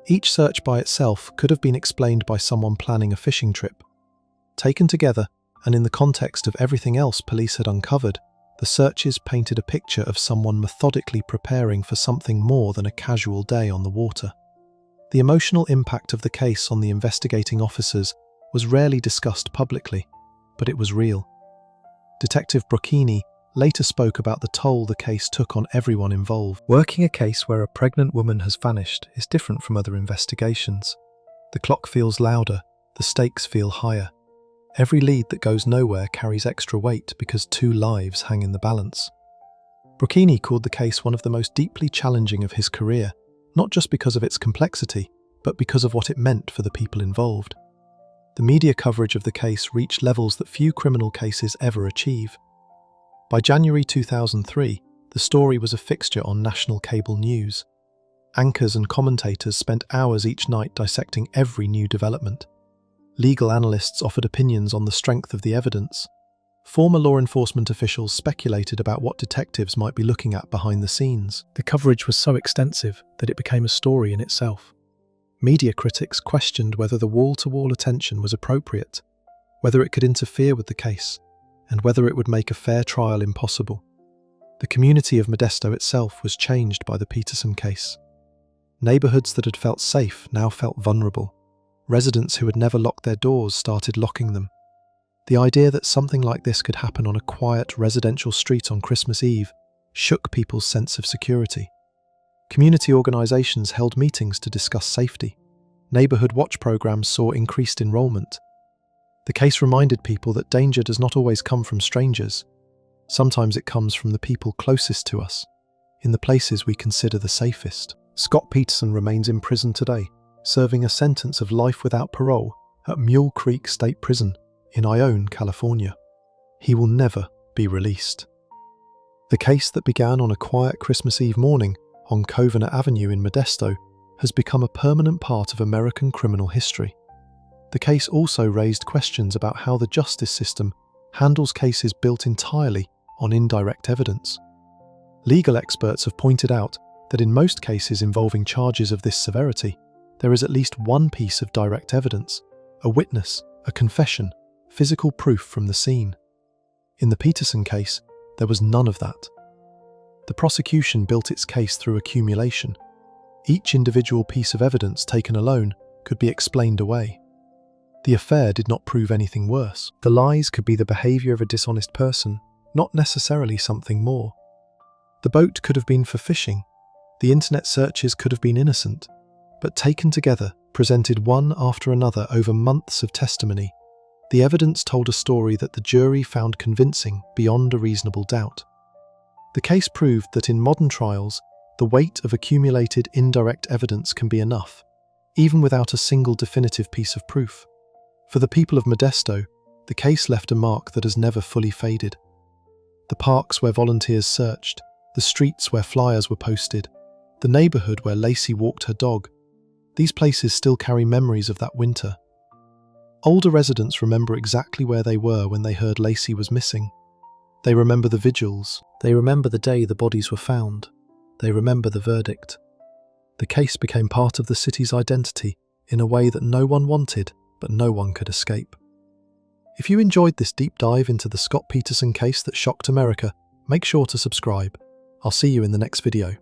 Each search by itself could have been explained by someone planning a fishing trip. Taken together, and in the context of everything else police had uncovered, The searches painted a picture of someone methodically preparing for something more than a casual day on the water. The emotional impact of the case on the investigating officers was rarely discussed publicly, but it was real. Detective Brocchini later spoke about the toll the case took on everyone involved. Working a case where a pregnant woman has vanished is different from other investigations. The clock feels louder, the stakes feel higher. Every lead that goes nowhere carries extra weight because 2 lives hang in the balance. Brocchini called the case one of the most deeply challenging of his career, not just because of its complexity, but because of what it meant for the people involved. The media coverage of the case reached levels that few criminal cases ever achieve. By January 2003, the story was a fixture on national cable news. Anchors and commentators spent hours each night dissecting every new development. Legal analysts offered opinions on the strength of the evidence. Former law enforcement officials speculated about what detectives might be looking at behind the scenes. The coverage was so extensive that it became a story in itself. Media critics questioned whether the wall-to-wall attention was appropriate, whether it could interfere with the case, and whether it would make a fair trial impossible. The community of Modesto itself was changed by the Peterson case. Neighborhoods that had felt safe now felt vulnerable. Residents who had never locked their doors started locking them. The idea that something like this could happen on a quiet residential street on Christmas Eve shook people's sense of security. Community organizations held meetings to discuss safety. Neighborhood watch programs saw increased enrollment. The case reminded people that danger does not always come from strangers. Sometimes it comes from the people closest to us, in the places we consider the safest. Scott Peterson remains in prison today, serving a sentence of life without parole at Mule Creek State Prison in Ione, California. He will never be released. The case that began on a quiet Christmas Eve morning on Covenant Avenue in Modesto has become a permanent part of American criminal history. The case also raised questions about how the justice system handles cases built entirely on indirect evidence. Legal experts have pointed out that in most cases involving charges of this severity, there is at least one piece of direct evidence, a witness, a confession, physical proof from the scene. In the Peterson case, there was none of that. The prosecution built its case through accumulation. Each individual piece of evidence taken alone could be explained away. The affair did not prove anything worse. The lies could be the behavior of a dishonest person, not necessarily something more. The boat could have been for fishing. The internet searches could have been innocent. But taken together, presented one after another over months of testimony, the evidence told a story that the jury found convincing beyond a reasonable doubt. The case proved that in modern trials, the weight of accumulated indirect evidence can be enough, even without a single definitive piece of proof. For the people of Modesto, the case left a mark that has never fully faded. The parks where volunteers searched, the streets where flyers were posted, the neighborhood where Laci walked her dog, these places still carry memories of that winter. Older residents remember exactly where they were when they heard Laci was missing. They remember the vigils. They remember the day the bodies were found. They remember the verdict. The case became part of the city's identity in a way that no one wanted, but no one could escape. If you enjoyed this deep dive into the Scott Peterson case that shocked America, make sure to subscribe. I'll see you in the next video.